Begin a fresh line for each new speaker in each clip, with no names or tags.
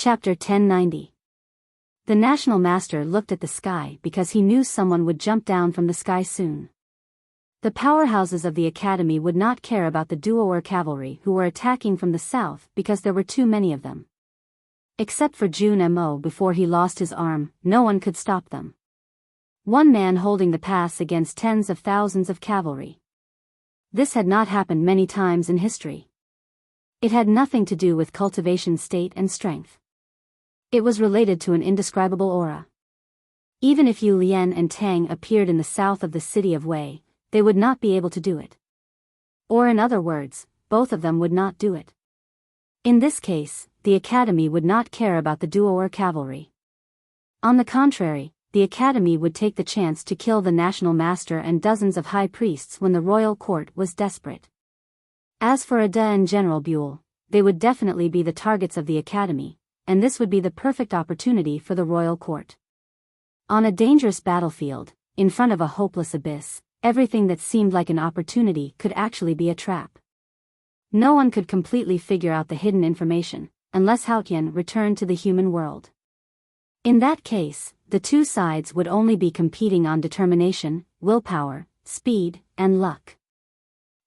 Chapter 1090. The National Master looked at the sky because he knew someone would jump down from the sky soon. The powerhouses of the academy would not care about the Duoer cavalry who were attacking from the south because there were too many of them. Except for Jun Mo before he lost his arm, no one could stop them. One man holding the pass against tens of thousands of cavalry. This had not happened many times in history. It had nothing to do with cultivation state and strength. It was related to an indescribable aura. Even if Yu Lian and Tang appeared in the south of the city of Wei, they would not be able to do it. Or in other words, both of them would not do it. In this case, the academy would not care about the Duoer cavalry. On the contrary, the academy would take the chance to kill the national master and dozens of high priests when the royal court was desperate. As for Ada and General Buell, they would definitely be the targets of the academy, and this would be the perfect opportunity for the royal court. On a dangerous battlefield, in front of a hopeless abyss, everything that seemed like an opportunity could actually be a trap. No one could completely figure out the hidden information, unless Haotian returned to the human world. In that case, the two sides would only be competing on determination, willpower, speed, and luck.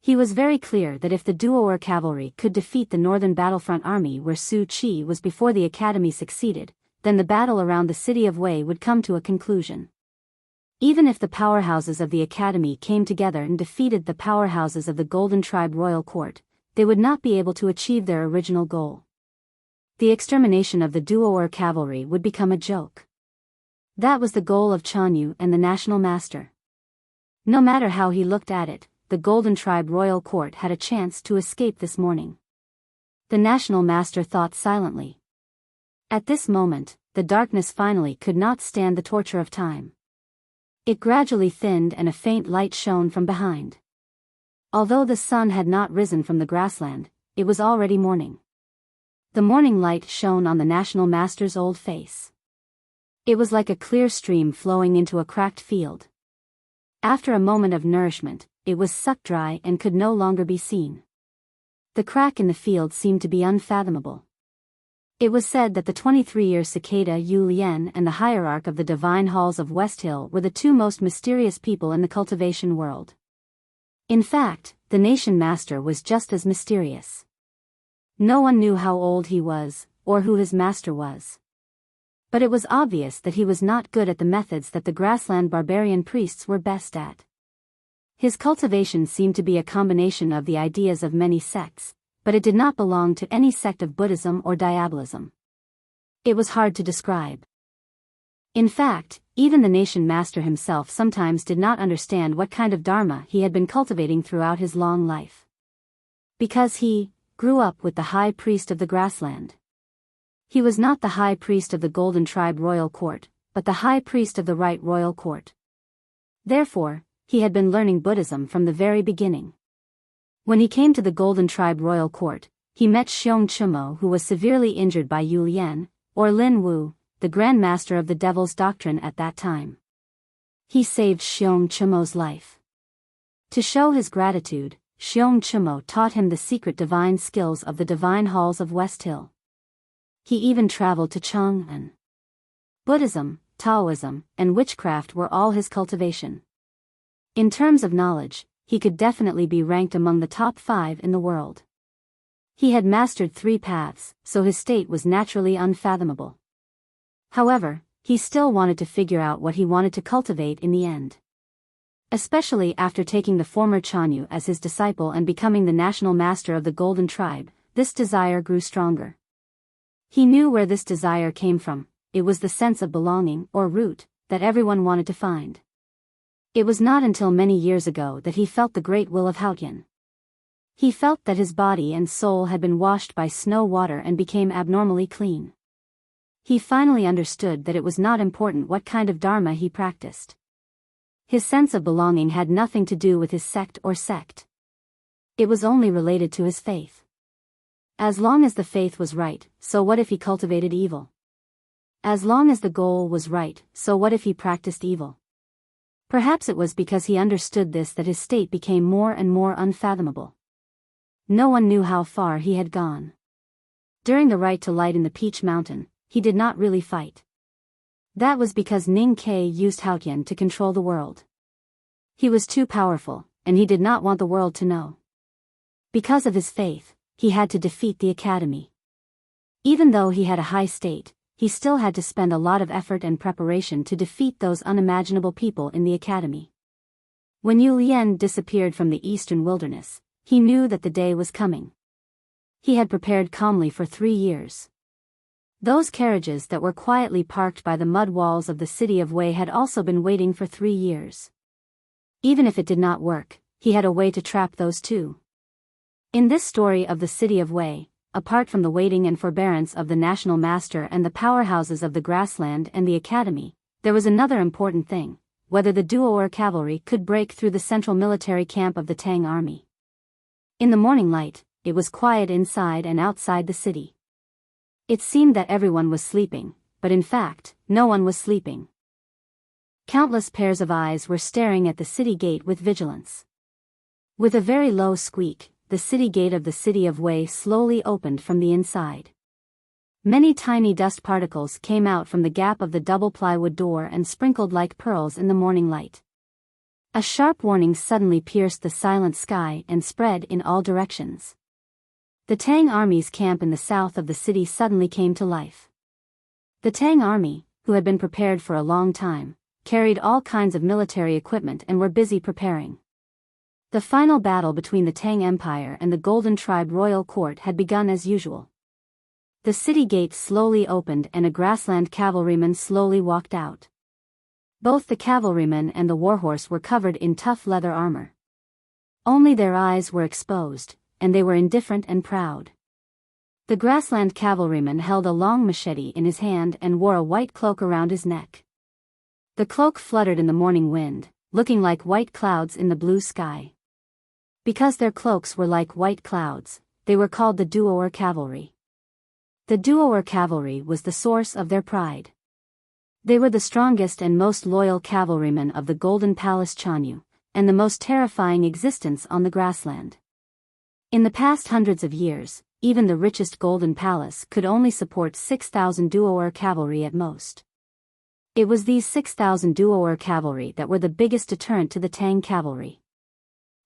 He was very clear that if the Duoer cavalry could defeat the northern battlefront army where Su Chi was before the academy succeeded, then the battle around the city of Wei would come to a conclusion. Even if the powerhouses of the academy came together and defeated the powerhouses of the Golden Tribe Royal Court, they would not be able to achieve their original goal. The extermination of the Duoer cavalry would become a joke. That was the goal of Chanyu and the National Master. No matter how he looked at it, the Golden Tribe Royal Court had a chance to escape this morning. The National Master thought silently. At this moment, the darkness finally could not stand the torture of time. It gradually thinned and a faint light shone from behind. Although the sun had not risen from the grassland, it was already morning. The morning light shone on the National Master's old face. It was like a clear stream flowing into a cracked field. After a moment of nourishment, it was sucked dry and could no longer be seen. The crack in the field seemed to be unfathomable. It was said that the 23-year cicada Yu Lian and the hierarch of the divine halls of West Hill were the two most mysterious people in the cultivation world. In fact, the Nation Master was just as mysterious. No one knew how old he was, or who his master was. But it was obvious that he was not good at the methods that the grassland barbarian priests were best at. His cultivation seemed to be a combination of the ideas of many sects, but it did not belong to any sect of Buddhism or Diabolism. It was hard to describe. In fact, even the Nation Master himself sometimes did not understand what kind of Dharma he had been cultivating throughout his long life. Because he grew up with the High Priest of the Grassland. He was not the High Priest of the Golden Tribe Royal Court, but the High Priest of the Right Royal Court. Therefore, he had been learning Buddhism from the very beginning. When he came to the Golden Tribe Royal Court, he met Xiong Chumo, who was severely injured by Yu Lian, or Lin Wu, the Grand Master of the Devil's Doctrine at that time. He saved Xiong Chumo's life. To show his gratitude, Xiong Chumo taught him the secret divine skills of the divine halls of West Hill. He even traveled to Chang'an. Buddhism, Taoism, and witchcraft were all his cultivation. In terms of knowledge, he could definitely be ranked among the top 5 in the world. He had mastered 3 paths, so his state was naturally unfathomable. However, he still wanted to figure out what he wanted to cultivate in the end. Especially after taking the former Chanyu as his disciple and becoming the National Master of the Golden Tribe, this desire grew stronger. He knew where this desire came from. It was the sense of belonging, or root, that everyone wanted to find. It was not until many years ago that he felt the great will of Haotian. He felt that his body and soul had been washed by snow water and became abnormally clean. He finally understood that it was not important what kind of Dharma he practiced. His sense of belonging had nothing to do with his sect or sect. It was only related to his faith. As long as the faith was right, so what if he cultivated evil? As long as the goal was right, so what if he practiced evil? Perhaps it was because he understood this that his state became more and more unfathomable. No one knew how far he had gone. During the right to light in the Peach Mountain, he did not really fight. That was because Ning Ke used Haotian to control the world. He was too powerful, and he did not want the world to know. Because of his faith, he had to defeat the academy. Even though he had a high state, he still had to spend a lot of effort and preparation to defeat those unimaginable people in the academy. When Yu Lian disappeared from the eastern wilderness, he knew that the day was coming. He had prepared calmly for 3 years. Those carriages that were quietly parked by the mud walls of the city of Wei had also been waiting for 3 years. Even if it did not work, he had a way to trap those too. In this story of the city of Wei, apart from the waiting and forbearance of the national master and the powerhouses of the grassland and the academy, there was another important thing: whether the Duo cavalry could break through the central military camp of the Tang army. In the morning light, it was quiet inside and outside the city. It seemed that everyone was sleeping, but in fact, no one was sleeping. Countless pairs of eyes were staring at the city gate with vigilance. With a very low squeak, the city gate of the city of Wei slowly opened from the inside. Many tiny dust particles came out from the gap of the double plywood door and sprinkled like pearls in the morning light. A sharp warning suddenly pierced the silent sky and spread in all directions. The Tang army's camp in the south of the city suddenly came to life. The Tang army, who had been prepared for a long time, carried all kinds of military equipment and were busy preparing. The final battle between the Tang Empire and the Golden Tribe royal court had begun as usual. The city gate slowly opened and a grassland cavalryman slowly walked out. Both the cavalryman and the warhorse were covered in tough leather armor. Only their eyes were exposed, and they were indifferent and proud. The grassland cavalryman held a long machete in his hand and wore a white cloak around his neck. The cloak fluttered in the morning wind, looking like white clouds in the blue sky. Because their cloaks were like white clouds, they were called the Duo cavalry. The Duo cavalry was the source of their pride. They were the strongest and most loyal cavalrymen of the Golden Palace Chanyu, and the most terrifying existence on the grassland. In the past hundreds of years, even the richest Golden Palace could only support 6,000 Duo cavalry at most. It was these 6,000 Duo cavalry that were the biggest deterrent to the Tang cavalry.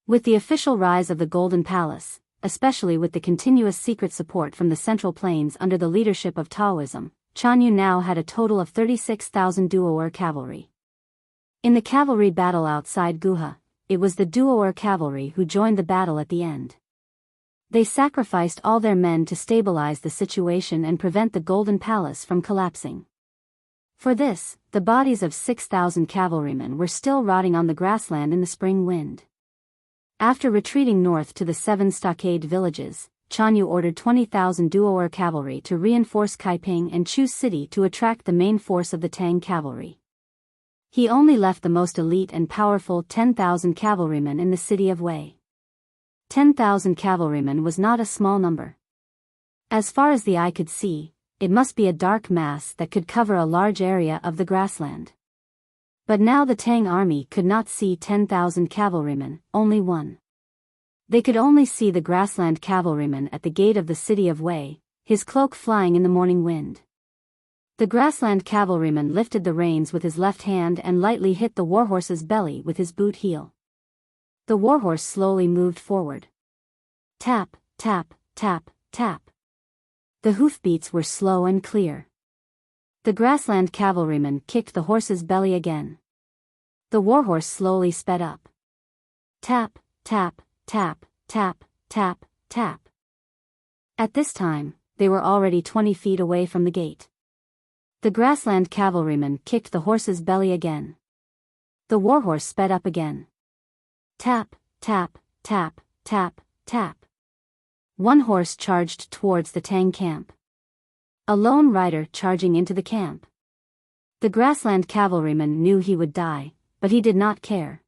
With the official rise of the Golden Palace, especially with the continuous secret support from the Central Plains under the leadership of Taoism, Chanyu now had a total of 36,000 Duo cavalry. In the cavalry battle outside Guha, it was the Duo cavalry who joined the battle at the end. They sacrificed all their men to stabilize the situation and prevent the Golden Palace from collapsing. For this, the bodies of 6,000 cavalrymen were still rotting on the grassland in the spring wind. After retreating north to the 7 stockade villages, Chanyu ordered 20,000 Duo cavalry to reinforce Kaiping and Chu City to attract the main force of the Tang cavalry. He only left the most elite and powerful 10,000 cavalrymen in the city of Wei. 10,000 cavalrymen was not a small number. As far as the eye could see, it must be a dark mass that could cover a large area of the grassland. But now the Tang army could not see 10,000 cavalrymen, only one. They could only see the grassland cavalryman at the gate of the city of Wei, his cloak flying in the morning wind. The grassland cavalryman lifted the reins with his left hand and lightly hit the warhorse's belly with his boot heel. The warhorse slowly moved forward. Tap, tap, tap, tap. The hoofbeats were slow and clear. The grassland cavalryman kicked the horse's belly again. The warhorse slowly sped up. Tap, tap, tap, tap, tap, tap. At this time, they were already 20 feet away from the gate. The grassland cavalryman kicked the horse's belly again. The warhorse sped up again. Tap, tap, tap, tap, tap. One horse charged towards the Tang camp. A lone rider charging into the camp. The grassland cavalryman knew he would die, but he did not care.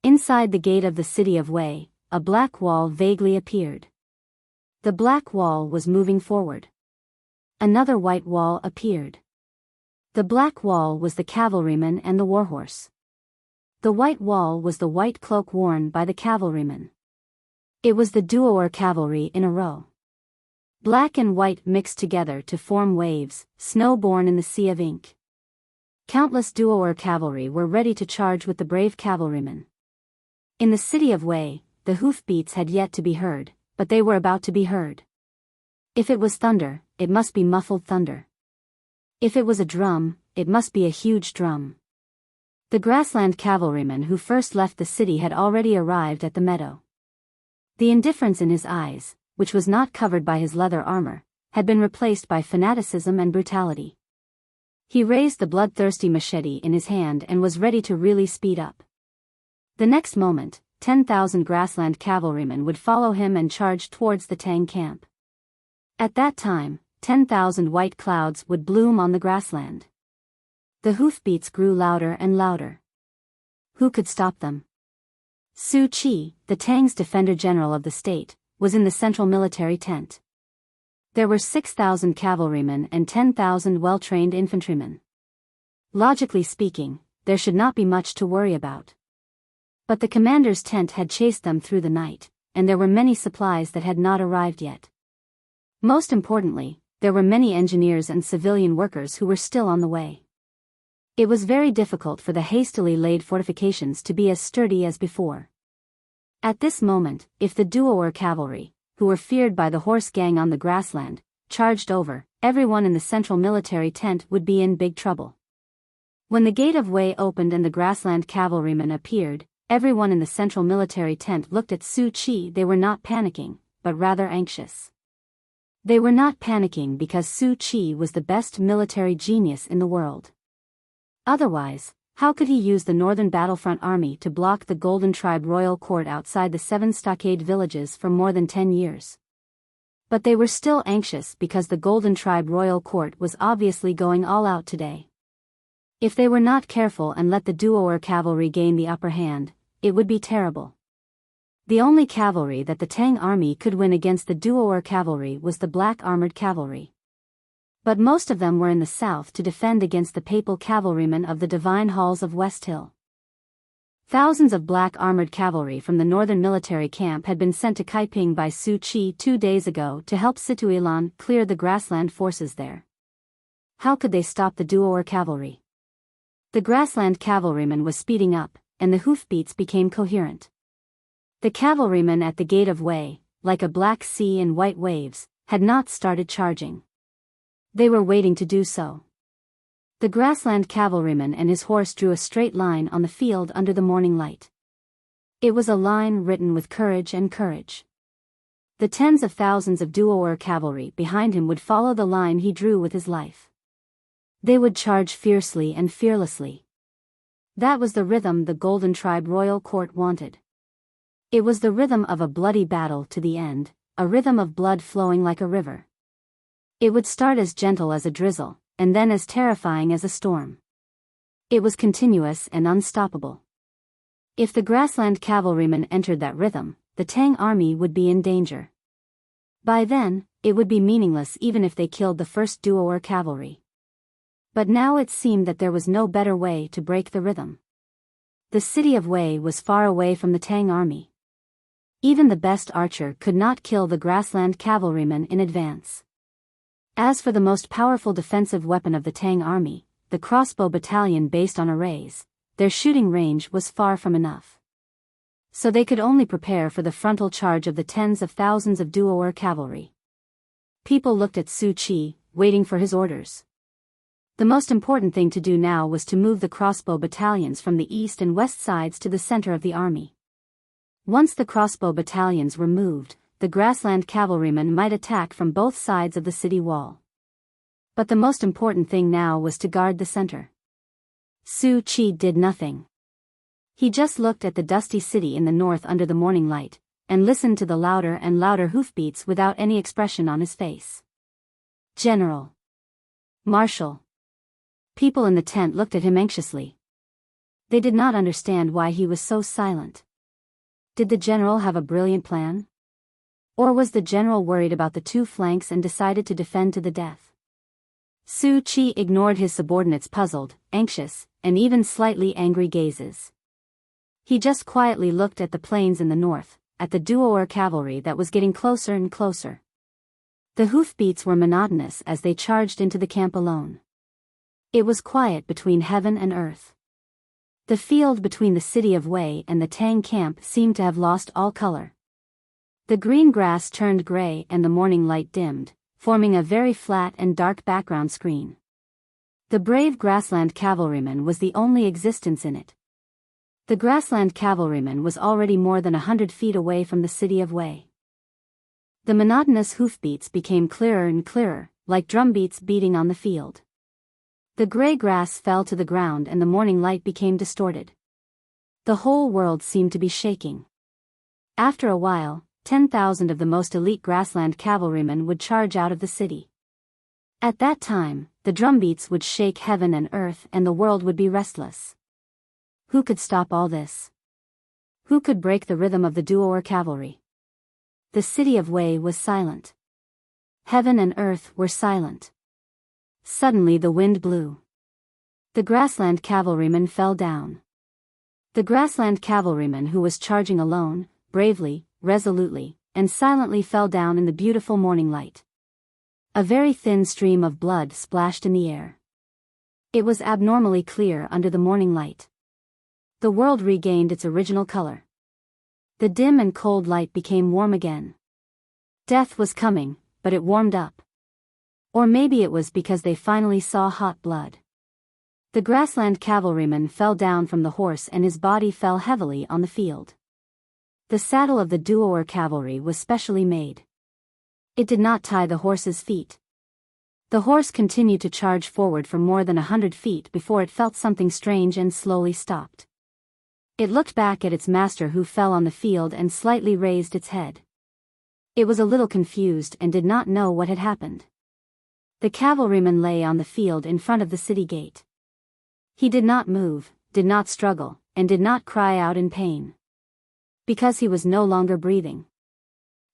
Inside the gate of the city of Wei, a black wall vaguely appeared. The black wall was moving forward. Another white wall appeared. The black wall was the cavalryman and the warhorse. The white wall was the white cloak worn by the cavalryman. It was the Duo cavalry in a row. Black and white mixed together to form waves, snow-born in the sea of ink. Countless Duoer cavalry were ready to charge with the brave cavalrymen. In the city of Wei, the hoofbeats had yet to be heard, but they were about to be heard. If it was thunder, it must be muffled thunder. If it was a drum, it must be a huge drum. The grassland cavalryman who first left the city had already arrived at the meadow. The indifference in his eyes, which was not covered by his leather armor, had been replaced by fanaticism and brutality. He raised the bloodthirsty machete in his hand and was ready to really speed up. The next moment, 10,000 grassland cavalrymen would follow him and charge towards the Tang camp. At that time, 10,000 white clouds would bloom on the grassland. The hoofbeats grew louder and louder. Who could stop them? Su Qi, the Tang's defender general of the state, was in the central military tent. There were 6,000 cavalrymen and 10,000 well-trained infantrymen. Logically speaking, there should not be much to worry about. But the commander's tent had chased them through the night, and there were many supplies that had not arrived yet. Most importantly, there were many engineers and civilian workers who were still on the way. It was very difficult for the hastily laid fortifications to be as sturdy as before. At this moment, if the Duoer cavalry, who were feared by the horse gang on the grassland, charged over, everyone in the central military tent would be in big trouble. When the gate of Wei opened and the grassland cavalrymen appeared, everyone in the central military tent looked at Su Qi. They were not panicking, but rather anxious. They were not panicking because Su Qi was the best military genius in the world. Otherwise, how could he use the northern battlefront army to block the Golden Tribe royal court outside the 7 stockade villages for more than 10 years? But they were still anxious because the Golden Tribe royal court was obviously going all out today. If they were not careful and let the Duoer cavalry gain the upper hand, it would be terrible. The only cavalry that the Tang army could win against the Duoer cavalry was the black armored cavalry. But most of them were in the south to defend against the papal cavalrymen of the divine halls of West Hill. Thousands of black armored cavalry from the northern military camp had been sent to Kaiping by Su Qi 2 days ago to help Situilan clear the grassland forces there. How could they stop the Duoer cavalry? The grassland cavalryman was speeding up, and the hoofbeats became coherent. The cavalrymen at the gate of Wei, like a black sea in white waves, had not started charging. They were waiting to do so. The grassland cavalryman and his horse drew a straight line on the field under the morning light. It was a line written with courage and courage. The tens of thousands of Duoer cavalry behind him would follow the line he drew with his life. They would charge fiercely and fearlessly. That was the rhythm the Golden Tribe royal court wanted. It was the rhythm of a bloody battle to the end, a rhythm of blood flowing like a river. It would start as gentle as a drizzle, and then as terrifying as a storm. It was continuous and unstoppable. If the grassland cavalrymen entered that rhythm, the Tang army would be in danger. By then, it would be meaningless even if they killed the first Duoer cavalry. But now it seemed that there was no better way to break the rhythm. The city of Wei was far away from the Tang army. Even the best archer could not kill the grassland cavalrymen in advance. As for the most powerful defensive weapon of the Tang army, the crossbow battalion based on arrays, their shooting range was far from enough. So they could only prepare for the frontal charge of the tens of thousands of Duoer cavalry. People looked at Su Qi, waiting for his orders. The most important thing to do now was to move the crossbow battalions from the east and west sides to the center of the army. Once the crossbow battalions were moved, the grassland cavalrymen might attack from both sides of the city wall. But the most important thing now was to guard the center. Su Qi did nothing. He just looked at the dusty city in the north under the morning light, and listened to the louder and louder hoofbeats without any expression on his face. General. Marshal. People in the tent looked at him anxiously. They did not understand why he was so silent. Did the general have a brilliant plan? Or was the general worried about the two flanks and decided to defend to the death? Su Qi ignored his subordinates' puzzled, anxious, and even slightly angry gazes. He just quietly looked at the plains in the north, at the Duoer cavalry that was getting closer and closer. The hoofbeats were monotonous as they charged into the camp alone. It was quiet between heaven and earth. The field between the city of Wei and the Tang camp seemed to have lost all color. The green grass turned gray and the morning light dimmed, forming a very flat and dark background screen. The brave grassland cavalryman was the only existence in it. The grassland cavalryman was already more than 100 feet away from the city of Wei. The monotonous hoofbeats became clearer and clearer, like drumbeats beating on the field. The gray grass fell to the ground and the morning light became distorted. The whole world seemed to be shaking. After a while, 10,000 of the most elite grassland cavalrymen would charge out of the city. At that time, the drumbeats would shake heaven and earth and the world would be restless. Who could stop all this? Who could break the rhythm of the duo cavalry? The city of Wei was silent. Heaven and earth were silent. Suddenly the wind blew. The grassland cavalryman fell down. The grassland cavalryman who was charging alone, bravely, resolutely, and silently fell down in the beautiful morning light. A very thin stream of blood splashed in the air. It was abnormally clear under the morning light. The world regained its original color. The dim and cold light became warm again. Death was coming, but it warmed up. Or maybe it was because they finally saw hot blood. The grassland cavalryman fell down from the horse and his body fell heavily on the field. The saddle of the duo cavalry was specially made. It did not tie the horse's feet. The horse continued to charge forward for more than 100 feet before it felt something strange and slowly stopped. It looked back at its master who fell on the field and slightly raised its head. It was a little confused and did not know what had happened. The cavalryman lay on the field in front of the city gate. He did not move, did not struggle, and did not cry out in pain. Because he was no longer breathing.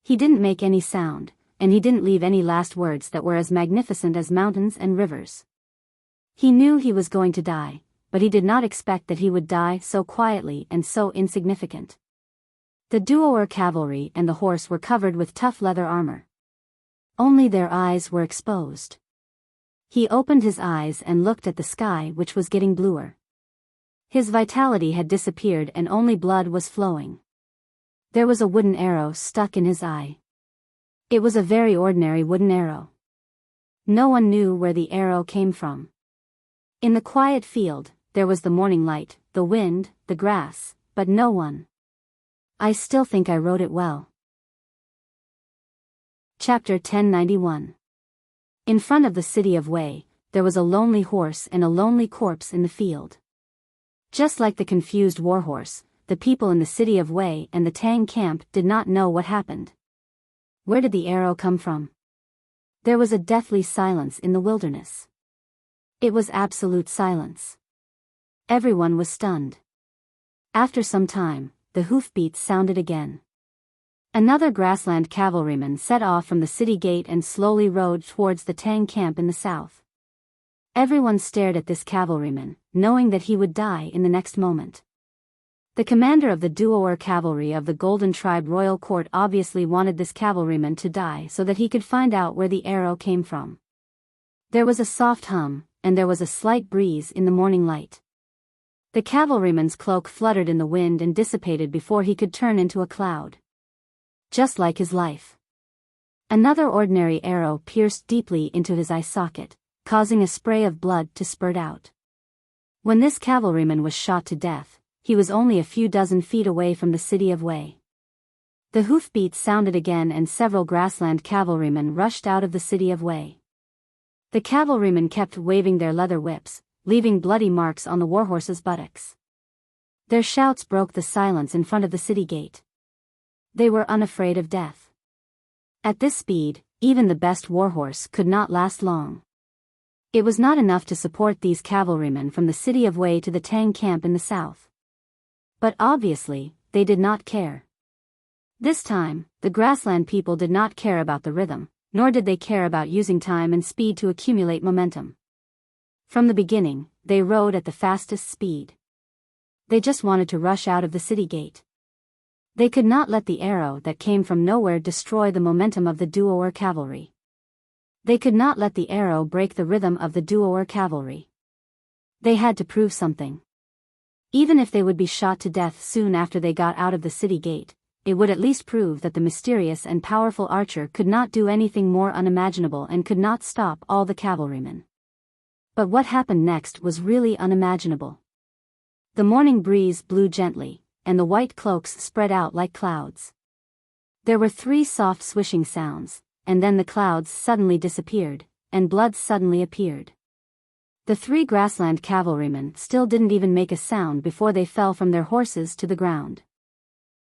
He didn't make any sound, and he didn't leave any last words that were as magnificent as mountains and rivers. He knew he was going to die, but he did not expect that he would die so quietly and so insignificant. The duo cavalry and the horse were covered with tough leather armor. Only their eyes were exposed. He opened his eyes and looked at the sky, which was getting bluer. His vitality had disappeared and only blood was flowing. There was a wooden arrow stuck in his eye. It was a very ordinary wooden arrow. No one knew where the arrow came from. In the quiet field, there was the morning light, the wind, the grass, but no one. I still think I wrote it well. Chapter 1091. In front of the city of Wei, there was a lonely horse and a lonely corpse in the field. Just like the confused warhorse, the people in the city of Wei and the Tang camp did not know what happened. Where did the arrow come from? There was a deathly silence in the wilderness. It was absolute silence. Everyone was stunned. After some time, the hoofbeats sounded again. Another grassland cavalryman set off from the city gate and slowly rode towards the Tang camp in the south. Everyone stared at this cavalryman, knowing that he would die in the next moment. The commander of the duo cavalry of the Golden Tribe Royal Court obviously wanted this cavalryman to die so that he could find out where the arrow came from. There was a soft hum, and there was a slight breeze in the morning light. The cavalryman's cloak fluttered in the wind and dissipated before he could turn into a cloud. Just like his life. Another ordinary arrow pierced deeply into his eye socket, causing a spray of blood to spurt out. When this cavalryman was shot to death, he was only a few dozen feet away from the city of Wei. The hoofbeats sounded again and several grassland cavalrymen rushed out of the city of Wei. The cavalrymen kept waving their leather whips, leaving bloody marks on the warhorse's buttocks. Their shouts broke the silence in front of the city gate. They were unafraid of death. At this speed, even the best warhorse could not last long. It was not enough to support these cavalrymen from the city of Wei to the Tang camp in the south. But obviously, they did not care. This time, the grassland people did not care about the rhythm, nor did they care about using time and speed to accumulate momentum. From the beginning, they rode at the fastest speed. They just wanted to rush out of the city gate. They could not let the arrow that came from nowhere destroy the momentum of the duo cavalry. They could not let the arrow break the rhythm of the duo or cavalry. They had to prove something. Even if they would be shot to death soon after they got out of the city gate, it would at least prove that the mysterious and powerful archer could not do anything more unimaginable and could not stop all the cavalrymen. But what happened next was really unimaginable. The morning breeze blew gently, and the white cloaks spread out like clouds. There were 3 soft swishing sounds, and then the clouds suddenly disappeared, and blood suddenly appeared. The 3 grassland cavalrymen still didn't even make a sound before they fell from their horses to the ground.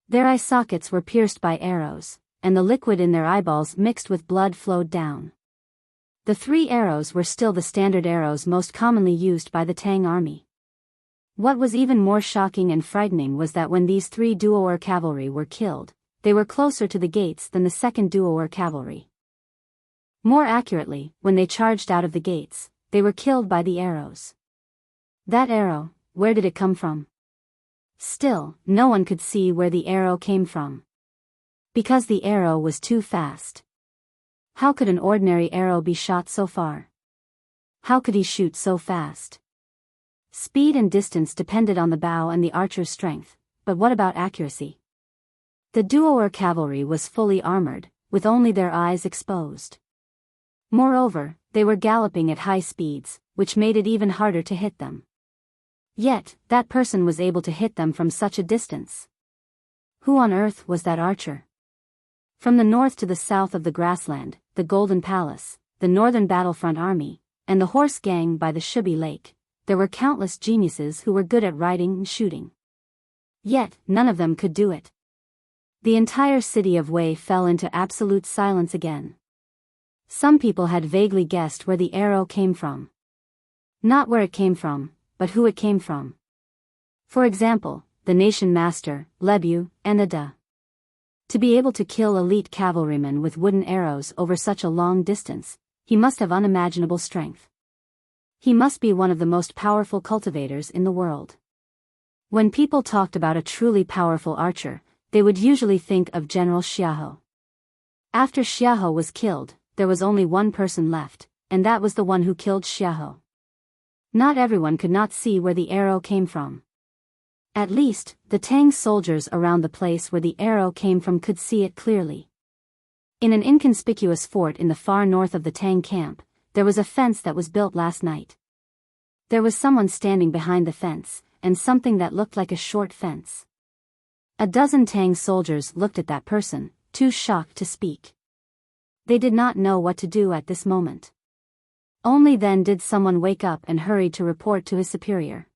Their eye sockets were pierced by arrows, and the liquid in their eyeballs mixed with blood flowed down. The 3 arrows were still the standard arrows most commonly used by the Tang army. What was even more shocking and frightening was that when these 3 duo or cavalry were killed, they were closer to the gates than the second duo or cavalry. More accurately, when they charged out of the gates, they were killed by the arrows. That arrow, where did it come from? Still, no one could see where the arrow came from. Because the arrow was too fast. How could an ordinary arrow be shot so far? How could he shoot so fast? Speed and distance depended on the bow and the archer's strength, but what about accuracy? The duo or cavalry was fully armored, with only their eyes exposed. Moreover, they were galloping at high speeds, which made it even harder to hit them. Yet, that person was able to hit them from such a distance. Who on earth was that archer? From the north to the south of the grassland, the Golden Palace, the Northern Battlefront Army, and the horse gang by the Shubi Lake, there were countless geniuses who were good at riding and shooting. Yet, none of them could do it. The entire city of Wei fell into absolute silence again. Some people had vaguely guessed where the arrow came from. Not where it came from, but who it came from. For example, the nation master, Lebu, and Ada. To be able to kill elite cavalrymen with wooden arrows over such a long distance, he must have unimaginable strength. He must be one of the most powerful cultivators in the world. When people talked about a truly powerful archer, they would usually think of General Xiahou. After Xiahou was killed, there was only one person left, and that was the one who killed Xiahou. Not everyone could not see where the arrow came from. At least, the Tang soldiers around the place where the arrow came from could see it clearly. In an inconspicuous fort in the far north of the Tang camp, there was a fence that was built last night. There was someone standing behind the fence, and something that looked like a short fence. A dozen Tang soldiers looked at that person, too shocked to speak. They did not know what to do at this moment. Only then did someone wake up and hurry to report to his superior.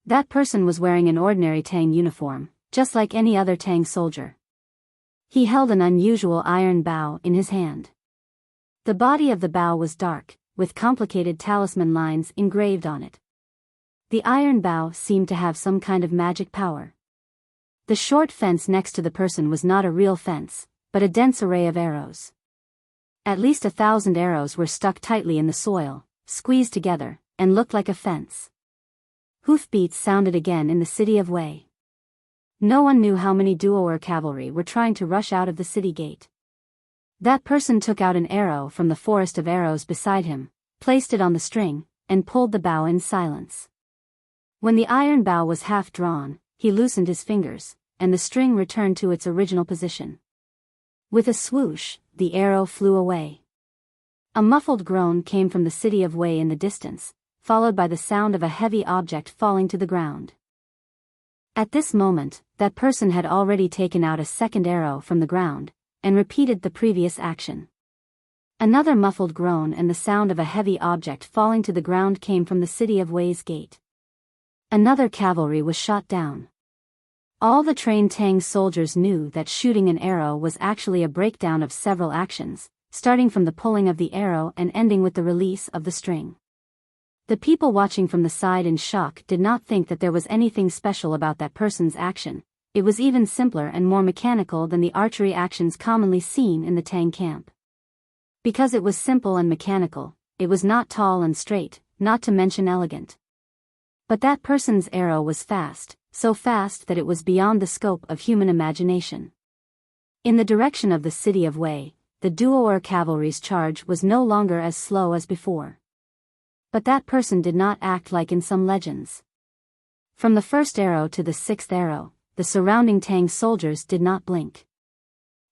That person was wearing an ordinary Tang uniform, just like any other Tang soldier. He held an unusual iron bow in his hand. The body of the bow was dark, with complicated talisman lines engraved on it. The iron bow seemed to have some kind of magic power. The short fence next to the person was not a real fence, but a dense array of arrows. At least 1,000 arrows were stuck tightly in the soil, squeezed together, and looked like a fence. Hoofbeats sounded again in the city of Wei. No one knew how many duo or cavalry were trying to rush out of the city gate. That person took out an arrow from the forest of arrows beside him, placed it on the string, and pulled the bow in silence. When the iron bow was half drawn, he loosened his fingers, and the string returned to its original position. With a swoosh, the arrow flew away. A muffled groan came from the city of Wei in the distance, followed by the sound of a heavy object falling to the ground. At this moment, that person had already taken out a second arrow from the ground, and repeated the previous action. Another muffled groan and the sound of a heavy object falling to the ground came from the city of Wei's gate. Another cavalry was shot down. All the trained Tang soldiers knew that shooting an arrow was actually a breakdown of several actions, starting from the pulling of the arrow and ending with the release of the string. The people watching from the side in shock did not think that there was anything special about that person's action. It was even simpler and more mechanical than the archery actions commonly seen in the Tang camp. Because it was simple and mechanical, it was not tall and straight, not to mention elegant. But that person's arrow was fast, so fast that it was beyond the scope of human imagination. In the direction of the city of Wei, the Duo cavalry's charge was no longer as slow as before. But that person did not act like in some legends. From the first arrow to the sixth arrow, the surrounding Tang soldiers did not blink.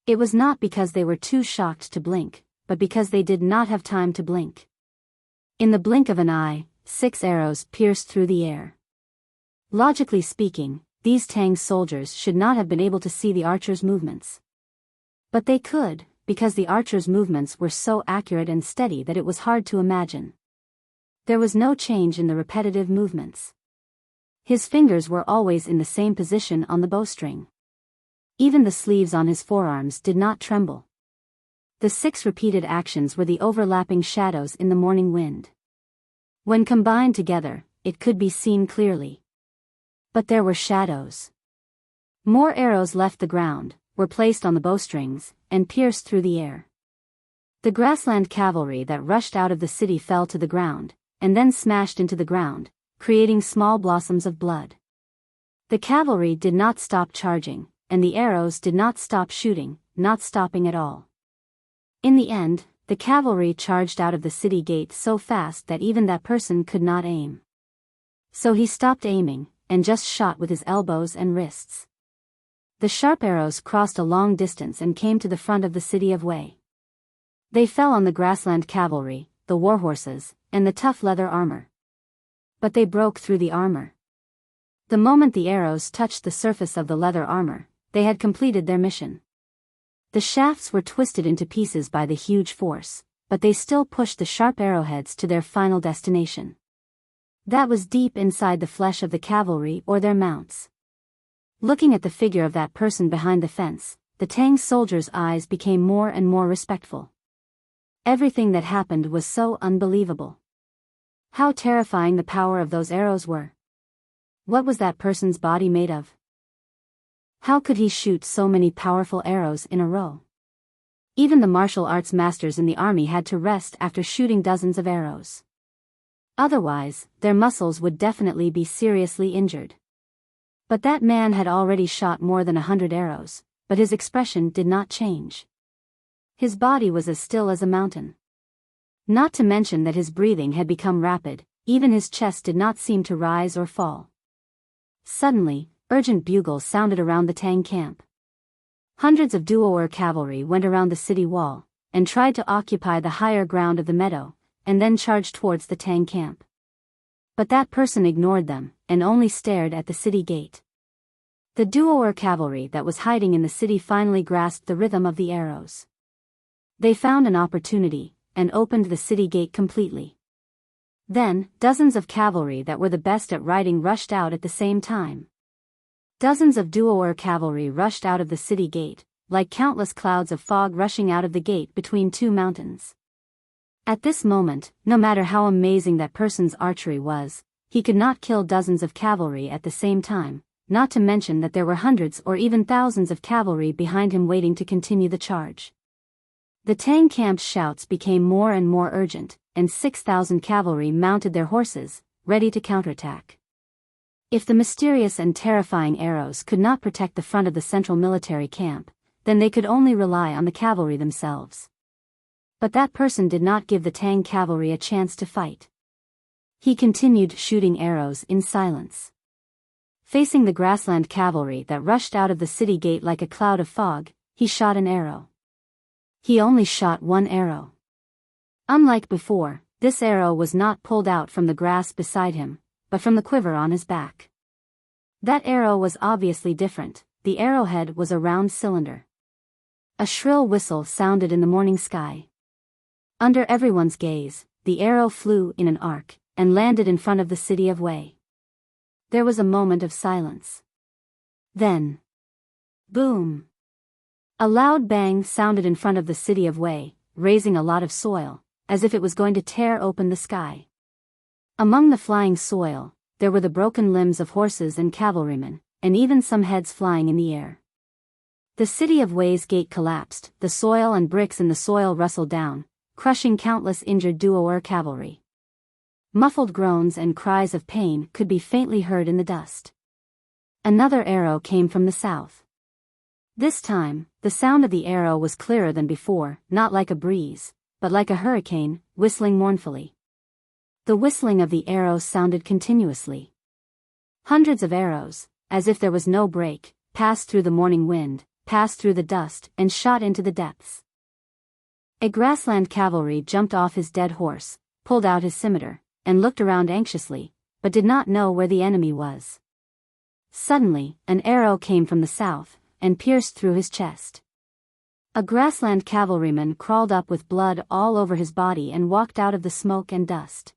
It was not because they were too shocked to blink, but because they did not have time to blink. In the blink of an eye, 6 arrows pierced through the air. Logically speaking, these Tang soldiers should not have been able to see the archer's movements. But they could, because the archer's movements were so accurate and steady that it was hard to imagine. There was no change in the repetitive movements. His fingers were always in the same position on the bowstring. Even the sleeves on his forearms did not tremble. The 6 repeated actions were the overlapping shadows in the morning wind. When combined together, it could be seen clearly. But there were shadows. More arrows left the ground, were placed on the bowstrings, and pierced through the air. The grassland cavalry that rushed out of the city fell to the ground, and then smashed into the ground, creating small blossoms of blood. The cavalry did not stop charging, and the arrows did not stop shooting, not stopping at all. In the end, the cavalry charged out of the city gate so fast that even that person could not aim. So he stopped aiming, and just shot with his elbows and wrists. The sharp arrows crossed a long distance and came to the front of the city of Wei. They fell on the grassland cavalry, the warhorses, and the tough leather armor. But they broke through the armor. The moment the arrows touched the surface of the leather armor, they had completed their mission. The shafts were twisted into pieces by the huge force, but they still pushed the sharp arrowheads to their final destination. That was deep inside the flesh of the cavalry or their mounts. Looking at the figure of that person behind the fence, the Tang soldiers' eyes became more and more respectful. Everything that happened was so unbelievable. How terrifying the power of those arrows were. What was that person's body made of? How could he shoot so many powerful arrows in a row? Even the martial arts masters in the army had to rest after shooting dozens of arrows. Otherwise, their muscles would definitely be seriously injured. But that man had already shot more than 100 arrows, but his expression did not change. His body was as still as a mountain. Not to mention that his breathing had become rapid, even his chest did not seem to rise or fall. Suddenly, urgent bugles sounded around the Tang camp. Hundreds of Duo cavalry went around the city wall, and tried to occupy the higher ground of the meadow, and then charged towards the Tang camp. But that person ignored them, and only stared at the city gate. The Duo cavalry that was hiding in the city finally grasped the rhythm of the arrows. They found an opportunity, and opened the city gate completely. Then, dozens of cavalry that were the best at riding rushed out at the same time. Dozens of Duo cavalry rushed out of the city gate, like countless clouds of fog rushing out of the gate between 2 mountains. At this moment, no matter how amazing that person's archery was, he could not kill dozens of cavalry at the same time, not to mention that there were hundreds or even thousands of cavalry behind him waiting to continue the charge. The Tang camp's shouts became more and more urgent, and 6,000 cavalry mounted their horses, ready to counterattack. If the mysterious and terrifying arrows could not protect the front of the central military camp, then they could only rely on the cavalry themselves. But that person did not give the Tang cavalry a chance to fight. He continued shooting arrows in silence. Facing the grassland cavalry that rushed out of the city gate like a cloud of fog, he shot an arrow. He only shot 1 arrow. Unlike before, this arrow was not pulled out from the grass beside him, but from the quiver on his back. That arrow was obviously different. The arrowhead was a round cylinder. A shrill whistle sounded in the morning sky. Under everyone's gaze, the arrow flew in an arc, and landed in front of the city of Wei. There was a moment of silence. Then, boom! A loud bang sounded in front of the city of Wei, raising a lot of soil, as if it was going to tear open the sky. Among the flying soil, there were the broken limbs of horses and cavalrymen, and even some heads flying in the air. The city of Wei's gate collapsed, the soil and bricks in the soil rustled down, crushing countless injured Duo cavalry. Muffled groans and cries of pain could be faintly heard in the dust. Another arrow came from the south. This time, the sound of the arrow was clearer than before, not like a breeze, but like a hurricane, whistling mournfully. The whistling of the arrows sounded continuously. Hundreds of arrows, as if there was no break, passed through the morning wind, passed through the dust, and shot into the depths. A grassland cavalry jumped off his dead horse, pulled out his scimitar, and looked around anxiously, but did not know where the enemy was. Suddenly, an arrow came from the south, and pierced through his chest. A grassland cavalryman crawled up with blood all over his body and walked out of the smoke and dust.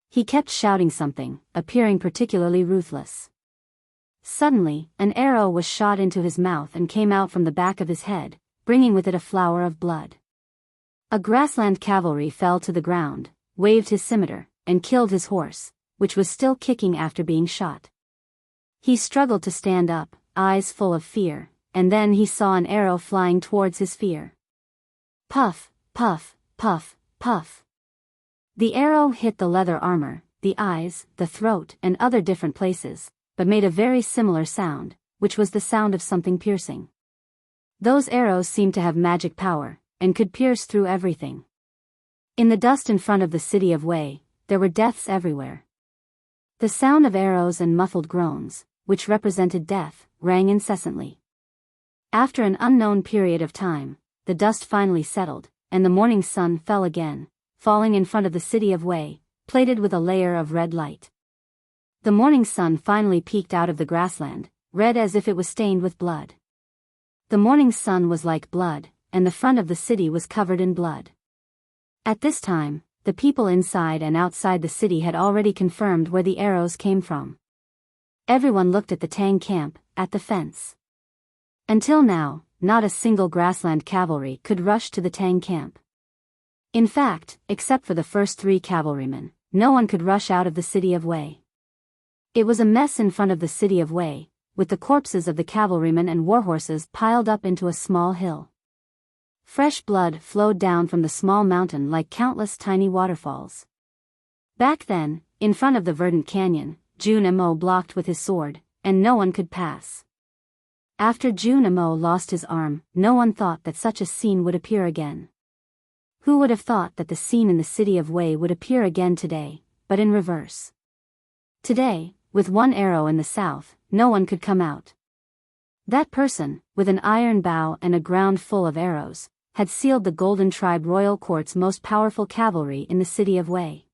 He kept shouting something, appearing particularly ruthless. Suddenly, an arrow was shot into his mouth and came out from the back of his head, bringing with it a flower of blood. A grassland cavalry fell to the ground, waved his scimitar, and killed his horse, which was still kicking after being shot. He struggled to stand up, eyes full of fear, and then he saw an arrow flying towards his fear. Puff, puff, puff, puff. The arrow hit the leather armor, the eyes, the throat, and other different places, but made a very similar sound, which was the sound of something piercing. Those arrows seemed to have magic power, and could pierce through everything. In the dust in front of the city of Wei, there were deaths everywhere. The sound of arrows and muffled groans, which represented death, rang incessantly. After an unknown period of time, the dust finally settled, and the morning sun fell again, falling in front of the city of Wei, plated with a layer of red light. The morning sun finally peeked out of the grassland, red as if it was stained with blood. The morning sun was like blood, and the front of the city was covered in blood. At this time, the people inside and outside the city had already confirmed where the arrows came from. Everyone looked at the Tang camp, at the fence. Until now, not a single grassland cavalry could rush to the Tang camp. In fact, except for the first 3 cavalrymen, no one could rush out of the city of Wei. It was a mess in front of the city of Wei, with the corpses of the cavalrymen and warhorses piled up into a small hill. Fresh blood flowed down from the small mountain like countless tiny waterfalls. Back then, in front of the verdant canyon, Jun Mo blocked with his sword, and no one could pass. After Jun Mo lost his arm, no one thought that such a scene would appear again. Who would have thought that the scene in the city of Wei would appear again today, but in reverse? Today, with one arrow in the south, no one could come out. That person, with an iron bow and a ground full of arrows, had sealed the Golden Tribe royal court's most powerful cavalry in the city of Wei.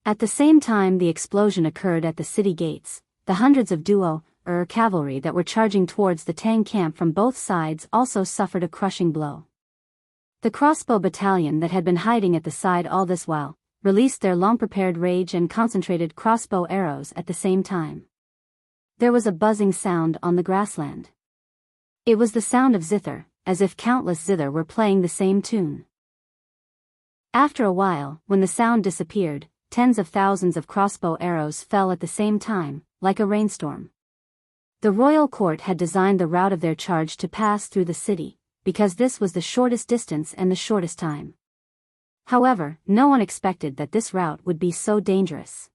At the same time the explosion occurred at the city gates, the hundreds of duo, cavalry that were charging towards the Tang camp from both sides also suffered a crushing blow. The crossbow battalion that had been hiding at the side all this while, released their long-prepared rage and concentrated crossbow arrows at the same time. There was a buzzing sound on the grassland. It was the sound of zither, as if countless zither were playing the same tune. After a while, when the sound disappeared, tens of thousands of crossbow arrows fell at the same time, like a rainstorm. The royal court had designed the route of their charge to pass through the city, because this was the shortest distance and the shortest time. However, no one expected that this route would be so dangerous.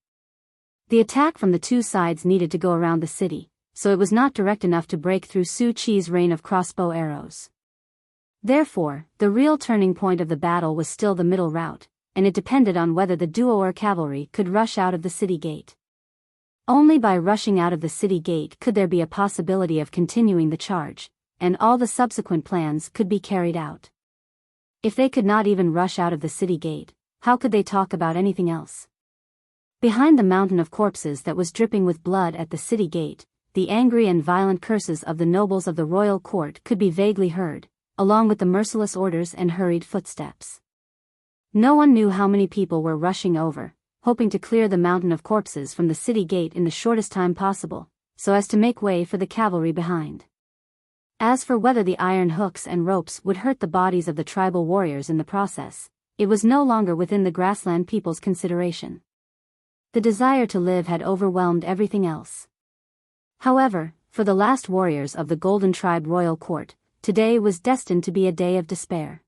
The attack from the 2 sides needed to go around the city, so it was not direct enough to break through Su Qi's rain of crossbow arrows. Therefore, the real turning point of the battle was still the middle route, and it depended on whether the duo cavalry could rush out of the city gate. Only by rushing out of the city gate could there be a possibility of continuing the charge, and all the subsequent plans could be carried out. If they could not even rush out of the city gate, how could they talk about anything else? Behind the mountain of corpses that was dripping with blood at the city gate, the angry and violent curses of the nobles of the royal court could be vaguely heard, along with the merciless orders and hurried footsteps. No one knew how many people were rushing over, hoping to clear the mountain of corpses from the city gate in the shortest time possible, so as to make way for the cavalry behind. As for whether the iron hooks and ropes would hurt the bodies of the tribal warriors in the process, it was no longer within the grassland people's consideration. The desire to live had overwhelmed everything else. However, for the last warriors of the Golden Tribe royal court, today was destined to be a day of despair.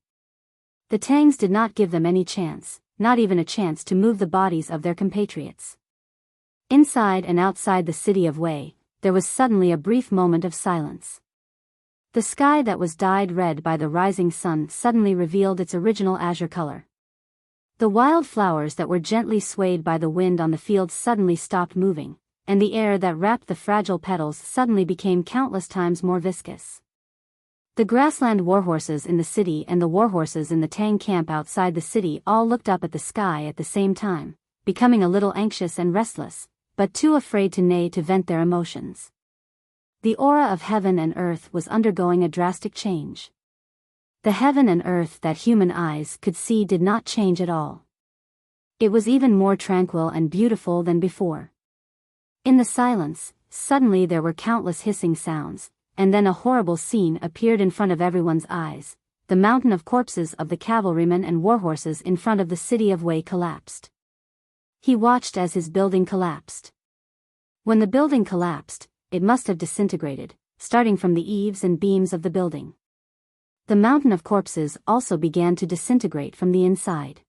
The Tangs did not give them any chance, not even a chance to move the bodies of their compatriots. Inside and outside the city of Wei, there was suddenly a brief moment of silence. The sky that was dyed red by the rising sun suddenly revealed its original azure color. The wild flowers that were gently swayed by the wind on the fields suddenly stopped moving, and the air that wrapped the fragile petals suddenly became countless times more viscous. The grassland warhorses in the city and the warhorses in the Tang camp outside the city all looked up at the sky at the same time, becoming a little anxious and restless, but too afraid to neigh to vent their emotions. The aura of heaven and earth was undergoing a drastic change. The heaven and earth that human eyes could see did not change at all. It was even more tranquil and beautiful than before. In the silence, suddenly there were countless hissing sounds, and then a horrible scene appeared in front of everyone's eyes. The mountain of corpses of the cavalrymen and warhorses in front of the city of Wei collapsed. He watched as his building collapsed. When the building collapsed, it must have disintegrated, starting from the eaves and beams of the building. The mountain of corpses also began to disintegrate from the inside.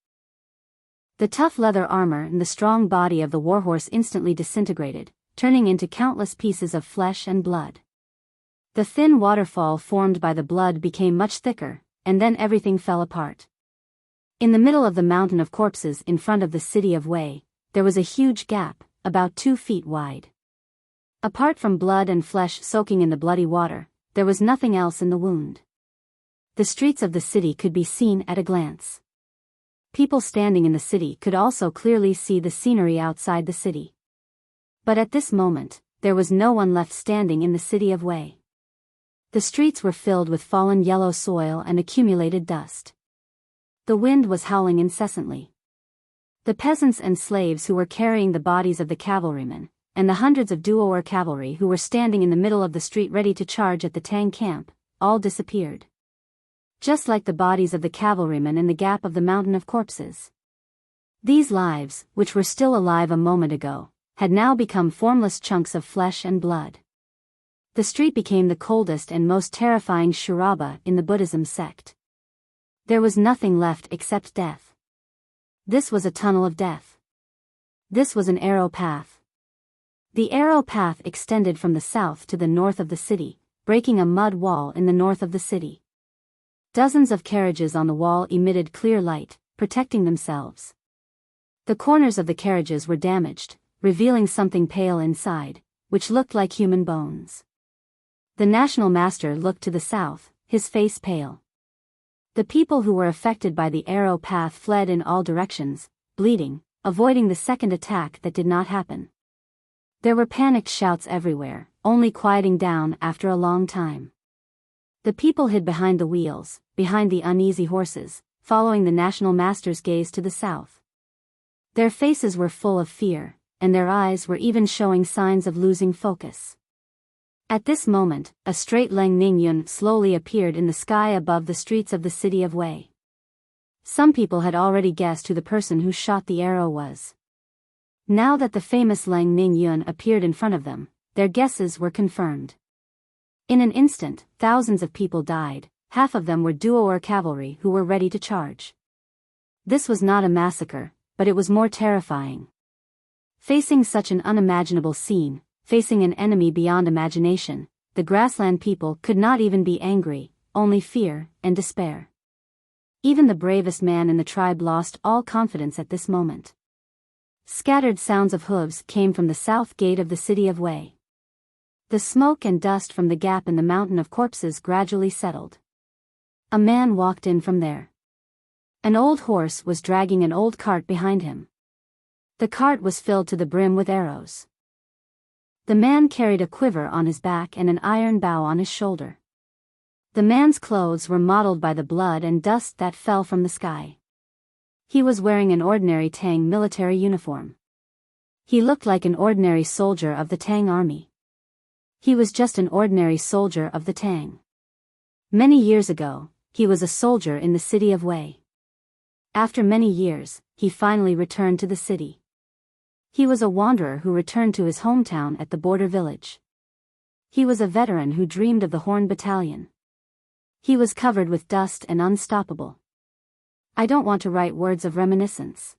The tough leather armor and the strong body of the warhorse instantly disintegrated, turning into countless pieces of flesh and blood. The thin waterfall formed by the blood became much thicker, and then everything fell apart. In the middle of the mountain of corpses in front of the city of Wei, there was a huge gap, about 2 feet wide. Apart from blood and flesh soaking in the bloody water, there was nothing else in the wound. The streets of the city could be seen at a glance. People standing in the city could also clearly see the scenery outside the city. But at this moment, there was no one left standing in the city of Wei. The streets were filled with fallen yellow soil and accumulated dust. The wind was howling incessantly. The peasants and slaves who were carrying the bodies of the cavalrymen, and the hundreds of Duoer cavalry who were standing in the middle of the street ready to charge at the Tang camp, all disappeared. Just like the bodies of the cavalrymen in the gap of the mountain of corpses. These lives, which were still alive a moment ago, had now become formless chunks of flesh and blood. The street became the coldest and most terrifying shuraba in the Buddhism sect. There was nothing left except death. This was a tunnel of death. This was an arrow path. The arrow path extended from the south to the north of the city, breaking a mud wall in the north of the city. Dozens of carriages on the wall emitted clear light, protecting themselves. The corners of the carriages were damaged, revealing something pale inside, which looked like human bones. The national master looked to the south, his face pale. The people who were affected by the arrow path fled in all directions, bleeding, avoiding the second attack that did not happen. There were panicked shouts everywhere, only quieting down after a long time. The people hid behind the wheels, behind the uneasy horses, following the national master's gaze to the south. Their faces were full of fear, and their eyes were even showing signs of losing focus. At this moment, a straight Leng Ningyun slowly appeared in the sky above the streets of the city of Wei. Some people had already guessed who the person who shot the arrow was. Now that the famous Leng Ningyun appeared in front of them, their guesses were confirmed. In an instant, thousands of people died, half of them were Duoer cavalry who were ready to charge. This was not a massacre, but it was more terrifying. Facing such an unimaginable scene, facing an enemy beyond imagination, the grassland people could not even be angry, only fear and despair. Even the bravest man in the tribe lost all confidence at this moment. Scattered sounds of hooves came from the south gate of the city of Wei. The smoke and dust from the gap in the mountain of corpses gradually settled. A man walked in from there. An old horse was dragging an old cart behind him. The cart was filled to the brim with arrows. The man carried a quiver on his back and an iron bow on his shoulder. The man's clothes were mottled by the blood and dust that fell from the sky. He was wearing an ordinary Tang military uniform. He looked like an ordinary soldier of the Tang army. He was just an ordinary soldier of the Tang. Many years ago, he was a soldier in the city of Wei. After many years, he finally returned to the city. He was a wanderer who returned to his hometown at the border village. He was a veteran who dreamed of the Horn Battalion. He was covered with dust and unstoppable. I don't want to write words of reminiscence.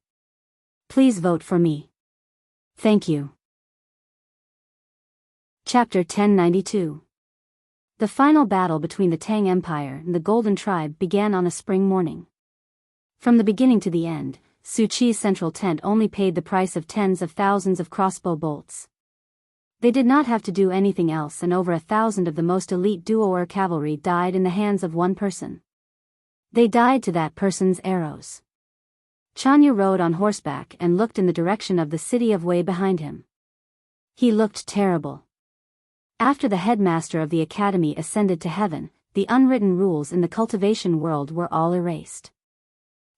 Please vote for me. Thank you. Chapter 1092. The final battle between the Tang Empire and the Golden Tribe began on a spring morning. From the beginning to the end, Su Chi's central tent only paid the price of tens of thousands of crossbow bolts. They did not have to do anything else, and over 1,000 of the most elite duo-or cavalry died in the hands of one person. They died to that person's arrows. Chanyu rode on horseback and looked in the direction of the city of Wei behind him. He looked terrible. After the headmaster of the academy ascended to heaven, the unwritten rules in the cultivation world were all erased.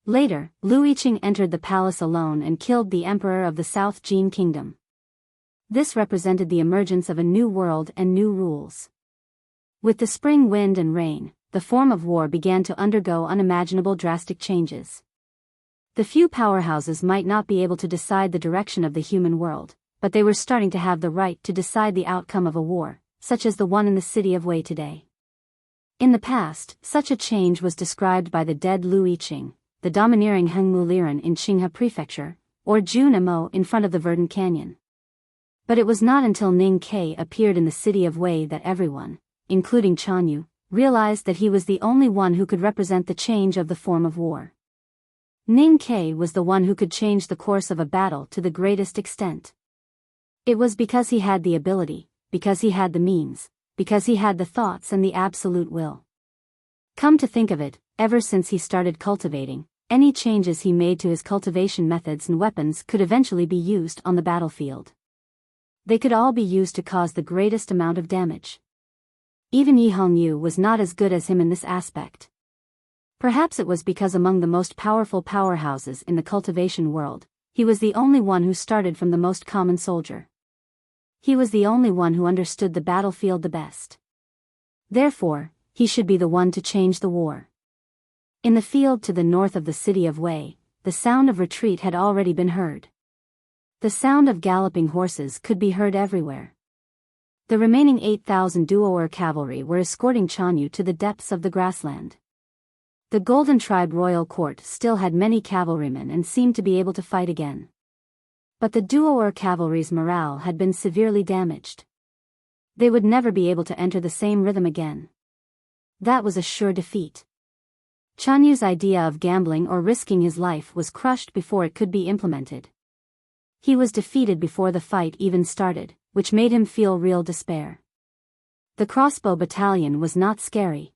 Later, Lu Yiqing entered the palace alone and killed the emperor of the South Jin Kingdom. This represented the emergence of a new world and new rules. With the spring wind and rain, the form of war began to undergo unimaginable drastic changes. The few powerhouses might not be able to decide the direction of the human world, but they were starting to have the right to decide the outcome of a war, such as the one in the city of Wei today. In the past, such a change was described by the dead Lu Yiqing, the domineering Hengmu Liren in Qinghe Prefecture, or Jun Emo in front of the Verdant Canyon. But it was not until Ning Ke appeared in the city of Wei that everyone, including Chanyu, realized that he was the only one who could represent the change of the form of war. Ning Ke was the one who could change the course of a battle to the greatest extent. It was because he had the ability, because he had the means, because he had the thoughts and the absolute will. Come to think of it, ever since he started cultivating, any changes he made to his cultivation methods and weapons could eventually be used on the battlefield. They could all be used to cause the greatest amount of damage. Even Yi Hongyu was not as good as him in this aspect. Perhaps it was because among the most powerful powerhouses in the cultivation world, he was the only one who started from the most common soldier. He was the only one who understood the battlefield the best. Therefore, he should be the one to change the war. In the field to the north of the city of Wei, the sound of retreat had already been heard. The sound of galloping horses could be heard everywhere. The remaining 8,000 duo-or cavalry were escorting Chanyu to the depths of the grassland. The Golden Tribe royal court still had many cavalrymen and seemed to be able to fight again. But the duo-or cavalry's morale had been severely damaged. They would never be able to enter the same rhythm again. That was a sure defeat. Chanyu's idea of gambling or risking his life was crushed before it could be implemented. He was defeated before the fight even started, which made him feel real despair. The crossbow battalion was not scary.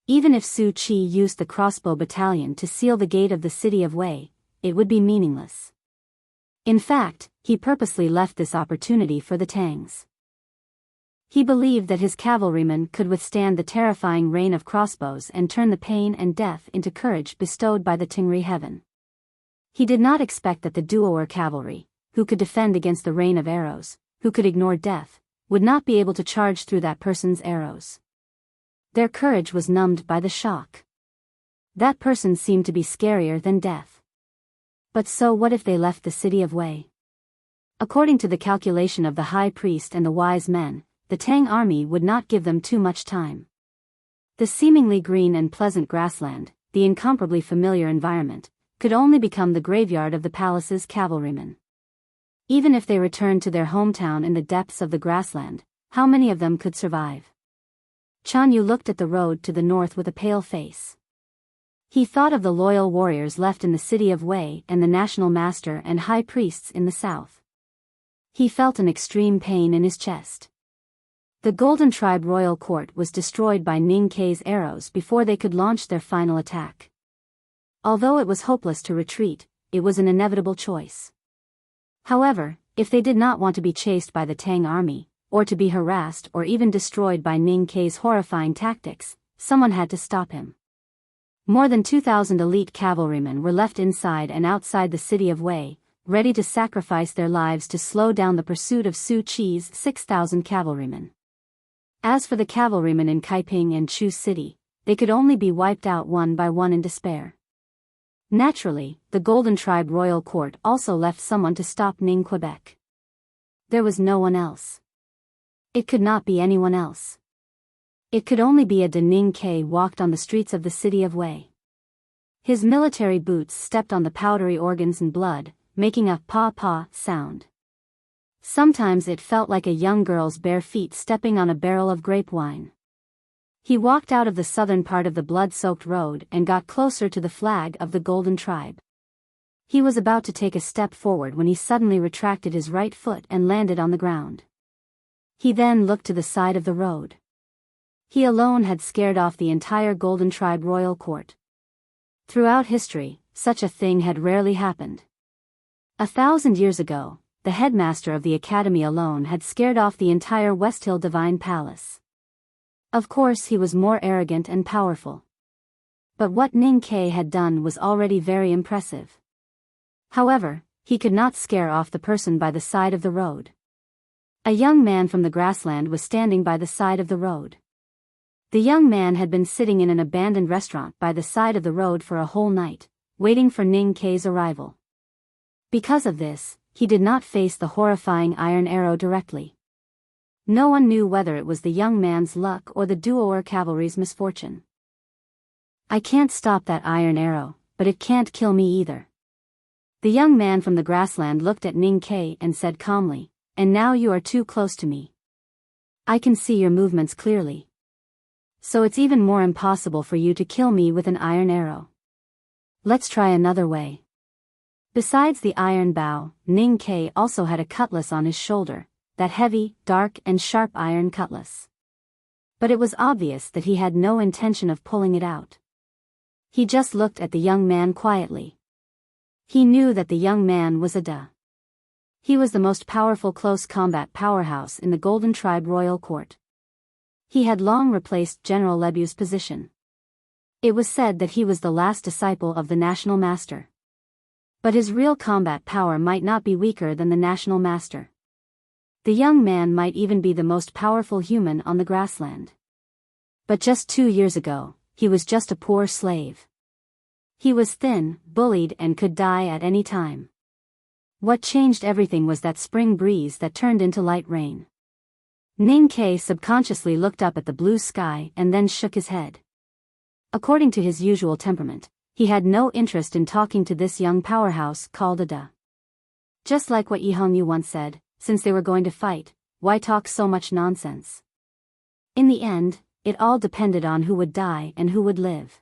Even if Su Chi used the crossbow battalion to seal the gate of the city of Wei, it would be meaningless. In fact, he purposely left this opportunity for the Tangs. He believed that his cavalrymen could withstand the terrifying rain of crossbows and turn the pain and death into courage bestowed by the Tingri heaven. He did not expect that the duo-or cavalry, who could defend against the rain of arrows, who could ignore death, would not be able to charge through that person's arrows. Their courage was numbed by the shock. That person seemed to be scarier than death. But so what if they left the city of Wei? According to the calculation of the high priest and the wise men, the Tang army would not give them too much time. The seemingly green and pleasant grassland, the incomparably familiar environment, could only become the graveyard of the palace's cavalrymen. Even if they returned to their hometown in the depths of the grassland, how many of them could survive? Chanyu looked at the road to the north with a pale face. He thought of the loyal warriors left in the city of Wei and the national master and high priests in the south. He felt an extreme pain in his chest. The Golden Tribe royal court was destroyed by Ning Ke's arrows before they could launch their final attack. Although it was hopeless to retreat, it was an inevitable choice. However, if they did not want to be chased by the Tang army, or to be harassed or even destroyed by Ning Ke's horrifying tactics, someone had to stop him. More than 2,000 elite cavalrymen were left inside and outside the city of Wei, ready to sacrifice their lives to slow down the pursuit of Su Chi's 6,000 cavalrymen. As for the cavalrymen in Kaiping and Chu City, they could only be wiped out one by one in despair. Naturally, the Golden Tribe royal court also left someone to stop Ning Quebec. There was no one else. It could not be anyone else. It could only be a de Ning Ke walked on the streets of the city of Wei. His military boots stepped on the powdery organs and blood, making a pa-pa sound. Sometimes it felt like a young girl's bare feet stepping on a barrel of grape wine. He walked out of the southern part of the blood-soaked road and got closer to the flag of the Golden Tribe. He was about to take a step forward when he suddenly retracted his right foot and landed on the ground. He then looked to the side of the road. He alone had scared off the entire Golden Tribe royal court. Throughout history, such a thing had rarely happened. 1,000 years ago, the headmaster of the academy alone had scared off the entire West Hill Divine Palace. Of course he was more arrogant and powerful. But what Ning Ke had done was already very impressive. However, he could not scare off the person by the side of the road. A young man from the grassland was standing by the side of the road. The young man had been sitting in an abandoned restaurant by the side of the road for a whole night, waiting for Ning Ke's arrival. Because of this, he did not face the horrifying iron arrow directly. No one knew whether it was the young man's luck or the Duoer cavalry's misfortune. I can't stop that iron arrow, but it can't kill me either. The young man from the grassland looked at Ning Ke and said calmly, "And now you are too close to me. I can see your movements clearly. So it's even more impossible for you to kill me with an iron arrow. Let's try another way." Besides the iron bow, Ning Ke also had a cutlass on his shoulder, that heavy, dark and sharp iron cutlass. But it was obvious that he had no intention of pulling it out. He just looked at the young man quietly. He knew that the young man was a Da. He was the most powerful close combat powerhouse in the Golden Tribe royal court. He had long replaced General Lebu's position. It was said that he was the last disciple of the National Master. But his real combat power might not be weaker than the National Master. The young man might even be the most powerful human on the grassland. But just 2 years ago, he was just a poor slave. He was thin, bullied and could die at any time. What changed everything was that spring breeze that turned into light rain. Ning Ke subconsciously looked up at the blue sky and then shook his head. According to his usual temperament, he had no interest in talking to this young powerhouse called a Da. Just like what Yi Hongyu once said, since they were going to fight, why talk so much nonsense? In the end, it all depended on who would die and who would live.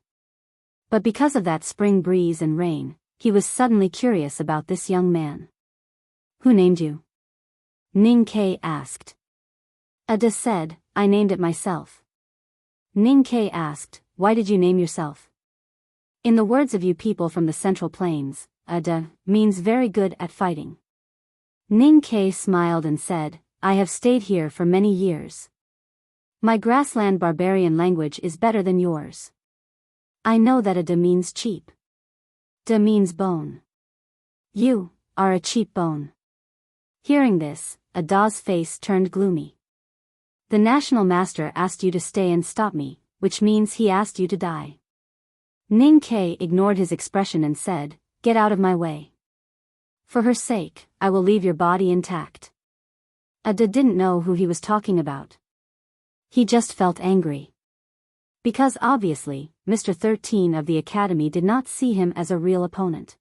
But because of that spring breeze and rain, he was suddenly curious about this young man. "Who named you?" Ning Ke asked. A Da said, "I named it myself." Ning Ke asked, "Why did you name yourself?" In the words of you people from the Central Plains, a Da means very good at fighting. Ning Ke smiled and said, "I have stayed here for many years. My grassland barbarian language is better than yours. I know that a Da means cheap. Da means bone. You are a cheap bone." Hearing this, a Da's face turned gloomy. "The National Master asked you to stay and stop me, which means he asked you to die." Ning Ke ignored his expression and said, "Get out of my way. For her sake, I will leave your body intact." A Da didn't know who he was talking about. He just felt angry. Because obviously, Mr. 13 of the Academy did not see him as a real opponent.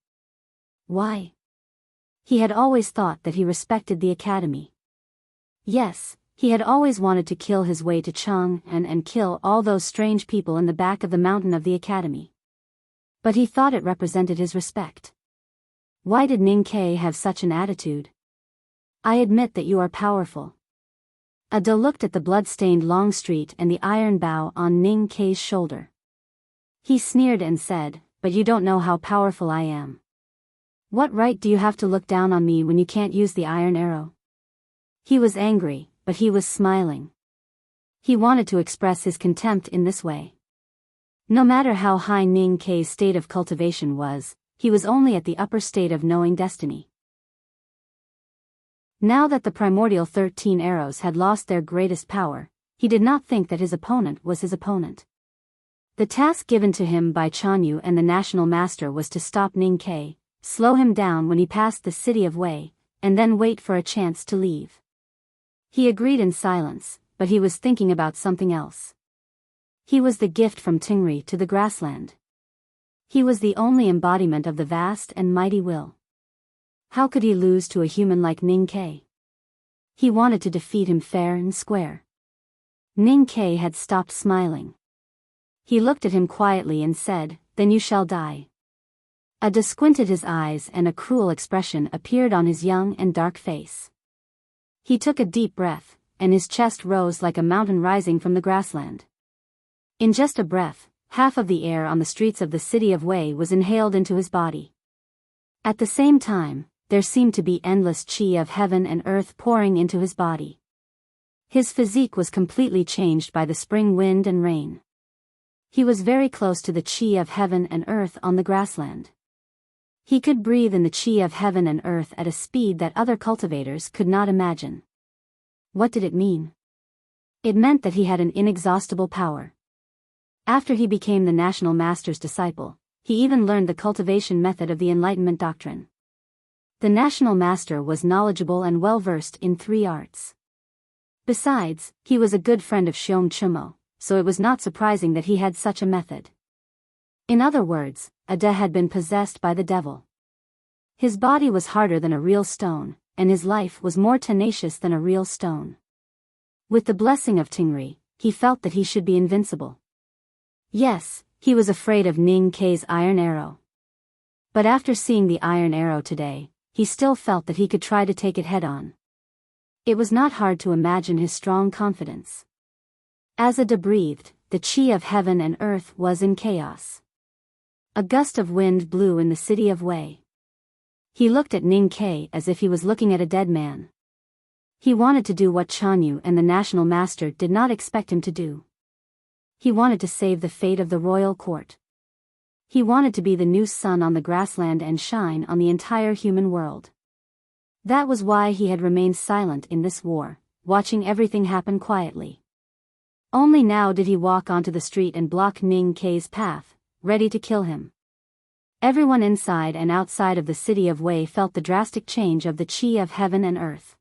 Why? He had always thought that he respected the Academy. Yes, he had always wanted to kill his way to Chang and kill all those strange people in the back of the mountain of the Academy. But he thought it represented his respect. Why did Ning Ke have such an attitude? "I admit that you are powerful." A Da looked at the blood-stained long street and the iron bow on Ning Ke's shoulder. He sneered and said, "But you don't know how powerful I am. What right do you have to look down on me when you can't use the iron arrow?" He was angry, but he was smiling. He wanted to express his contempt in this way. No matter how high Ning Ke's state of cultivation was, he was only at the upper state of knowing destiny. Now that the primordial 13 arrows had lost their greatest power, he did not think that his opponent was his opponent. The task given to him by Chanyu and the National Master was to stop Ning Ke, slow him down when he passed the city of Wei, and then wait for a chance to leave. He agreed in silence, but he was thinking about something else. He was the gift from Tingri to the grassland. He was the only embodiment of the vast and mighty will. How could he lose to a human like Ning Ke? He wanted to defeat him fair and square. Ning Ke had stopped smiling. He looked at him quietly and said, "Then you shall die." Ada squinted his eyes and a cruel expression appeared on his young and dark face. He took a deep breath, and his chest rose like a mountain rising from the grassland. In just a breath, half of the air on the streets of the city of Wei was inhaled into his body. At the same time, there seemed to be endless qi of heaven and earth pouring into his body. His physique was completely changed by the spring wind and rain. He was very close to the qi of heaven and earth on the grassland. He could breathe in the qi of heaven and earth at a speed that other cultivators could not imagine. What did it mean? It meant that he had an inexhaustible power. After he became the national master's disciple, he even learned the cultivation method of the Enlightenment doctrine. The national master was knowledgeable and well-versed in 3 arts. Besides, he was a good friend of Xiong Chumo, so it was not surprising that he had such a method. In other words, Ada had been possessed by the devil. His body was harder than a real stone, and his life was more tenacious than a real stone. With the blessing of Tingri, he felt that he should be invincible. Yes, he was afraid of Ning Ke's iron arrow. But after seeing the iron arrow today, he still felt that he could try to take it head-on. It was not hard to imagine his strong confidence. As Ada breathed, the qi of heaven and earth was in chaos. A gust of wind blew in the city of Wei. He looked at Ning Ke as if he was looking at a dead man. He wanted to do what Chanyu and the national master did not expect him to do. He wanted to save the fate of the royal court. He wanted to be the new sun on the grassland and shine on the entire human world. That was why he had remained silent in this war, watching everything happen quietly. Only now did he walk onto the street and block Ning Ke's path, ready to kill him. Everyone inside and outside of the city of Wei felt the drastic change of the qi of heaven and earth.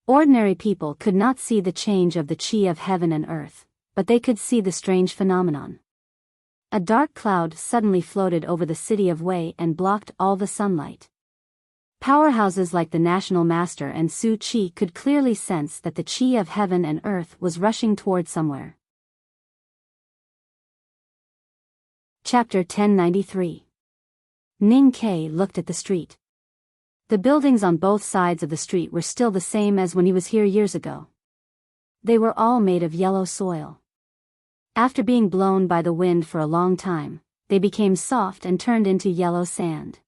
Ordinary people could not see the change of the qi of heaven and earth, but they could see the strange phenomenon. A dark cloud suddenly floated over the city of Wei and blocked all the sunlight. Powerhouses like the National Master and Su Qi could clearly sense that the qi of heaven and earth was rushing toward somewhere. Chapter 1093. Ning Ke looked at the street. The buildings on both sides of the street were still the same as when he was here years ago. They were all made of yellow soil. After being blown by the wind for a long time, they became soft and turned into yellow sand.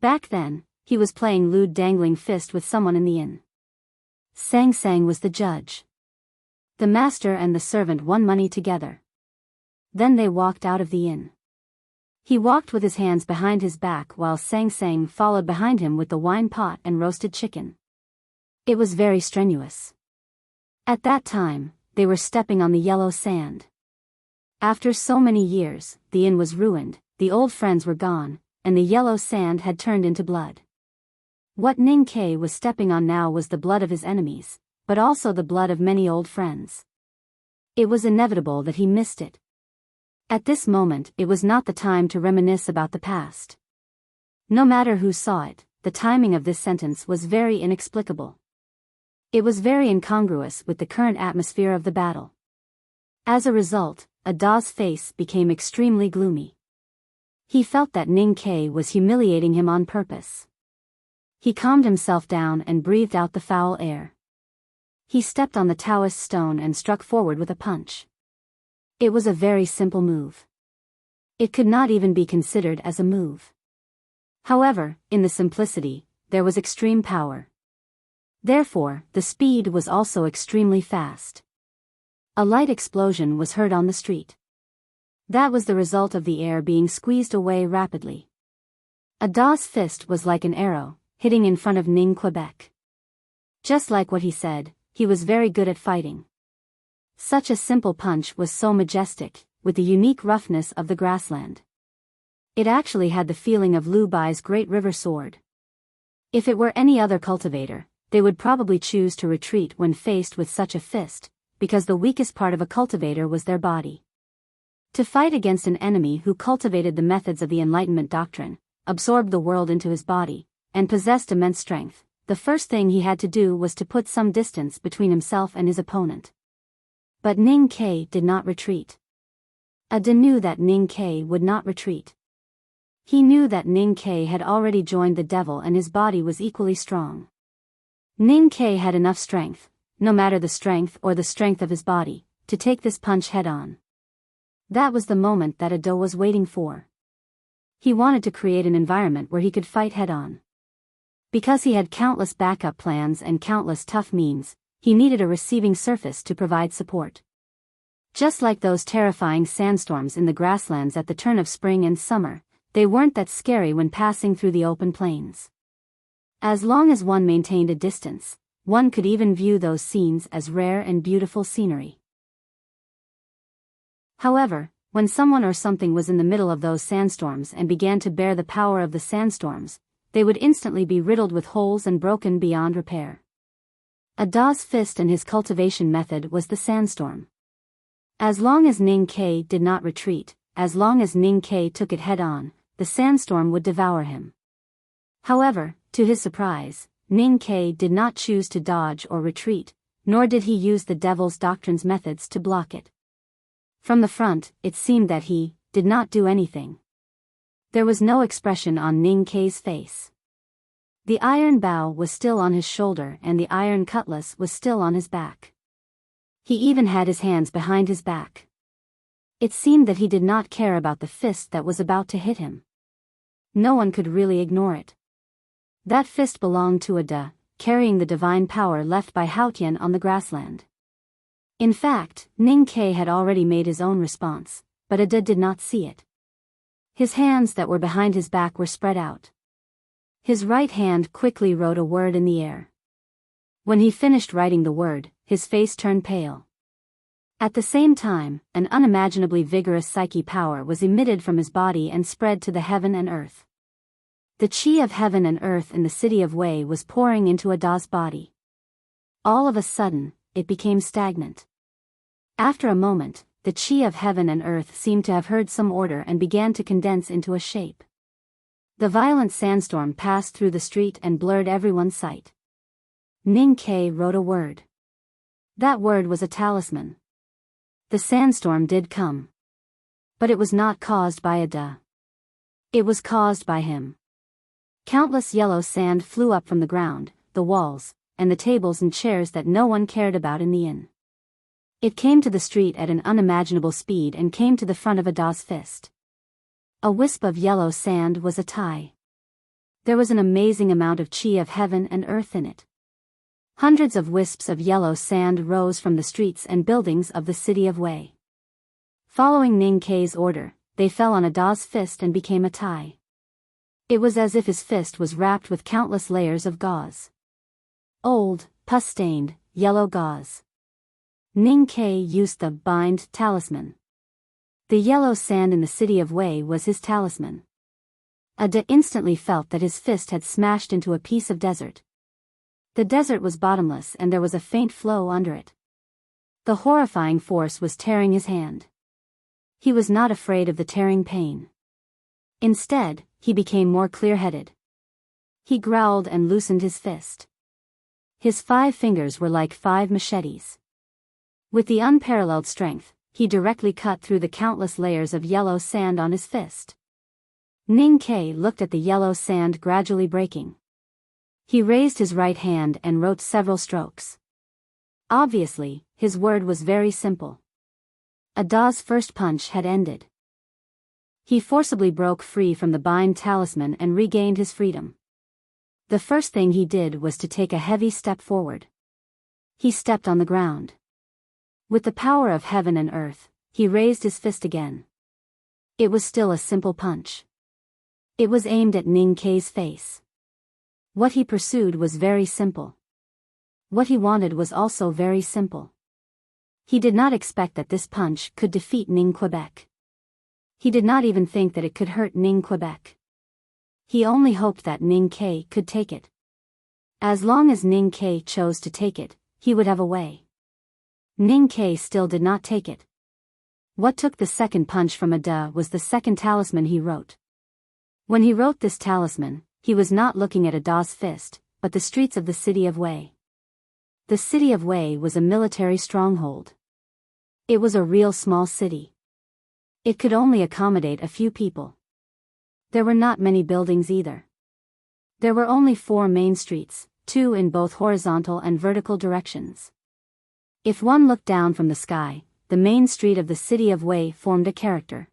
Back then, he was playing lewd dangling fist with someone in the inn. Sang Sang was the judge. The master and the servant won money together. Then they walked out of the inn. He walked with his hands behind his back while Sang Sang followed behind him with the wine pot and roasted chicken. It was very strenuous. At that time, they were stepping on the yellow sand. After so many years, the inn was ruined, the old friends were gone, and the yellow sand had turned into blood. What Ning Ke was stepping on now was the blood of his enemies, but also the blood of many old friends. It was inevitable that he missed it. At this moment it was not the time to reminisce about the past. No matter who saw it, the timing of this sentence was very inexplicable. It was very incongruous with the current atmosphere of the battle. As a result, Ada's face became extremely gloomy. He felt that Ning Ke was humiliating him on purpose. He calmed himself down and breathed out the foul air. He stepped on the Taoist stone and struck forward with a punch. It was a very simple move. It could not even be considered as a move. However, in the simplicity, there was extreme power. Therefore, the speed was also extremely fast. A light explosion was heard on the street. That was the result of the air being squeezed away rapidly. Ada's fist was like an arrow, hitting in front of Ning Quebec. Just like what he said, he was very good at fighting. Such a simple punch was so majestic, with the unique roughness of the grassland. It actually had the feeling of Lu Bai's great river sword. If it were any other cultivator, they would probably choose to retreat when faced with such a fist, because the weakest part of a cultivator was their body. To fight against an enemy who cultivated the methods of the Enlightenment doctrine, absorbed the world into his body, and possessed immense strength, the first thing he had to do was to put some distance between himself and his opponent. But Ning Ke did not retreat. Ada knew that Ning Ke would not retreat. He knew that Ning Ke had already joined the devil and his body was equally strong. Ning Ke had enough strength, no matter the strength or the strength of his body, to take this punch head-on. That was the moment that Ada was waiting for. He wanted to create an environment where he could fight head-on. Because he had countless backup plans and countless tough means, he needed a receiving surface to provide support. Just like those terrifying sandstorms in the grasslands at the turn of spring and summer, they weren't that scary when passing through the open plains. As long as one maintained a distance, one could even view those scenes as rare and beautiful scenery. However, when someone or something was in the middle of those sandstorms and began to bear the power of the sandstorms, they would instantly be riddled with holes and broken beyond repair. Ada's fist and his cultivation method was the sandstorm. As long as Ning Ke did not retreat, as long as Ning Ke took it head-on, the sandstorm would devour him. However, to his surprise, Ning Ke did not choose to dodge or retreat, nor did he use the devil's doctrine's methods to block it. From the front, it seemed that he did not do anything. There was no expression on Ning Ke's face. The iron bow was still on his shoulder and the iron cutlass was still on his back. He even had his hands behind his back. It seemed that he did not care about the fist that was about to hit him. No one could really ignore it. That fist belonged to Ada, carrying the divine power left by Haotian on the grassland. In fact, Ning Ke had already made his own response, but Ada did not see it. His hands that were behind his back were spread out. His right hand quickly wrote a word in the air. When he finished writing the word, his face turned pale. At the same time, an unimaginably vigorous psyche power was emitted from his body and spread to the heaven and earth. The chi of heaven and earth in the city of Wei was pouring into Ada's body. All of a sudden, it became stagnant. After a moment, the chi of heaven and earth seemed to have heard some order and began to condense into a shape. The violent sandstorm passed through the street and blurred everyone's sight. Ning Ke wrote a word. That word was a talisman. The sandstorm did come. But it was not caused by Ada. It was caused by him. Countless yellow sand flew up from the ground, the walls, and the tables and chairs that no one cared about in the inn. It came to the street at an unimaginable speed and came to the front of Ada's fist. A wisp of yellow sand was a tie. There was an amazing amount of chi of heaven and earth in it. Hundreds of wisps of yellow sand rose from the streets and buildings of the city of Wei. Following Ning Ke's order, they fell on Ada's fist and became a tie. It was as if his fist was wrapped with countless layers of gauze. Old, pus-stained, yellow gauze. Ning Ke used the bind talisman. The yellow sand in the city of Wei was his talisman. Ada instantly felt that his fist had smashed into a piece of desert. The desert was bottomless and there was a faint flow under it. The horrifying force was tearing his hand. He was not afraid of the tearing pain. Instead, he became more clear-headed. He growled and loosened his fist. His 5 fingers were like 5 machetes. With the unparalleled strength, he directly cut through the countless layers of yellow sand on his fist. Ning Ke looked at the yellow sand gradually breaking. He raised his right hand and wrote several strokes. Obviously, his word was very simple. Ada's first punch had ended. He forcibly broke free from the bind talisman and regained his freedom. The first thing he did was to take a heavy step forward. He stepped on the ground. With the power of heaven and earth, he raised his fist again. It was still a simple punch. It was aimed at Ning Ke's face. What he pursued was very simple. What he wanted was also very simple. He did not expect that this punch could defeat Ning Quebec. He did not even think that it could hurt Ning Quebec. He only hoped that Ning Ke could take it. As long as Ning Ke chose to take it, he would have a way. Ning Ke still did not take it. What took the second punch from Ada was the second talisman he wrote. When he wrote this talisman, he was not looking at Ada's fist, but the streets of the city of Wei. The city of Wei was a military stronghold. It was a real small city. It could only accommodate a few people. There were not many buildings either. There were only 4 main streets, 2 in both horizontal and vertical directions. If one looked down from the sky, the main street of the city of Wei formed a character.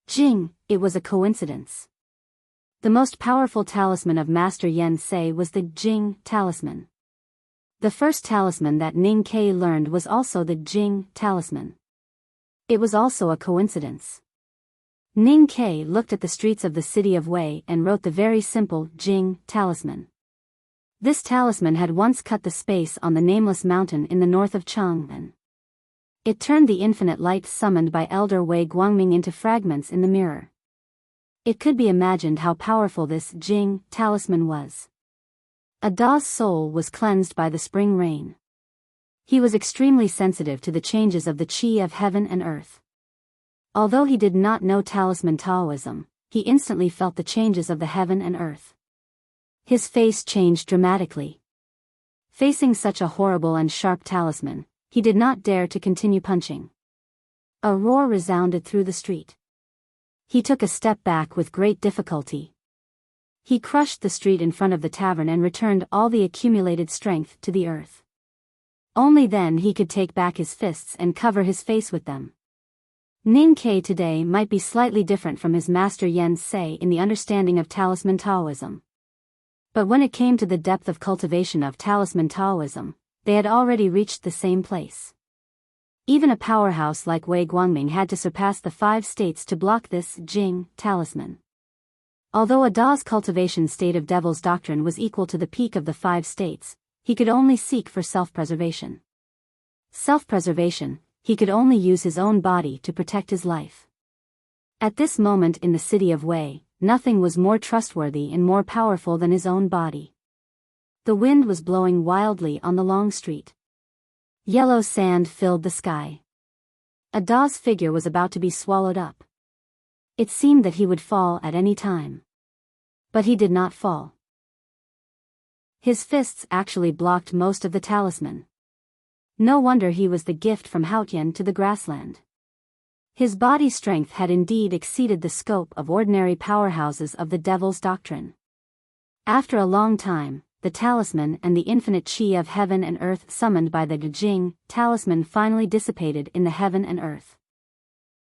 Jing, it was a coincidence. The most powerful talisman of Master Yen Sei was the Jing talisman. The first talisman that Ning Ke learned was also the Jing talisman. It was also a coincidence. Ning Ke looked at the streets of the city of Wei and wrote the very simple Jing talisman. This talisman had once cut the space on the nameless mountain in the north of Chang'an. It turned the infinite light summoned by Elder Wei Guangming into fragments in the mirror. It could be imagined how powerful this Jing talisman was. Ada's soul was cleansed by the spring rain. He was extremely sensitive to the changes of the qi of heaven and earth. Although he did not know talisman Taoism, he instantly felt the changes of the heaven and earth. His face changed dramatically. Facing such a horrible and sharp talisman, he did not dare to continue punching. A roar resounded through the street. He took a step back with great difficulty. He crushed the street in front of the tavern and returned all the accumulated strength to the earth. Only then he could take back his fists and cover his face with them. Ning Ke today might be slightly different from his master Yen Sei in the understanding of talisman Taoism. But when it came to the depth of cultivation of talisman Taoism, they had already reached the same place. Even a powerhouse like Wei Guangming had to surpass the 5 states to block this Jing talisman. Although Ada's cultivation state of Devil's Doctrine was equal to the peak of the 5 states, he could only seek for self-preservation. Self-preservation, he could only use his own body to protect his life. At this moment in the city of Wei, nothing was more trustworthy and more powerful than his own body. The wind was blowing wildly on the long street. Yellow sand filled the sky. Ada's figure was about to be swallowed up. It seemed that he would fall at any time. But he did not fall. His fists actually blocked most of the talisman. No wonder he was the gift from Haotian to the grassland. His body strength had indeed exceeded the scope of ordinary powerhouses of the Devil's Doctrine. After a long time, the talisman and the infinite qi of heaven and earth summoned by the Jing talisman finally dissipated in the heaven and earth.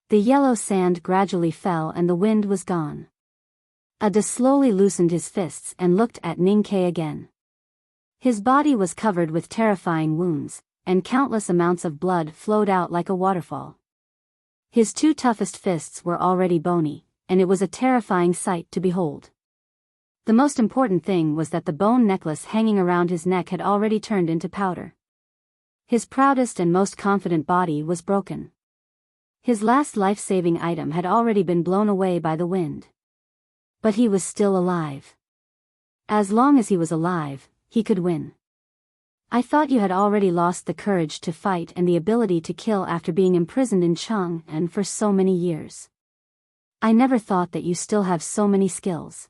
The yellow sand gradually fell and the wind was gone. Ada slowly loosened his fists and looked at Ning Ke again. His body was covered with terrifying wounds, and countless amounts of blood flowed out like a waterfall. His 2 toughest fists were already bony, and it was a terrifying sight to behold. The most important thing was that the bone necklace hanging around his neck had already turned into powder. His proudest and most confident body was broken. His last life-saving item had already been blown away by the wind. But he was still alive. As long as he was alive, he could win. I thought you had already lost the courage to fight and the ability to kill after being imprisoned in Chang'an for so many years. I never thought that you still have so many skills.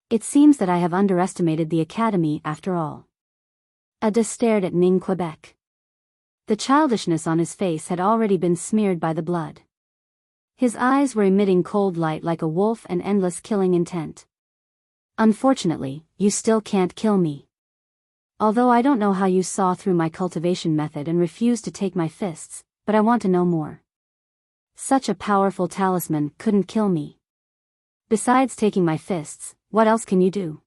It seems that I have underestimated the academy after all. Ada stared at Ning Quebec. The childishness on his face had already been smeared by the blood. His eyes were emitting cold light like a wolf and endless killing intent. Unfortunately, you still can't kill me. Although I don't know how you saw through my cultivation method and refused to take my fists, but I want to know more. Such a powerful talisman couldn't kill me. Besides taking my fists, what else can you do?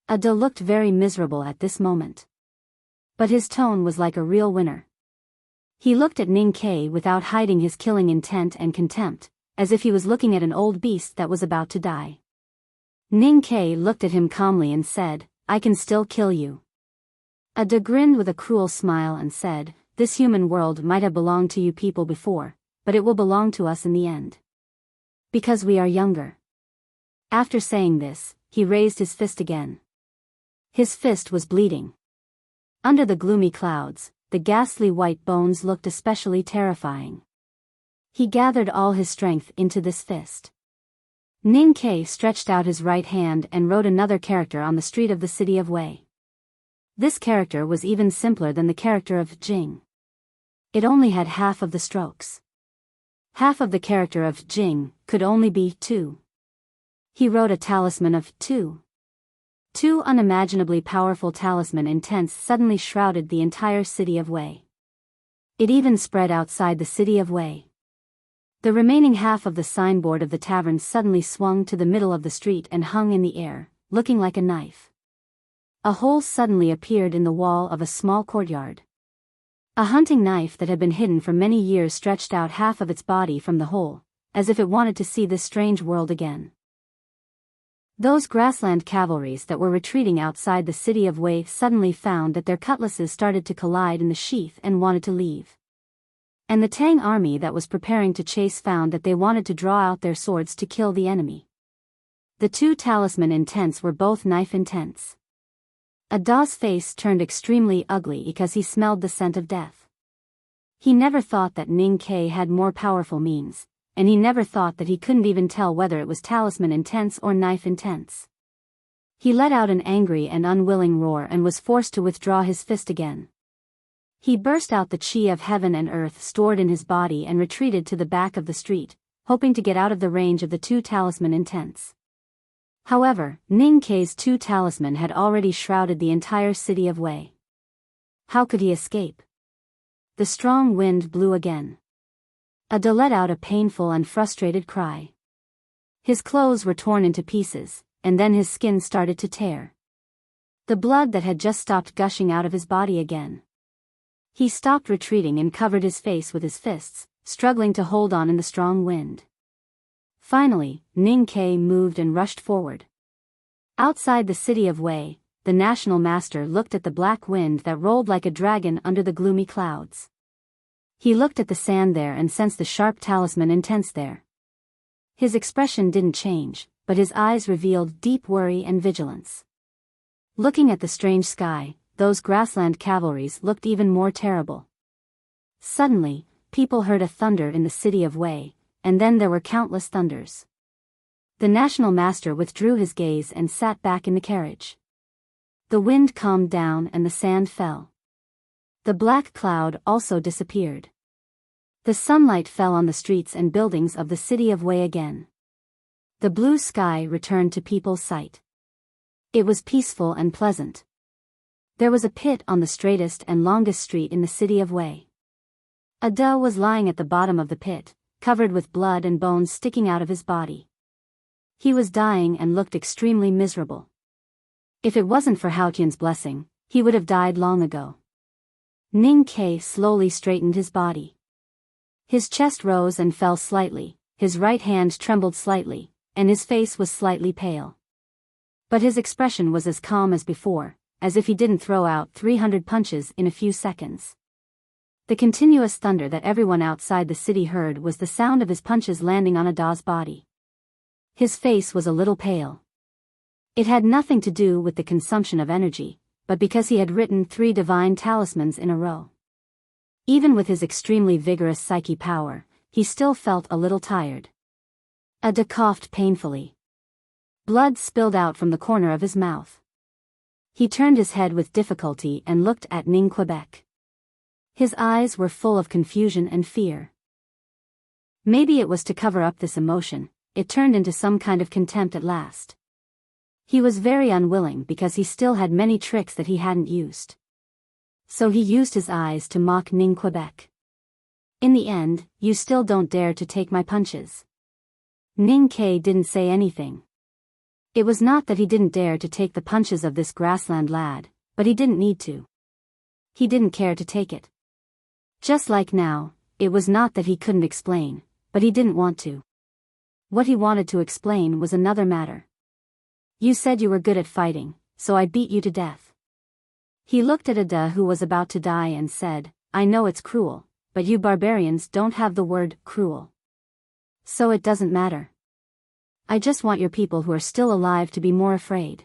Ada looked very miserable at this moment. But his tone was like a real winner. He looked at Ning Ke without hiding his killing intent and contempt, as if he was looking at an old beast that was about to die. Ning Ke looked at him calmly and said, I can still kill you. Ada grinned with a cruel smile and said, this human world might have belonged to you people before, but it will belong to us in the end. Because we are younger. After saying this, he raised his fist again. His fist was bleeding. Under the gloomy clouds, the ghastly white bones looked especially terrifying. He gathered all his strength into this fist. Ning Ke stretched out his right hand and wrote another character on the street of the city of Wei. This character was even simpler than the character of Jing. It only had half of the strokes. Half of the character of Jing could only be 2. He wrote a talisman of 2. 2 unimaginably powerful talisman intents suddenly shrouded the entire city of Wei. It even spread outside the city of Wei. The remaining half of the signboard of the tavern suddenly swung to the middle of the street and hung in the air, looking like a knife. A hole suddenly appeared in the wall of a small courtyard. A hunting knife that had been hidden for many years stretched out half of its body from the hole, as if it wanted to see this strange world again. Those grassland cavalries that were retreating outside the city of Wei suddenly found that their cutlasses started to collide in the sheath and wanted to leave. And the Tang army that was preparing to chase found that they wanted to draw out their swords to kill the enemy. The 2 talisman intents were both knife intents. Ada's face turned extremely ugly because he smelled the scent of death. He never thought that Ning Ke had more powerful means, and he never thought that he couldn't even tell whether it was talisman intents or knife intents. He let out an angry and unwilling roar and was forced to withdraw his fist again. He burst out the chi of heaven and earth stored in his body and retreated to the back of the street, hoping to get out of the range of the 2 talisman intents. However, Ning Ke's 2 talisman had already shrouded the entire city of Wei. How could he escape? The strong wind blew again. Ada let out a painful and frustrated cry. His clothes were torn into pieces, and then his skin started to tear. The blood that had just stopped gushing out of his body again. He stopped retreating and covered his face with his fists, struggling to hold on in the strong wind. Finally, Ning Ke moved and rushed forward. Outside the city of Wei, the national master looked at the black wind that rolled like a dragon under the gloomy clouds. He looked at the sand there and sensed the sharp talisman intents there. His expression didn't change, but his eyes revealed deep worry and vigilance. Looking at the strange sky, those grassland cavalries looked even more terrible. Suddenly, people heard a thunder in the city of Wei, and then there were countless thunders. The national master withdrew his gaze and sat back in the carriage. The wind calmed down and the sand fell. The black cloud also disappeared. The sunlight fell on the streets and buildings of the city of Wei again. The blue sky returned to people's sight. It was peaceful and pleasant. There was a pit on the straightest and longest street in the city of Wei. Ada was lying at the bottom of the pit, covered with blood and bones sticking out of his body. He was dying and looked extremely miserable. If it wasn't for Haotian's blessing, he would have died long ago. Ning Ke slowly straightened his body. His chest rose and fell slightly, his right hand trembled slightly, and his face was slightly pale. But his expression was as calm as before, as if he didn't throw out 300 punches in a few seconds. The continuous thunder that everyone outside the city heard was the sound of his punches landing on Ada's body. His face was a little pale. It had nothing to do with the consumption of energy, but because he had written 3 divine talismans in a row. Even with his extremely vigorous psyche power, he still felt a little tired. Ada coughed painfully. Blood spilled out from the corner of his mouth. He turned his head with difficulty and looked at Ning Quebec. His eyes were full of confusion and fear. Maybe it was to cover up this emotion, it turned into some kind of contempt at last. He was very unwilling because he still had many tricks that he hadn't used. So he used his eyes to mock Ning Quebec. In the end, you still don't dare to take my punches. Ning Ke didn't say anything. It was not that he didn't dare to take the punches of this grassland lad, but he didn't need to. He didn't care to take it. Just like now, it was not that he couldn't explain, but he didn't want to. What he wanted to explain was another matter. You said you were good at fighting, so I beat you to death. He looked at Ada who was about to die and said, I know it's cruel, but you barbarians don't have the word cruel. So it doesn't matter. I just want your people who are still alive to be more afraid.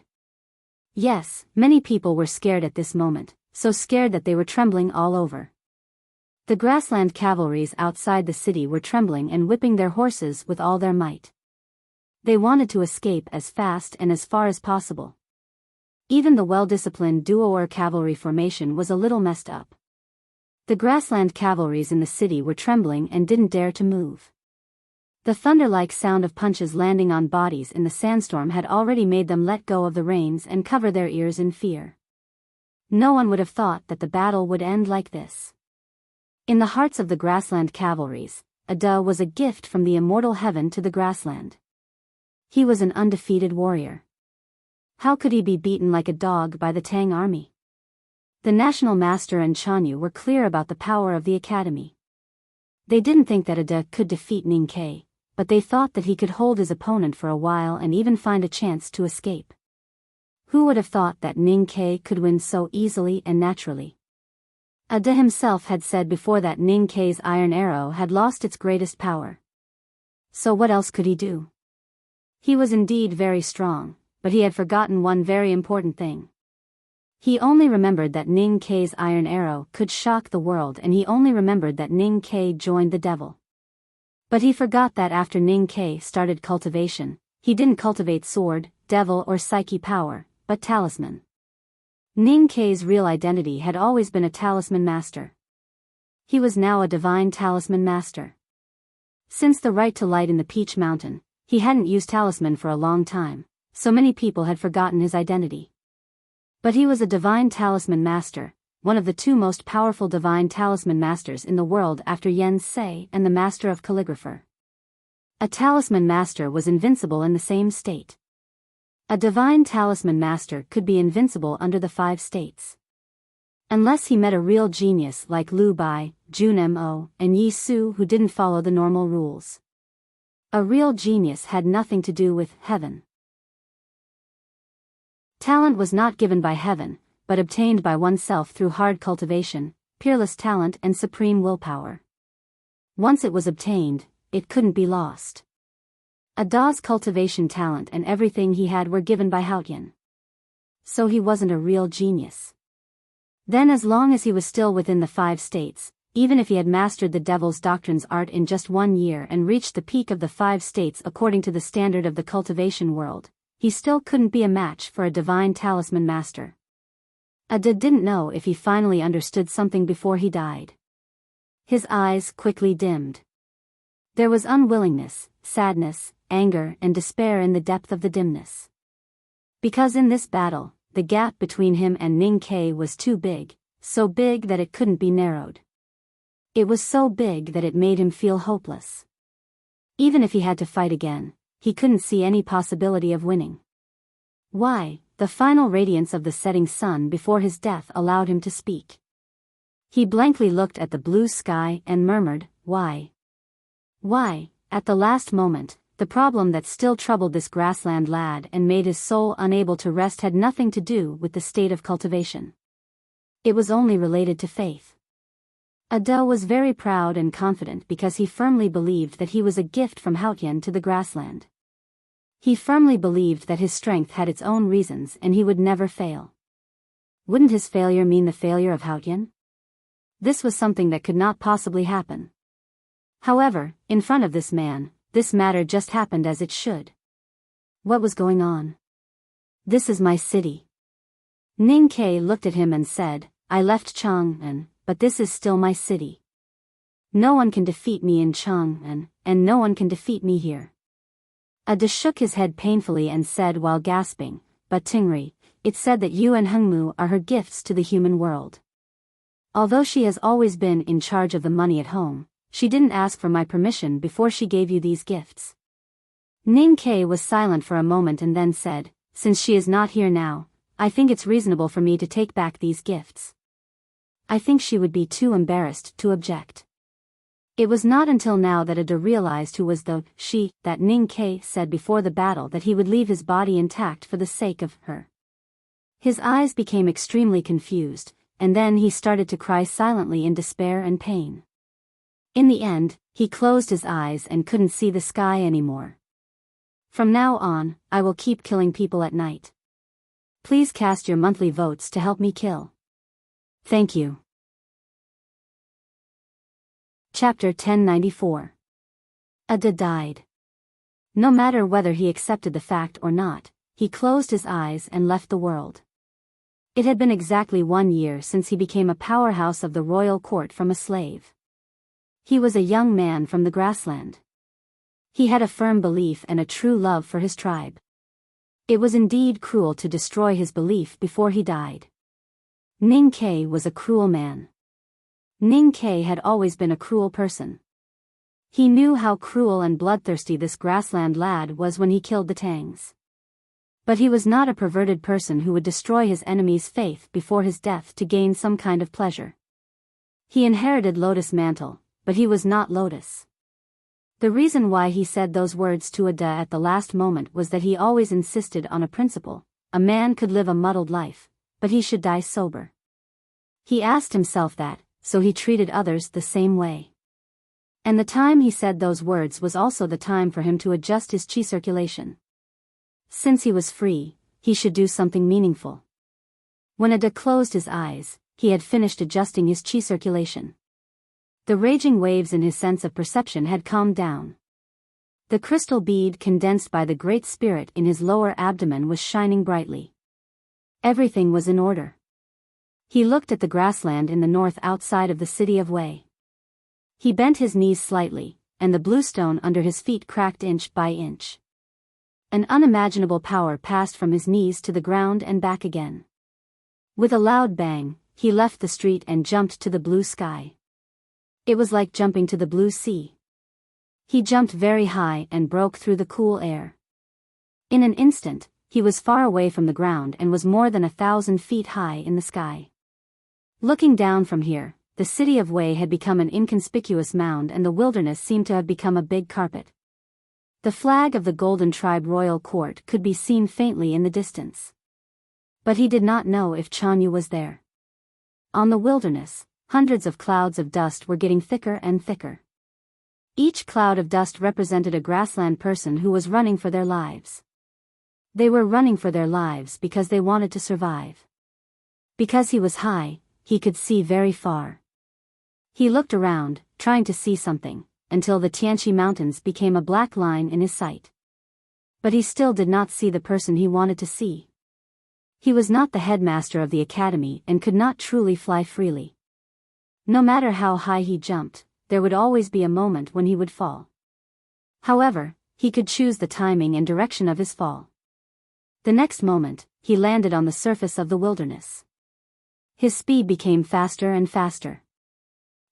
Yes, many people were scared at this moment, so scared that they were trembling all over. The grassland cavalries outside the city were trembling and whipping their horses with all their might. They wanted to escape as fast and as far as possible. Even the well-disciplined duo or cavalry formation was a little messed up. The grassland cavalries in the city were trembling and didn't dare to move. The thunder-like sound of punches landing on bodies in the sandstorm had already made them let go of the reins and cover their ears in fear. No one would have thought that the battle would end like this. In the hearts of the grassland cavalries, Ada was a gift from the immortal heaven to the grassland. He was an undefeated warrior. How could he be beaten like a dog by the Tang army? The national master and Chanyu were clear about the power of the academy. They didn't think that Ada could defeat Ning Ke, but they thought that he could hold his opponent for a while and even find a chance to escape. Who would have thought that Ning Ke could win so easily and naturally? Ada himself had said before that Ning Ke's iron arrow had lost its greatest power. So what else could he do? He was indeed very strong, but he had forgotten one very important thing. He only remembered that Ning Ke's iron arrow could shock the world, and he only remembered that Ning Ke joined the devil. But he forgot that after Ning Ke started cultivation, he didn't cultivate sword, devil or psyche power, but talisman. Ning Ke's real identity had always been a talisman master. He was now a divine talisman master. Since the right to light in the Peach Mountain, he hadn't used talisman for a long time, so many people had forgotten his identity. But he was a divine talisman master, one of the two most powerful divine talisman masters in the world after Yen Sei and the master of calligrapher. A talisman master was invincible in the same state. A divine talisman master could be invincible under the 5 states. Unless he met a real genius like Liu Bai, Jun Mo, and Yi Su who didn't follow the normal rules. A real genius had nothing to do with heaven. Talent was not given by heaven, but obtained by oneself through hard cultivation, peerless talent and supreme willpower. Once it was obtained, it couldn't be lost. Ada's cultivation talent and everything he had were given by Haotian. So he wasn't a real genius. Then as long as he was still within the 5 states, even if he had mastered the devil's doctrine's art in just 1 year and reached the peak of the 5 states according to the standard of the cultivation world, he still couldn't be a match for a divine talisman master. Ada didn't know if he finally understood something before he died. His eyes quickly dimmed. There was unwillingness, sadness, anger and despair in the depth of the dimness. Because in this battle, the gap between him and Ning Ke was too big, so big that it couldn't be narrowed. It was so big that it made him feel hopeless. Even if he had to fight again, he couldn't see any possibility of winning. Why? The final radiance of the setting sun before his death allowed him to speak. He blankly looked at the blue sky and murmured, "Why? Why?" At the last moment, the problem that still troubled this grassland lad and made his soul unable to rest had nothing to do with the state of cultivation. It was only related to faith. Ada was very proud and confident because he firmly believed that he was a gift from Haotian to the grassland. He firmly believed that his strength had its own reasons and he would never fail. Wouldn't his failure mean the failure of Haotian? This was something that could not possibly happen. However, in front of this man, this matter just happened as it should. What was going on? "This is my city." Ning Ke looked at him and said, "I left Chang'an, but this is still my city. No one can defeat me in Chang'an, and no one can defeat me here." Ada shook his head painfully and said while gasping, "But Tingri, it's said that you and Hengmu are her gifts to the human world. Although she has always been in charge of the money at home, she didn't ask for my permission before she gave you these gifts." Ning Ke was silent for a moment and then said, "Since she is not here now, I think it's reasonable for me to take back these gifts." I think she would be too embarrassed to object. It was not until now that Ada realized who was the she that Ning Ke said before the battle that he would leave his body intact for the sake of her. His eyes became extremely confused, and then he started to cry silently in despair and pain. In the end, he closed his eyes and couldn't see the sky anymore. "From now on, I will keep killing people at night. Please cast your monthly votes to help me kill. Thank you." Chapter 1094. Ada died. No matter whether he accepted the fact or not, he closed his eyes and left the world. It had been exactly 1 year since he became a powerhouse of the royal court from a slave. He was a young man from the grassland. He had a firm belief and a true love for his tribe. It was indeed cruel to destroy his belief before he died. Ning Ke was a cruel man. Ning Ke had always been a cruel person. He knew how cruel and bloodthirsty this grassland lad was when he killed the Tangs. But he was not a perverted person who would destroy his enemy's faith before his death to gain some kind of pleasure. He inherited Lotus Mantle, but he was not Lotus. The reason why he said those words to Ada at the last moment was that he always insisted on a principle: a man could live a muddled life, but he should die sober. He asked himself that, so he treated others the same way. And the time he said those words was also the time for him to adjust his chi circulation. Since he was free, he should do something meaningful. When Ada closed his eyes, he had finished adjusting his chi circulation. The raging waves in his sense of perception had calmed down. The crystal bead condensed by the Great Spirit in his lower abdomen was shining brightly. Everything was in order. He looked at the grassland in the north outside of the city of Wei. He bent his knees slightly, and the bluestone under his feet cracked inch by inch. An unimaginable power passed from his knees to the ground and back again. With a loud bang, he left the street and jumped to the blue sky. It was like jumping to the blue sea. He jumped very high and broke through the cool air. In an instant, he was far away from the ground and was more than 1,000 feet high in the sky. Looking down from here, the city of Wei had become an inconspicuous mound and the wilderness seemed to have become a big carpet. The flag of the Golden Tribe Royal Court could be seen faintly in the distance. But he did not know if Chanyu was there. On the wilderness, hundreds of clouds of dust were getting thicker and thicker. Each cloud of dust represented a grassland person who was running for their lives. They were running for their lives because they wanted to survive. Because he was high, he could see very far. He looked around, trying to see something, until the Tianqi Mountains became a black line in his sight. But he still did not see the person he wanted to see. He was not the headmaster of the academy and could not truly fly freely. No matter how high he jumped, there would always be a moment when he would fall. However, he could choose the timing and direction of his fall. The next moment, he landed on the surface of the wilderness. His speed became faster and faster.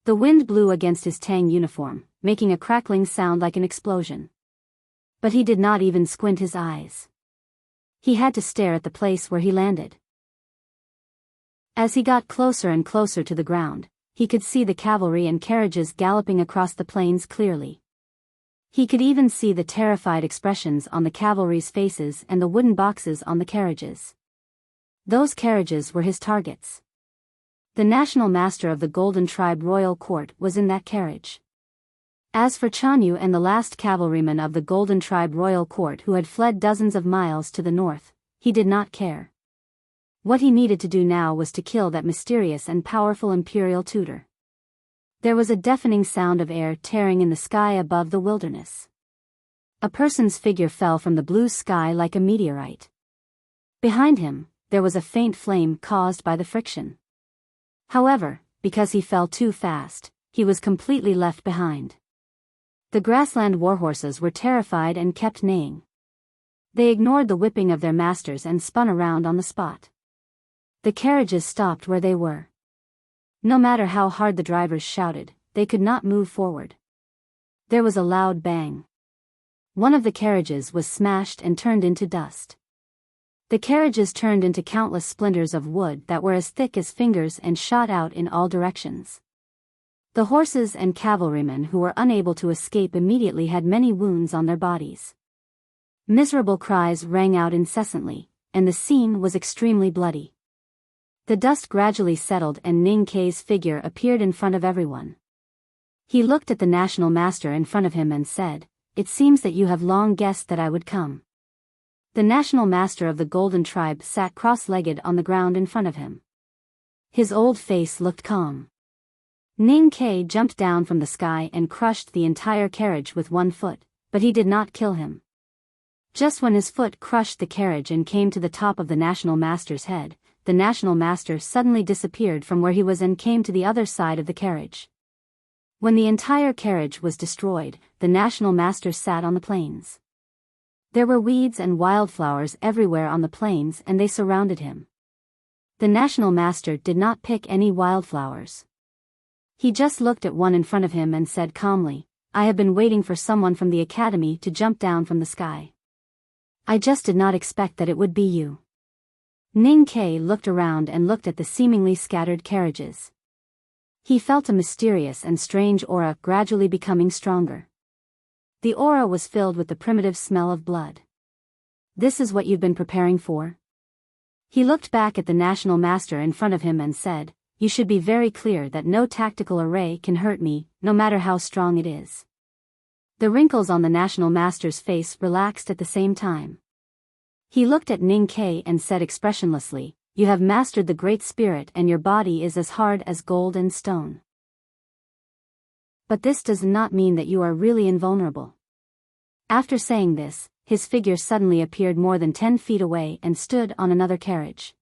The wind blew against his Tang uniform, making a crackling sound like an explosion. But he did not even squint his eyes. He had to stare at the place where he landed. As he got closer and closer to the ground, he could see the cavalry and carriages galloping across the plains clearly. He could even see the terrified expressions on the cavalry's faces and the wooden boxes on the carriages. Those carriages were his targets. The national master of the Golden Tribe Royal Court was in that carriage. As for Chanyu and the last cavalryman of the Golden Tribe Royal Court who had fled dozens of miles to the north, he did not care. What he needed to do now was to kill that mysterious and powerful imperial tutor. There was a deafening sound of air tearing in the sky above the wilderness. A person's figure fell from the blue sky like a meteorite. Behind him, there was a faint flame caused by the friction. However, because he fell too fast, he was completely left behind. The grassland warhorses were terrified and kept neighing. They ignored the whipping of their masters and spun around on the spot. The carriages stopped where they were. No matter how hard the drivers shouted, they could not move forward. There was a loud bang. One of the carriages was smashed and turned into dust. The carriages turned into countless splinters of wood that were as thick as fingers and shot out in all directions. The horses and cavalrymen who were unable to escape immediately had many wounds on their bodies. Miserable cries rang out incessantly, and the scene was extremely bloody. The dust gradually settled and Ning Ke's figure appeared in front of everyone. He looked at the national master in front of him and said, "It seems that you have long guessed that I would come." The national master of the Golden Tribe sat cross-legged on the ground in front of him. His old face looked calm. Ning Ke jumped down from the sky and crushed the entire carriage with one foot, but he did not kill him. Just when his foot crushed the carriage and came to the top of the national master's head, the National Master suddenly disappeared from where he was and came to the other side of the carriage. When the entire carriage was destroyed, the National Master sat on the plains. There were weeds and wildflowers everywhere on the plains and they surrounded him. The National Master did not pick any wildflowers. He just looked at one in front of him and said calmly, "I have been waiting for someone from the academy to jump down from the sky. I just did not expect that it would be you." Ning Ke looked around and looked at the seemingly scattered carriages. He felt a mysterious and strange aura gradually becoming stronger. The aura was filled with the primitive smell of blood. "This is what you've been preparing for?" He looked back at the National Master in front of him and said, "You should be very clear that no tactical array can hurt me, no matter how strong it is." The wrinkles on the National Master's face relaxed at the same time. He looked at Ning Ke and said expressionlessly, "You have mastered the Great Spirit and your body is as hard as gold and stone. But this does not mean that you are really invulnerable." After saying this, his figure suddenly appeared more than 10 feet away and stood on another carriage.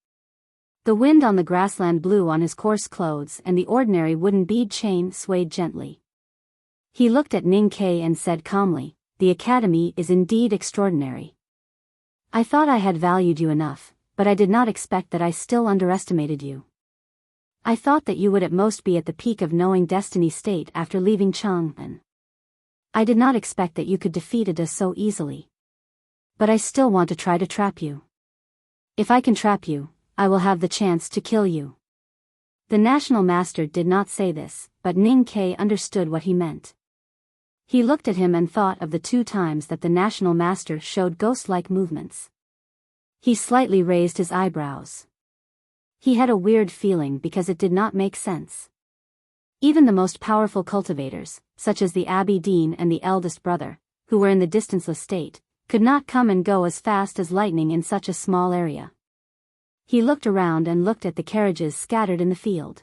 The wind on the grassland blew on his coarse clothes and the ordinary wooden bead chain swayed gently. He looked at Ning Ke and said calmly, "The academy is indeed extraordinary. I thought I had valued you enough, but I did not expect that I still underestimated you. I thought that you would at most be at the peak of knowing destiny state after leaving Chang'an. I did not expect that you could defeat Ada so easily. But I still want to try to trap you. If I can trap you, I will have the chance to kill you." The National Master did not say this, but Ning Ke understood what he meant. He looked at him and thought of the 2 times that the National Master showed ghost-like movements. He slightly raised his eyebrows. He had a weird feeling because it did not make sense. Even the most powerful cultivators, such as the Abbey Dean and the eldest brother, who were in the distanceless state, could not come and go as fast as lightning in such a small area. He looked around and looked at the carriages scattered in the field.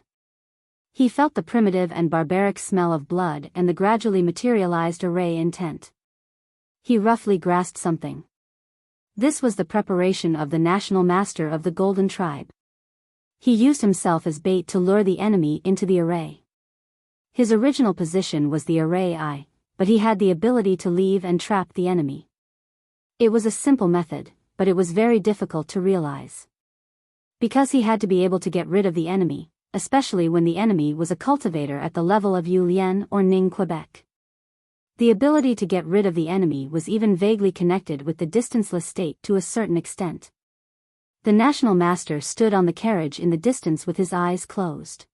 He felt the primitive and barbaric smell of blood and the gradually materialized array intent. He roughly grasped something. This was the preparation of the National Master of the Golden Tribe. He used himself as bait to lure the enemy into the array. His original position was the array eye, but he had the ability to leave and trap the enemy. It was a simple method, but it was very difficult to realize. Because he had to be able to get rid of the enemy, especially when the enemy was a cultivator at the level of Yulien or Ning Quebec. The ability to get rid of the enemy was even vaguely connected with the distanceless state to a certain extent. The National Master stood on the carriage in the distance with his eyes closed.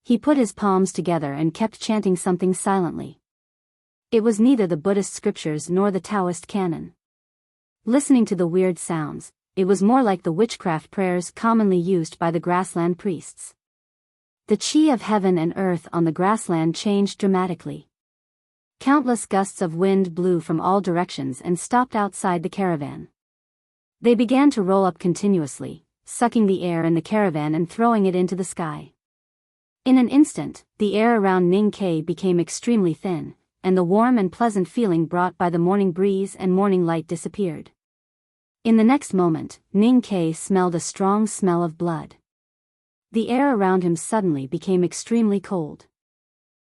He put his palms together and kept chanting something silently. It was neither the Buddhist scriptures nor the Taoist canon. Listening to the weird sounds, it was more like the witchcraft prayers commonly used by the grassland priests. The chi of heaven and earth on the grassland changed dramatically. Countless gusts of wind blew from all directions and stopped outside the caravan. They began to roll up continuously, sucking the air in the caravan and throwing it into the sky. In an instant, the air around Ning Ke became extremely thin, and the warm and pleasant feeling brought by the morning breeze and morning light disappeared. In the next moment, Ning Ke smelled a strong smell of blood. The air around him suddenly became extremely cold.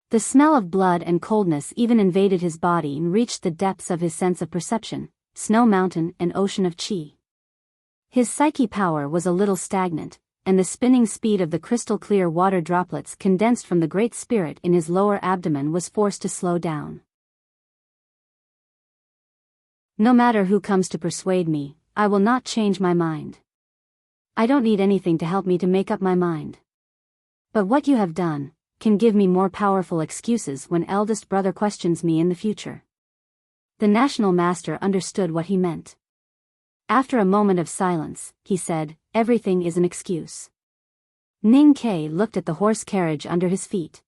The smell of blood and coldness even invaded his body and reached the depths of his sense of perception, snow mountain and ocean of chi. His psyche power was a little stagnant, and the spinning speed of the crystal-clear water droplets condensed from the Great Spirit in his lower abdomen was forced to slow down. "No matter who comes to persuade me, I will not change my mind. I don't need anything to help me to make up my mind. But what you have done can give me more powerful excuses when eldest brother questions me in the future." The National Master understood what he meant. After a moment of silence, he said, "Everything is an excuse." Ning Ke looked at the horse carriage under his feet.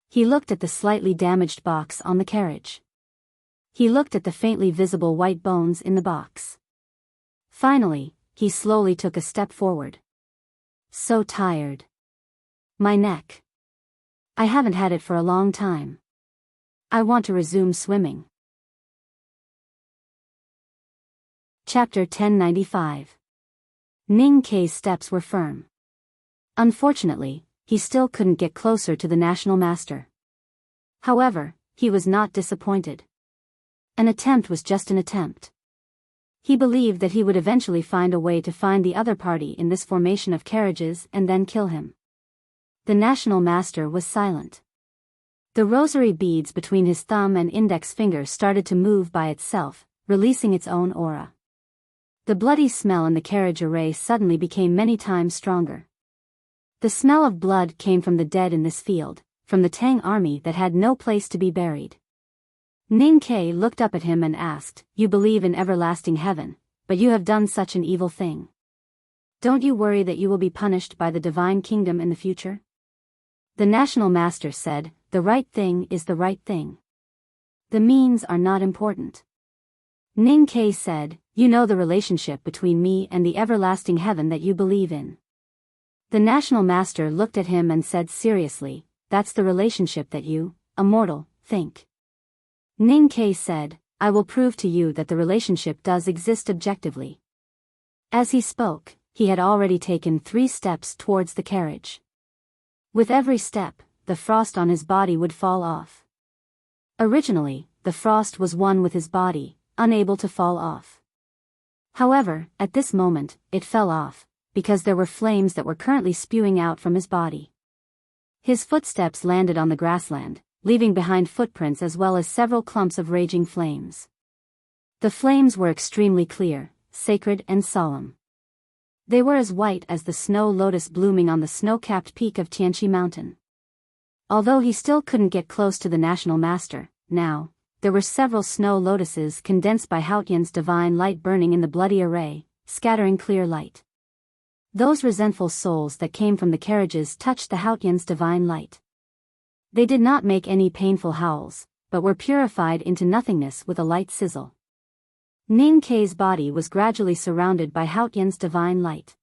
He looked at the slightly damaged box on the carriage. He looked at the faintly visible white bones in the box. Finally, he slowly took a step forward. "So tired. My neck. I haven't had it for a long time. I want to resume swimming." Chapter 1095. Ning Kei's steps were firm. Unfortunately, he still couldn't get closer to the national master. However, he was not disappointed. An attempt was just an attempt. He believed that he would eventually find a way to find the other party in this formation of carriages and then kill him. The national master was silent. The rosary beads between his thumb and index finger started to move by itself, releasing its own aura. The bloody smell in the carriage array suddenly became many times stronger. The smell of blood came from the dead in this field, from the Tang army that had no place to be buried. Ning Kei looked up at him and asked, "You believe in everlasting heaven, but you have done such an evil thing. Don't you worry that you will be punished by the divine kingdom in the future?" The national master said, "The right thing is the right thing. The means are not important." Ning Kei said, "You know the relationship between me and the everlasting heaven that you believe in." The national master looked at him and said seriously, "That's the relationship that you, a mortal, think." Ning Kei said, "I will prove to you that the relationship does exist objectively." As he spoke, he had already taken 3 steps towards the carriage. With every step, the frost on his body would fall off. Originally, the frost was one with his body, unable to fall off. However, at this moment, it fell off, because there were flames that were currently spewing out from his body. His footsteps landed on the grassland, leaving behind footprints as well as several clumps of raging flames. The flames were extremely clear, sacred and solemn. They were as white as the snow lotus blooming on the snow-capped peak of Tianqi Mountain. Although he still couldn't get close to the national master, now, there were several snow lotuses condensed by Haotian's divine light burning in the bloody array, scattering clear light. Those resentful souls that came from the carriages touched the Haotian's divine light. They did not make any painful howls, but were purified into nothingness with a light sizzle. Ning Kei's body was gradually surrounded by Haotian's divine light.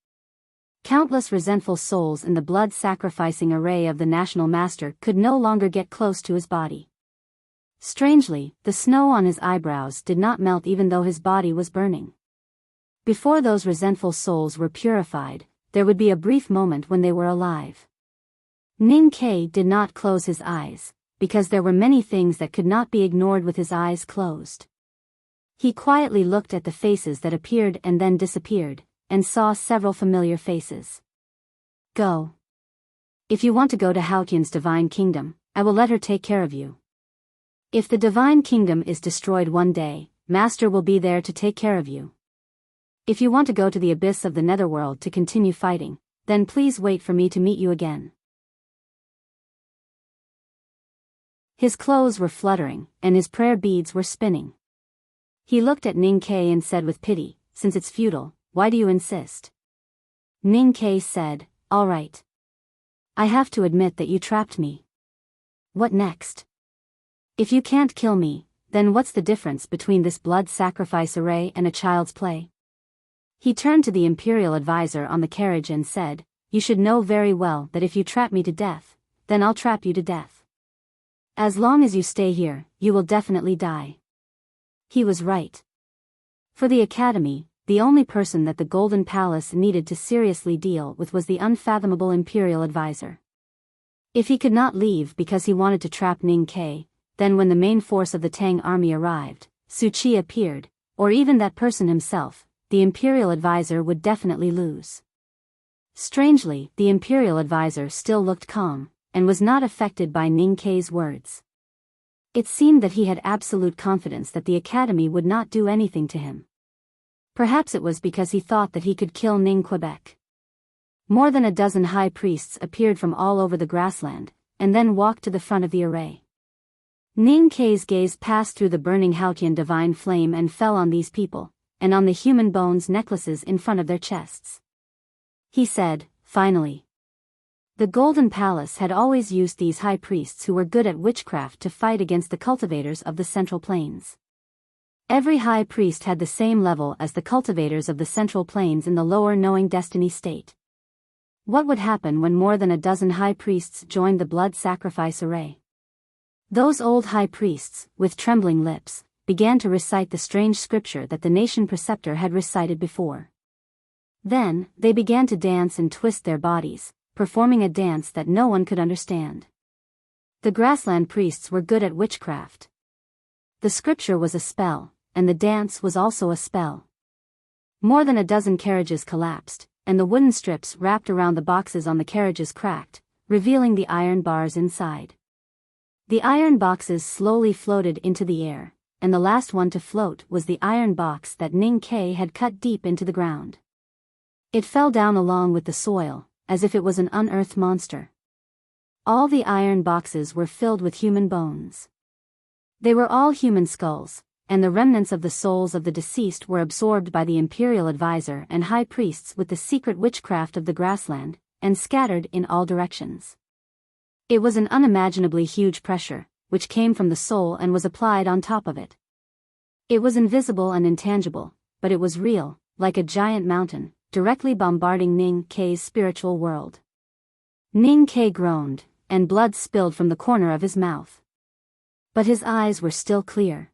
Countless resentful souls in the blood-sacrificing array of the national master could no longer get close to his body. Strangely, the snow on his eyebrows did not melt even though his body was burning. Before those resentful souls were purified, there would be a brief moment when they were alive. Ning Kei did not close his eyes, because there were many things that could not be ignored with his eyes closed. He quietly looked at the faces that appeared and then disappeared, and saw several familiar faces. "Go. If you want to go to Haotian's divine kingdom, I will let her take care of you. If the divine kingdom is destroyed one day, Master will be there to take care of you. If you want to go to the abyss of the netherworld to continue fighting, then please wait for me to meet you again." His clothes were fluttering, and his prayer beads were spinning. He looked at Ning Kei and said with pity, "Since it's futile, why do you insist?" Ning Kei said, "All right. I have to admit that you trapped me. What next? If you can't kill me, then what's the difference between this blood sacrifice array and a child's play?" He turned to the imperial advisor on the carriage and said, "You should know very well that if you trap me to death, then I'll trap you to death. As long as you stay here, you will definitely die." He was right. For the academy, the only person that the Golden Palace needed to seriously deal with was the unfathomable imperial advisor. If he could not leave because he wanted to trap Ning Kei, then when the main force of the Tang army arrived, Su Qi appeared, or even that person himself, the imperial advisor would definitely lose. Strangely, the imperial advisor still looked calm, and was not affected by Ning Kei's words. It seemed that he had absolute confidence that the academy would not do anything to him. Perhaps it was because he thought that he could kill Ning Quebec. More than a dozen high priests appeared from all over the grassland, and then walked to the front of the array. Ning Kei's gaze passed through the burning Haotian divine flame and fell on these people, and on the human bones necklaces in front of their chests. He said, "Finally." The Golden Palace had always used these high priests who were good at witchcraft to fight against the cultivators of the Central Plains. Every high priest had the same level as the cultivators of the Central Plains in the lower knowing destiny state. What would happen when more than a dozen high priests joined the blood sacrifice array? Those old high priests, with trembling lips, began to recite the strange scripture that the nation preceptor had recited before. Then, they began to dance and twist their bodies, performing a dance that no one could understand. The grassland priests were good at witchcraft. The scripture was a spell, and the dance was also a spell. More than a dozen carriages collapsed, and the wooden strips wrapped around the boxes on the carriages cracked, revealing the iron bars inside. The iron boxes slowly floated into the air, and the last one to float was the iron box that Ning Kai had cut deep into the ground. It fell down along with the soil, as if it was an unearthed monster. All the iron boxes were filled with human bones. They were all human skulls, and the remnants of the souls of the deceased were absorbed by the imperial advisor and high priests with the secret witchcraft of the grassland, and scattered in all directions. It was an unimaginably huge pressure, which came from the soul and was applied on top of it. It was invisible and intangible, but it was real, like a giant mountain, directly bombarding Ning Kai's spiritual world. Ning Kai groaned, and blood spilled from the corner of his mouth. But his eyes were still clear.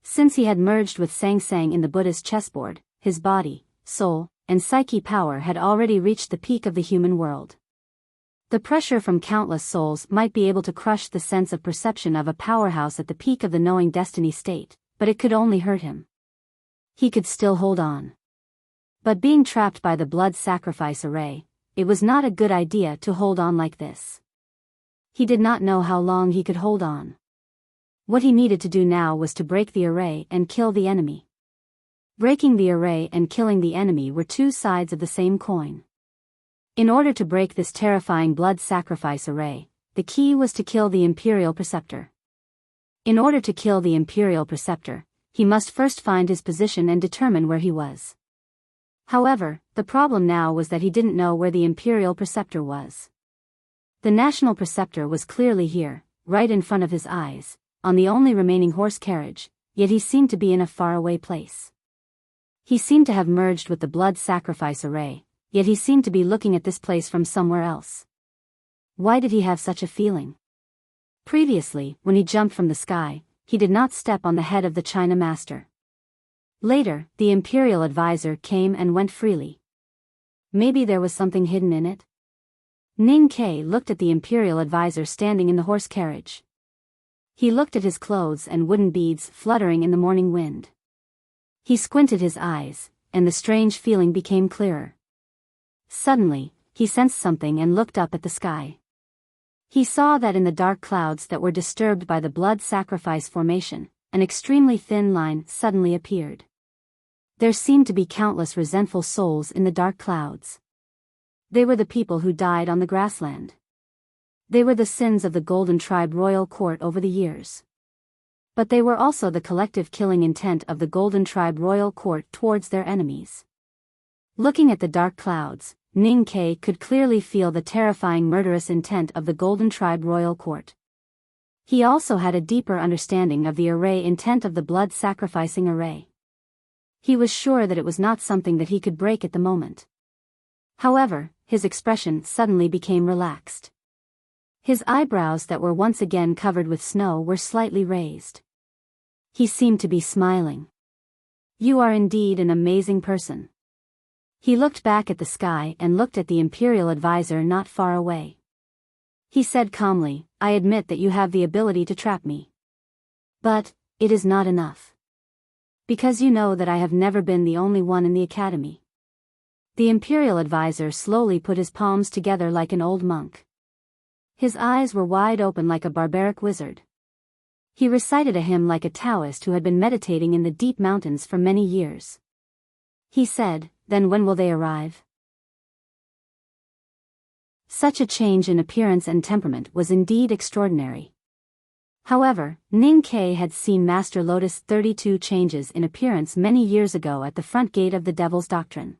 Since he had merged with Sang Sang in the Buddha's chessboard, his body, soul, and psyche power had already reached the peak of the human world. The pressure from countless souls might be able to crush the sense of perception of a powerhouse at the peak of the knowing destiny state, but it could only hurt him. He could still hold on. But being trapped by the blood sacrifice array, it was not a good idea to hold on like this. He did not know how long he could hold on. What he needed to do now was to break the array and kill the enemy. Breaking the array and killing the enemy were two sides of the same coin. In order to break this terrifying blood sacrifice array, the key was to kill the Imperial Preceptor. In order to kill the Imperial Preceptor, he must first find his position and determine where he was. However, the problem now was that he didn't know where the Imperial Preceptor was. The National Preceptor was clearly here, right in front of his eyes, on the only remaining horse carriage, yet he seemed to be in a faraway place. He seemed to have merged with the blood sacrifice array, yet he seemed to be looking at this place from somewhere else. Why did he have such a feeling? Previously, when he jumped from the sky, he did not step on the head of the China Master. Later, the Imperial Advisor came and went freely. Maybe there was something hidden in it? Ning Kai looked at the Imperial Advisor standing in the horse carriage. He looked at his clothes and wooden beads fluttering in the morning wind. He squinted his eyes, and the strange feeling became clearer. Suddenly, he sensed something and looked up at the sky. He saw that in the dark clouds that were disturbed by the blood sacrifice formation, an extremely thin line suddenly appeared. There seemed to be countless resentful souls in the dark clouds. They were the people who died on the grassland. They were the sins of the Golden Tribe Royal Court over the years. But they were also the collective killing intent of the Golden Tribe Royal Court towards their enemies. Looking at the dark clouds, Ning Kai could clearly feel the terrifying murderous intent of the Golden Tribe Royal Court. He also had a deeper understanding of the array intent of the blood-sacrificing array. He was sure that it was not something that he could break at the moment. However, his expression suddenly became relaxed. His eyebrows that were once again covered with snow were slightly raised. He seemed to be smiling. "You are indeed an amazing person." He looked back at the sky and looked at the Imperial Advisor not far away. He said calmly, "I admit that you have the ability to trap me. But, it is not enough. Because you know that I have never been the only one in the academy." The Imperial Advisor slowly put his palms together like an old monk. His eyes were wide open like a barbaric wizard. He recited a hymn like a Taoist who had been meditating in the deep mountains for many years. He said, "Then when will they arrive?" Such a change in appearance and temperament was indeed extraordinary. However, Ning Kai had seen Master Lotus 32 changes in appearance many years ago at the front gate of the Devil's Doctrine.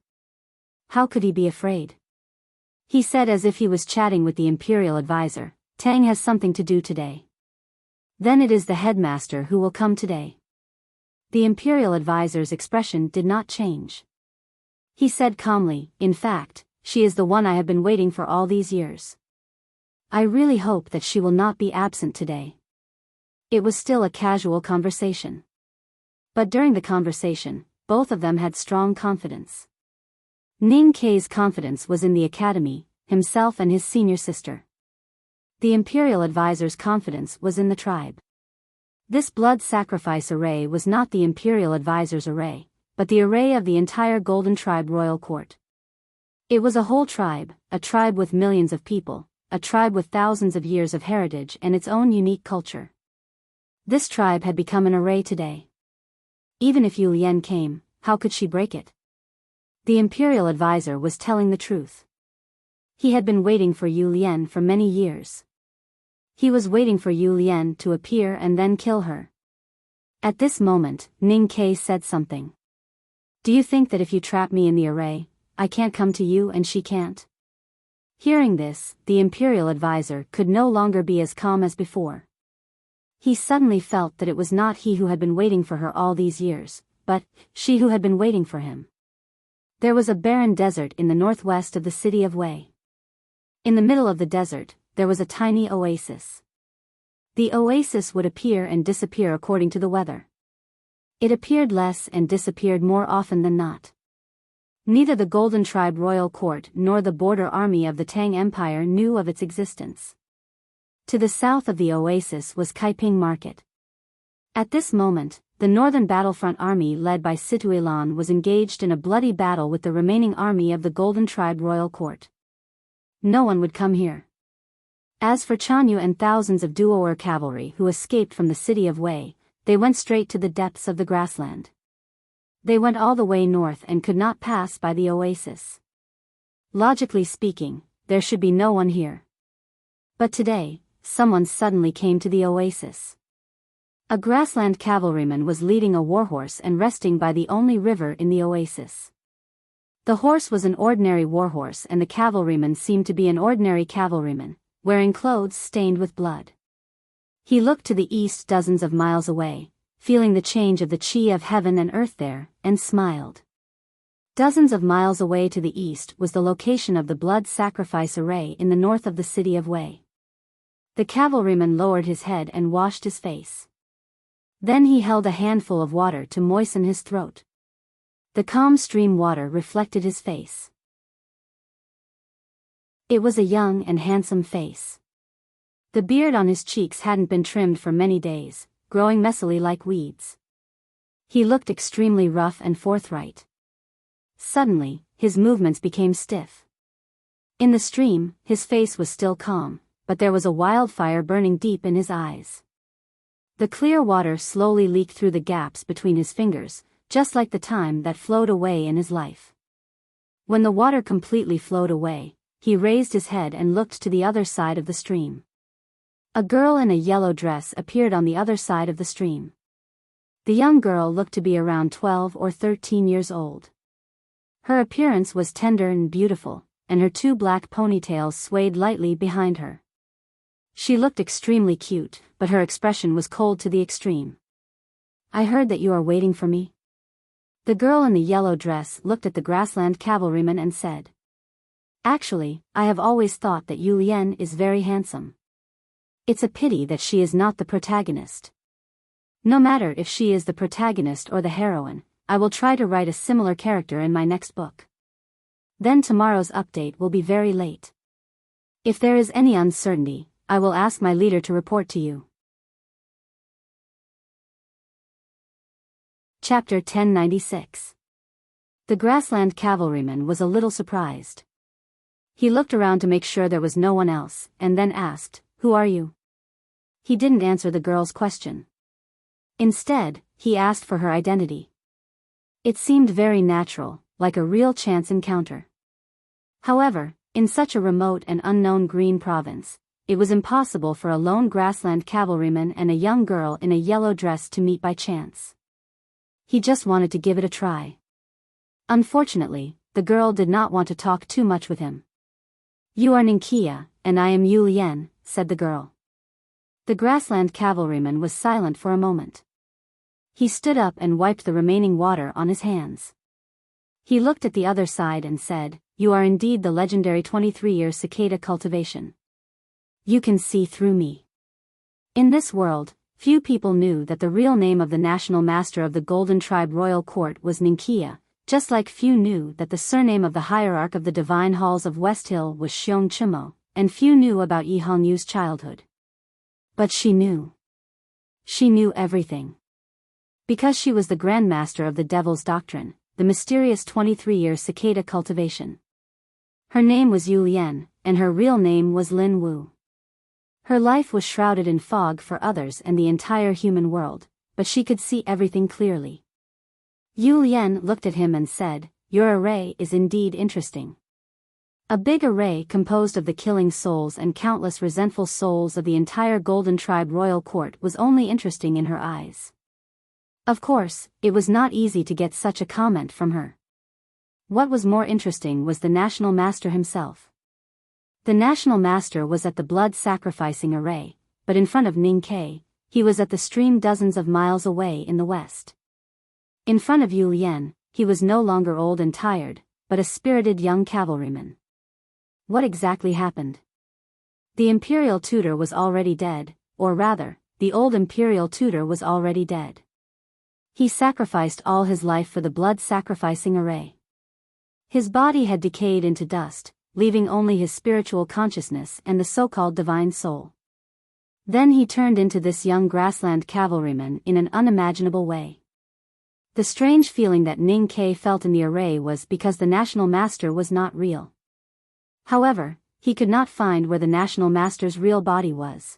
How could he be afraid? He said as if he was chatting with the Imperial Advisor, "Tang has something to do today. Then it is the headmaster who will come today." The Imperial Advisor's expression did not change. He said calmly, "In fact, she is the one I have been waiting for all these years. I really hope that she will not be absent today." It was still a casual conversation. But during the conversation, both of them had strong confidence. Ning Kei's confidence was in the academy, himself and his senior sister. The imperial advisor's confidence was in the tribe. This blood sacrifice array was not the imperial advisor's array, but the array of the entire Golden Tribe royal court. It was a whole tribe, a tribe with millions of people, a tribe with thousands of years of heritage and its own unique culture. This tribe had become an array today. Even if Yu Lian came, how could she break it? The imperial advisor was telling the truth. He had been waiting for Yu Lian for many years. He was waiting for Yu Lian to appear and then kill her. At this moment, Ning Kei said something. Do you think that if you trap me in the array, I can't come to you and she can't? Hearing this, the imperial advisor could no longer be as calm as before. He suddenly felt that it was not he who had been waiting for her all these years, but she who had been waiting for him. There was a barren desert in the northwest of the city of Wei. In the middle of the desert, there was a tiny oasis. The oasis would appear and disappear according to the weather. It appeared less and disappeared more often than not. Neither the Golden Tribe royal court nor the border army of the Tang Empire knew of its existence. To the south of the oasis was Kaiping Market. At this moment, the northern battlefront army led by Situilan was engaged in a bloody battle with the remaining army of the Golden Tribe royal court. No one would come here. As for Chanyu and thousands of Duoer cavalry who escaped from the city of Wei, they went straight to the depths of the grassland. They went all the way north and could not pass by the oasis. Logically speaking, there should be no one here. But today, someone suddenly came to the oasis. A grassland cavalryman was leading a warhorse and resting by the only river in the oasis. The horse was an ordinary warhorse and the cavalryman seemed to be an ordinary cavalryman, wearing clothes stained with blood. He looked to the east dozens of miles away, feeling the change of the chi of heaven and earth there, and smiled. Dozens of miles away to the east was the location of the blood sacrifice array in the north of the city of Wei. The cavalryman lowered his head and washed his face. Then he held a handful of water to moisten his throat. The calm stream water reflected his face. It was a young and handsome face. The beard on his cheeks hadn't been trimmed for many days, growing messily like weeds. He looked extremely rough and forthright. Suddenly, his movements became stiff. In the stream, his face was still calm, but there was a wildfire burning deep in his eyes. The clear water slowly leaked through the gaps between his fingers, just like the time that flowed away in his life. When the water completely flowed away, he raised his head and looked to the other side of the stream. A girl in a yellow dress appeared on the other side of the stream. The young girl looked to be around 12 or 13 years old. Her appearance was tender and beautiful, and her two black ponytails swayed lightly behind her. She looked extremely cute, but her expression was cold to the extreme. I heard that you are waiting for me. The girl in the yellow dress looked at the grassland cavalryman and said. Actually, I have always thought that Yu Lian is very handsome. It's a pity that she is not the protagonist. No matter if she is the protagonist or the heroine, I will try to write a similar character in my next book. Then tomorrow's update will be very late. If there is any uncertainty, I will ask my leader to report to you. Chapter 1096. The grassland cavalryman was a little surprised. He looked around to make sure there was no one else, and then asked, "Who are you?" He didn't answer the girl's question. Instead, he asked for her identity. It seemed very natural, like a real chance encounter. However, in such a remote and unknown green province, it was impossible for a lone grassland cavalryman and a young girl in a yellow dress to meet by chance. He just wanted to give it a try. Unfortunately, the girl did not want to talk too much with him. "You are Ninkia, and I am Yu Lian," said the girl. The grassland cavalryman was silent for a moment. He stood up and wiped the remaining water on his hands. He looked at the other side and said, "You are indeed the legendary 23-year cicada cultivation. You can see through me. In this world, Few people knew that the real name of the national master of the Golden Tribe Royal Court was Ninkia, just like few knew that the surname of the hierarch of the Divine Halls of West Hill was Xiong Chimo, and few knew about Yi Hongyu's childhood. But she knew. She knew everything. Because she was the Grand Master of the Devil's Doctrine, the mysterious 23-year cicada cultivation. Her name was Yu Lian, and her real name was Lin Wu. Her life was shrouded in fog for others and the entire human world, but she could see everything clearly. Yu Lian looked at him and said, "Your array is indeed interesting." A big array composed of the killing souls and countless resentful souls of the entire Golden Tribe Royal Court was only interesting in her eyes. Of course, it was not easy to get such a comment from her. What was more interesting was the National Master himself. The National Master was at the blood-sacrificing array, but in front of Ning Ke, he was at the stream dozens of miles away in the west. In front of Yu Lian, he was no longer old and tired, but a spirited young cavalryman. What exactly happened? The imperial tutor was already dead, or rather, the old imperial tutor was already dead. He sacrificed all his life for the blood-sacrificing array. His body had decayed into dust, leaving only his spiritual consciousness and the so-called divine soul. Then he turned into this young grassland cavalryman in an unimaginable way. The strange feeling that Ning Ke felt in the array was because the National Master was not real. However, he could not find where the National Master's real body was.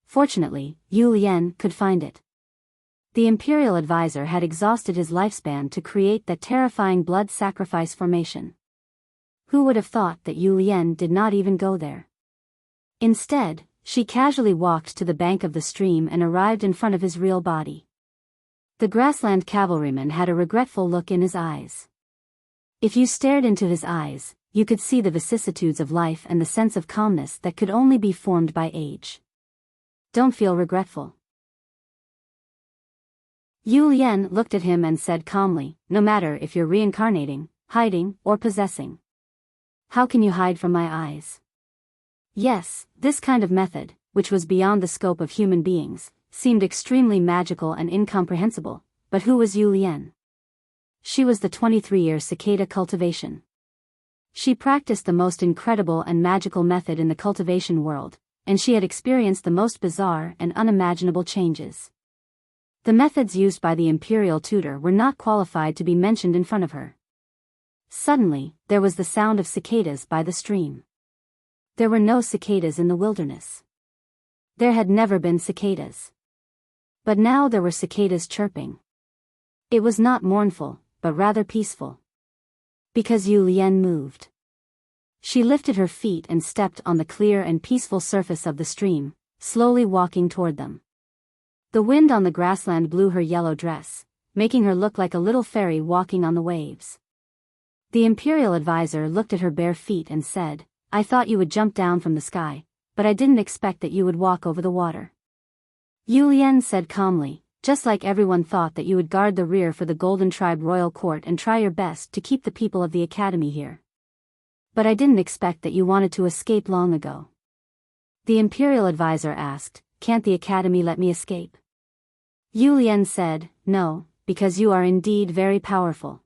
Fortunately, Yu Lian could find it. The Imperial Advisor had exhausted his lifespan to create that terrifying blood sacrifice formation. Who would have thought that Yu Lian did not even go there? Instead, she casually walked to the bank of the stream and arrived in front of his real body. The grassland cavalryman had a regretful look in his eyes. If you stared into his eyes, you could see the vicissitudes of life and the sense of calmness that could only be formed by age. Don't feel regretful. Yu Lian looked at him and said calmly, "No matter if you're reincarnating, hiding, or possessing. How can you hide from my eyes?" Yes, this kind of method, which was beyond the scope of human beings, seemed extremely magical and incomprehensible, but who was Yu Lian? She was the 23-year cicada cultivation. She practiced the most incredible and magical method in the cultivation world, and she had experienced the most bizarre and unimaginable changes. The methods used by the imperial tutor were not qualified to be mentioned in front of her. Suddenly, there was the sound of cicadas by the stream. There were no cicadas in the wilderness. There had never been cicadas. But now there were cicadas chirping. It was not mournful, but rather peaceful. Because Yu Lian moved. She lifted her feet and stepped on the clear and peaceful surface of the stream, slowly walking toward them. The wind on the grassland blew her yellow dress, making her look like a little fairy walking on the waves. The Imperial Advisor looked at her bare feet and said, "I thought you would jump down from the sky, but I didn't expect that you would walk over the water." Yu Lian said calmly, "Just like everyone thought that you would guard the rear for the Golden Tribe Royal Court and try your best to keep the people of the Academy here. But I didn't expect that you wanted to escape long ago." The Imperial Advisor asked, "Can't the Academy let me escape?" Yu Lian said, "No, because you are indeed very powerful."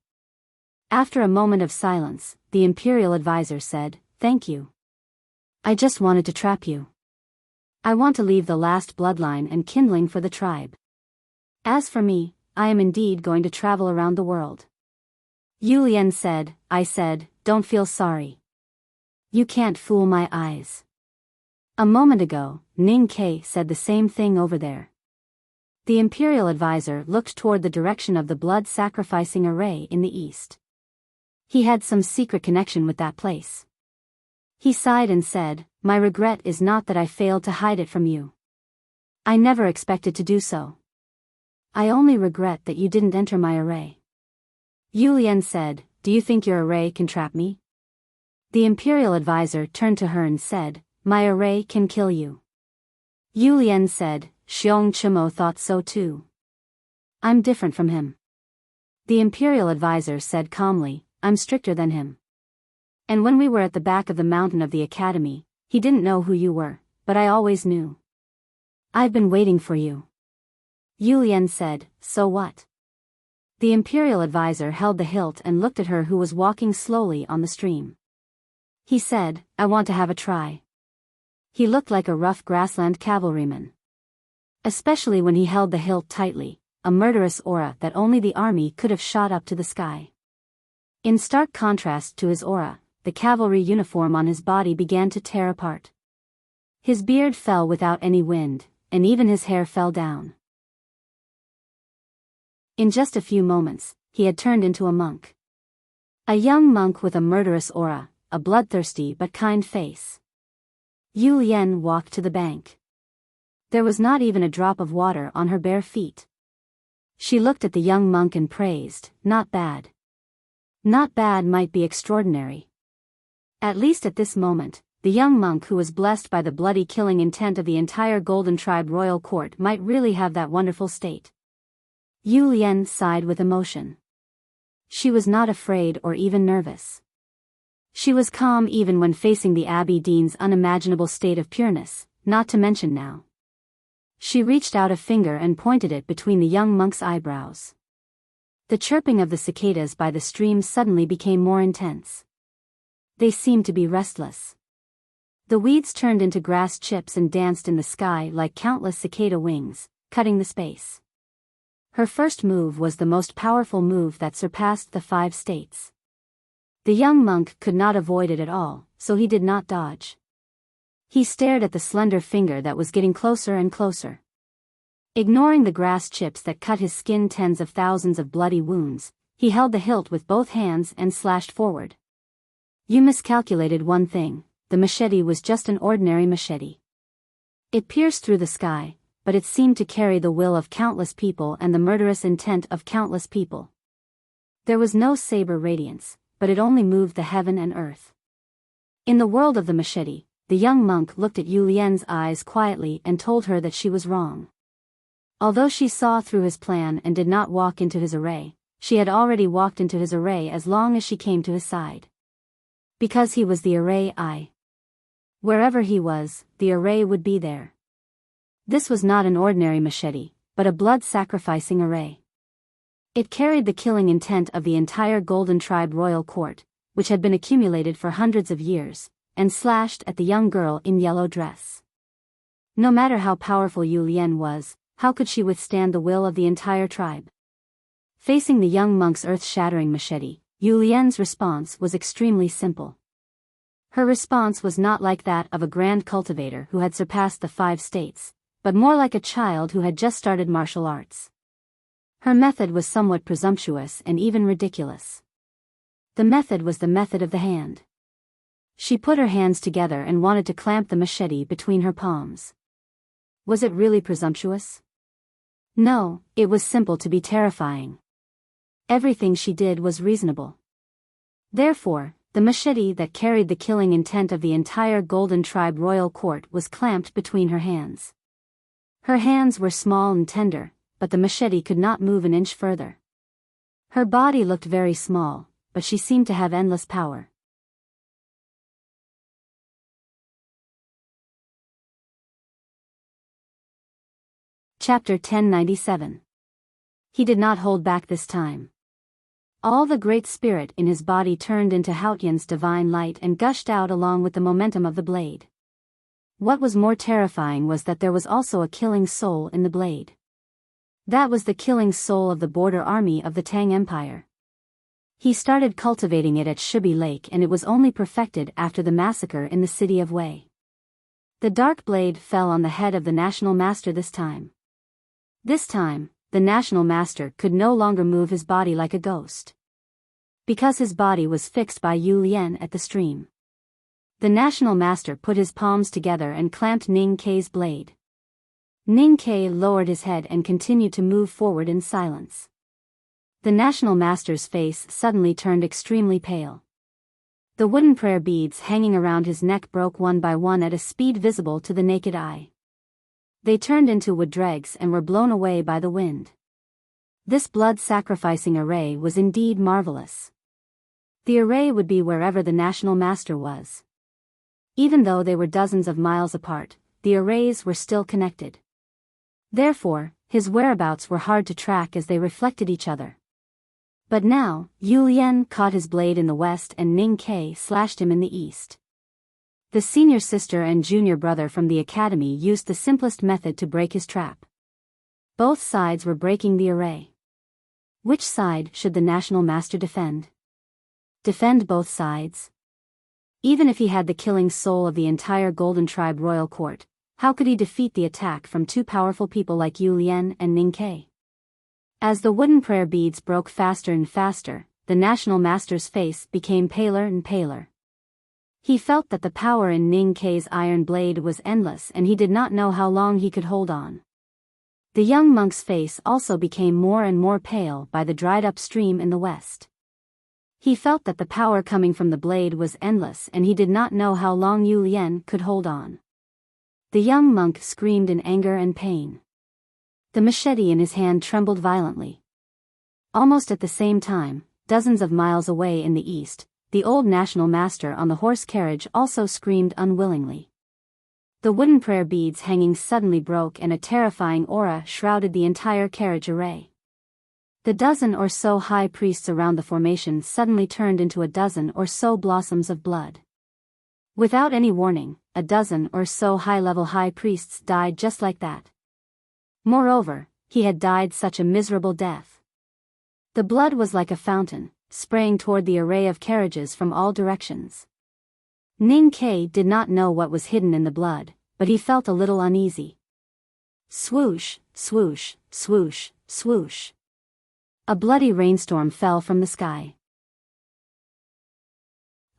After a moment of silence, the Imperial Advisor said, "Thank you. I just wanted to trap you. I want to leave the last bloodline and kindling for the tribe. As for me, I am indeed going to travel around the world." Yu Lian said, "I said, don't feel sorry. You can't fool my eyes. A moment ago, Ning Ke said the same thing over there." The Imperial Advisor looked toward the direction of the blood-sacrificing array in the east. He had some secret connection with that place. He sighed and said, "My regret is not that I failed to hide it from you. I never expected to do so. I only regret that you didn't enter my array." Yu Lian said, "Do you think your array can trap me?" The Imperial Advisor turned to her and said, "My array can kill you." Yu Lian said, "Xiong Chimo thought so too. I'm different from him." The Imperial Advisor said calmly, "I'm stricter than him. And when we were at the back of the mountain of the Academy, he didn't know who you were, but I always knew." I've been waiting for you. Yu Lian said, so what? The imperial advisor held the hilt and looked at her who was walking slowly on the stream. He said, I want to have a try. He looked like a rough grassland cavalryman. Especially when he held the hilt tightly, a murderous aura that only the army could have shot up to the sky. In stark contrast to his aura, the cavalry uniform on his body began to tear apart. His beard fell without any wind, and even his hair fell down. In just a few moments, he had turned into a monk. A young monk with a murderous aura, a bloodthirsty but kind face. Yu Lian walked to the bank. There was not even a drop of water on her bare feet. She looked at the young monk and praised, not bad. Not bad might be extraordinary. At least at this moment, the young monk who was blessed by the bloody killing intent of the entire Golden Tribe royal court might really have that wonderful state. Yu Lian sighed with emotion. She was not afraid or even nervous. She was calm even when facing the Abbey Dean's unimaginable state of pureness, not to mention now. She reached out a finger and pointed it between the young monk's eyebrows. The chirping of the cicadas by the stream suddenly became more intense. They seemed to be restless. The weeds turned into grass chips and danced in the sky like countless cicada wings, cutting the space. Her first move was the most powerful move that surpassed the 5 states. The young monk could not avoid it at all, so he did not dodge. He stared at the slender finger that was getting closer and closer. Ignoring the grass chips that cut his skin tens of thousands of bloody wounds, he held the hilt with both hands and slashed forward. You miscalculated one thing, the machete was just an ordinary machete. It pierced through the sky, but it seemed to carry the will of countless people and the murderous intent of countless people. There was no saber radiance, but it only moved the heaven and earth. In the world of the machete, the young monk looked at Yu Lian's eyes quietly and told her that she was wrong. Although she saw through his plan and did not walk into his array, she had already walked into his array as long as she came to his side. Because he was the array eye. Wherever he was, the array would be there. This was not an ordinary machete, but a blood-sacrificing array. It carried the killing intent of the entire Golden Tribe royal court, which had been accumulated for hundreds of years, and slashed at the young girl in yellow dress. No matter how powerful Yu Lian was, how could she withstand the will of the entire tribe? Facing the young monk's earth-shattering machete, Yu Lian's response was extremely simple. Her response was not like that of a grand cultivator who had surpassed the 5 states, but more like a child who had just started martial arts. Her method was somewhat presumptuous and even ridiculous. The method was the method of the hand. She put her hands together and wanted to clamp the machete between her palms. Was it really presumptuous? No, it was simple to be terrifying. Everything she did was reasonable. Therefore, the machete that carried the killing intent of the entire Golden Tribe royal court was clamped between her hands. Her hands were small and tender, but the machete could not move an inch further. Her body looked very small, but she seemed to have endless power. Chapter 1097. He did not hold back this time. All the great spirit in his body turned into Haotian's divine light and gushed out along with the momentum of the blade. What was more terrifying was that there was also a killing soul in the blade. That was the killing soul of the border army of the Tang Empire. He started cultivating it at Shubi Lake and it was only perfected after the massacre in the city of Wei. The dark blade fell on the head of the National Master this time. This time, the National Master could no longer move his body like a ghost. Because his body was fixed by Yu Lian at the stream. The National Master put his palms together and clamped Ning Kei's blade. Ning Kei lowered his head and continued to move forward in silence. The National Master's face suddenly turned extremely pale. The wooden prayer beads hanging around his neck broke one by one at a speed visible to the naked eye. They turned into wood dregs and were blown away by the wind. This blood-sacrificing array was indeed marvelous. The array would be wherever the National Master was. Even though they were dozens of miles apart, the arrays were still connected. Therefore, his whereabouts were hard to track as they reflected each other. But now, Yu Lian caught his blade in the west and Ning Ke slashed him in the east. The senior sister and junior brother from the academy used the simplest method to break his trap. Both sides were breaking the array. Which side should the national master defend? Defend both sides? Even if he had the killing soul of the entire Golden Tribe royal court, how could he defeat the attack from two powerful people like Yu Lian and Ning Ke? As the wooden prayer beads broke faster and faster, the national master's face became paler and paler. He felt that the power in Ning Ke's iron blade was endless and he did not know how long he could hold on. The young monk's face also became more and more pale by the dried-up stream in the west. He felt that the power coming from the blade was endless and he did not know how long Yu Lian could hold on. The young monk screamed in anger and pain. The machete in his hand trembled violently. Almost at the same time, dozens of miles away in the east, the old national master on the horse carriage also screamed unwillingly. The wooden prayer beads hanging suddenly broke and a terrifying aura shrouded the entire carriage array. The dozen or so high priests around the formation suddenly turned into a dozen or so blossoms of blood. Without any warning, a dozen or so high-level high priests died just like that. Moreover, he had died such a miserable death. The blood was like a fountain, spraying toward the array of carriages from all directions. Ning Ke did not know what was hidden in the blood, but he felt a little uneasy. Swoosh, swoosh, swoosh, swoosh. A bloody rainstorm fell from the sky.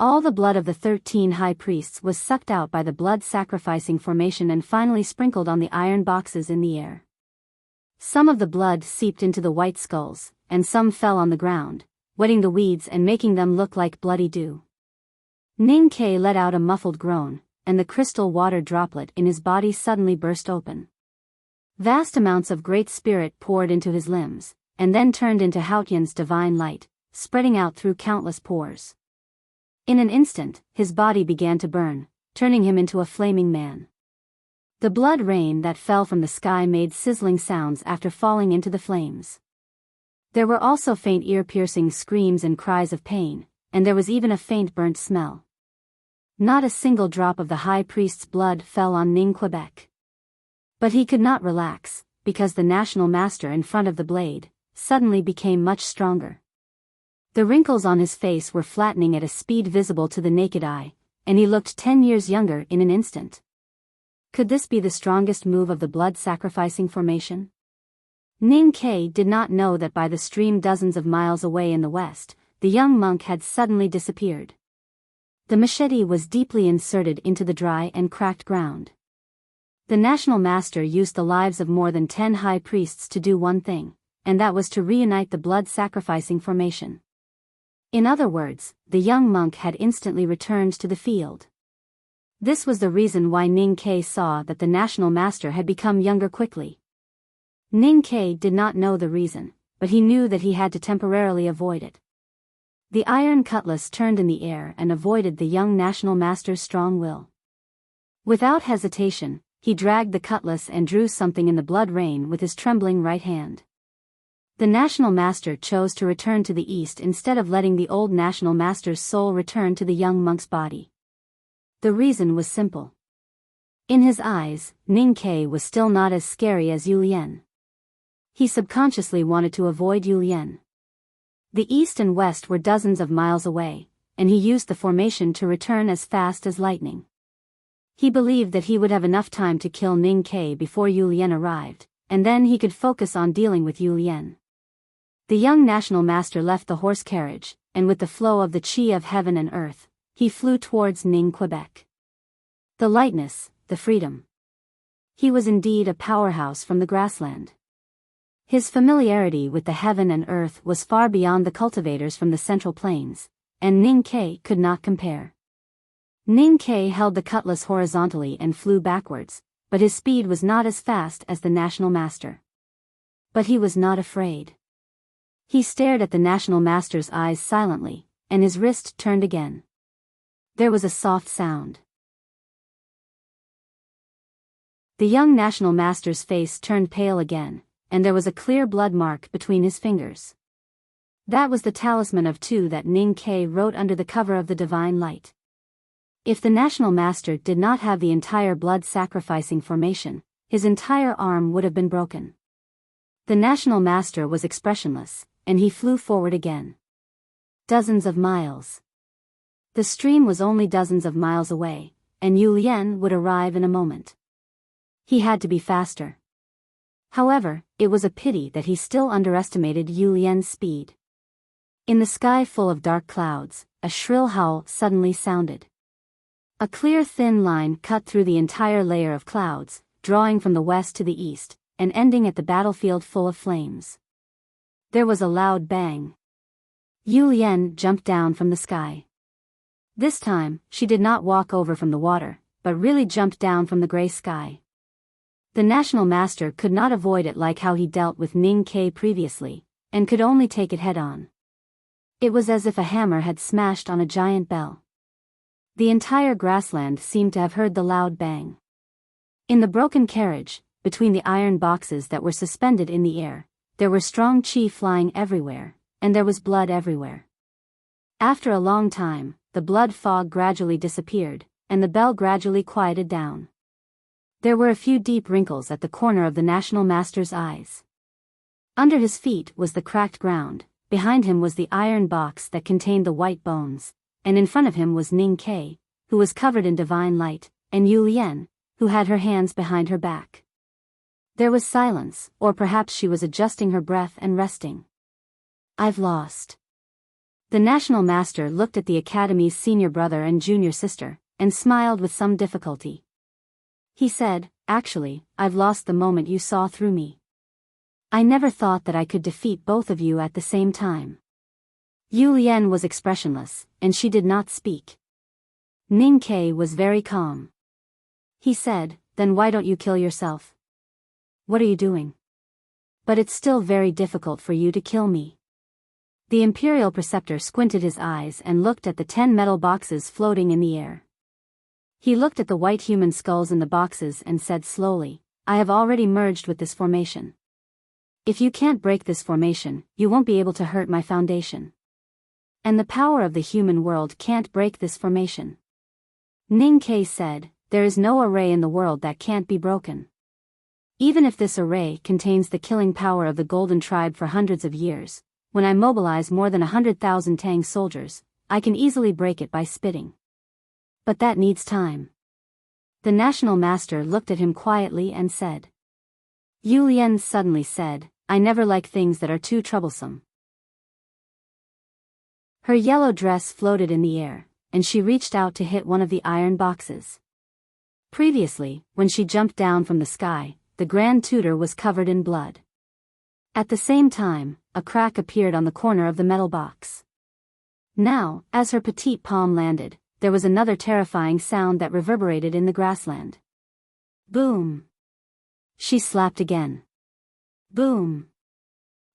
All the blood of the 13 high priests was sucked out by the blood-sacrificing formation and finally sprinkled on the iron boxes in the air. Some of the blood seeped into the white skulls, and some fell on the ground, wetting the weeds and making them look like bloody dew. Ning Ke let out a muffled groan, and the crystal water droplet in his body suddenly burst open. Vast amounts of great spirit poured into his limbs, and then turned into Haotian's divine light, spreading out through countless pores. In an instant, his body began to burn, turning him into a flaming man. The blood rain that fell from the sky made sizzling sounds after falling into the flames. There were also faint ear-piercing screams and cries of pain, and there was even a faint burnt smell. Not a single drop of the high priest's blood fell on Ning Quebec. But he could not relax, because the national master in front of the blade suddenly became much stronger. The wrinkles on his face were flattening at a speed visible to the naked eye, and he looked 10 years younger in an instant. Could this be the strongest move of the blood-sacrificing formation? Ning Ke did not know that by the stream dozens of miles away in the west, the young monk had suddenly disappeared. The machete was deeply inserted into the dry and cracked ground. The national master used the lives of more than 10 high priests to do one thing, and that was to reunite the blood-sacrificing formation. In other words, the young monk had instantly returned to the field. This was the reason why Ning Ke saw that the national master had become younger quickly. Ning Ke did not know the reason, but he knew that he had to temporarily avoid it. The iron cutlass turned in the air and avoided the young national master's strong will. Without hesitation, he dragged the cutlass and drew something in the blood rain with his trembling right hand. The national master chose to return to the east instead of letting the old national master's soul return to the young monk's body. The reason was simple. In his eyes, Ning Ke was still not as scary as Yu Lian. He subconsciously wanted to avoid Yu Lian. The east and west were dozens of miles away, and he used the formation to return as fast as lightning. He believed that he would have enough time to kill Ning Ke before Yu Lian arrived, and then he could focus on dealing with Yu Lian. The young national master left the horse carriage, and with the flow of the chi of heaven and earth, he flew towards Ning Quebec. The lightness, the freedom. He was indeed a powerhouse from the grassland. His familiarity with the heaven and earth was far beyond the cultivators from the Central Plains, and Ning Ke could not compare. Ning Ke held the cutlass horizontally and flew backwards, but his speed was not as fast as the national master. But he was not afraid. He stared at the national master's eyes silently, and his wrist turned again. There was a soft sound. The young national master's face turned pale again, and there was a clear blood mark between his fingers. That was the talisman of two that Ning Ke wrote under the cover of the divine light. If the national master did not have the entire blood-sacrificing formation, his entire arm would have been broken. The national master was expressionless, and he flew forward again. Dozens of miles. The stream was only dozens of miles away, and Yu Lian would arrive in a moment. He had to be faster. However, it was a pity that he still underestimated Yu Lian's speed. In the sky full of dark clouds, a shrill howl suddenly sounded. A clear thin line cut through the entire layer of clouds, drawing from the west to the east, and ending at the battlefield full of flames. There was a loud bang. Yu Lian jumped down from the sky. This time, she did not walk over from the water, but really jumped down from the gray sky. The national master could not avoid it like how he dealt with Ning Ke previously, and could only take it head-on. It was as if a hammer had smashed on a giant bell. The entire grassland seemed to have heard the loud bang. In the broken carriage, between the iron boxes that were suspended in the air, there were strong qi flying everywhere, and there was blood everywhere. After a long time, the blood fog gradually disappeared, and the bell gradually quieted down. There were a few deep wrinkles at the corner of the national master's eyes. Under his feet was the cracked ground, behind him was the iron box that contained the white bones, and in front of him was Ning Ke, who was covered in divine light, and Yu Lian, who had her hands behind her back. There was silence, or perhaps she was adjusting her breath and resting. I've lost. The national master looked at the academy's senior brother and junior sister, and smiled with some difficulty. He said, "Actually, I've lost the moment you saw through me. I never thought that I could defeat both of you at the same time." Yu Lian was expressionless, and she did not speak. Ning Ke was very calm. He said, "Then why don't you kill yourself? What are you doing? But it's still very difficult for you to kill me." The imperial preceptor squinted his eyes and looked at the 10 metal boxes floating in the air. He looked at the white human skulls in the boxes and said slowly, "I have already merged with this formation. If you can't break this formation, you won't be able to hurt my foundation. And the power of the human world can't break this formation." Ning Ke said, "There is no array in the world that can't be broken. Even if this array contains the killing power of the Golden Tribe for hundreds of years, when I mobilize more than 100,000 Tang soldiers, I can easily break it by spitting. But that needs time." The national master looked at him quietly and said. Yu Lian suddenly said, "I never like things that are too troublesome." Her yellow dress floated in the air, and she reached out to hit one of the iron boxes. Previously, when she jumped down from the sky, the Grand Tutor was covered in blood. At the same time, a crack appeared on the corner of the metal box. Now, as her petite palm landed, there was another terrifying sound that reverberated in the grassland. Boom! She slapped again. Boom!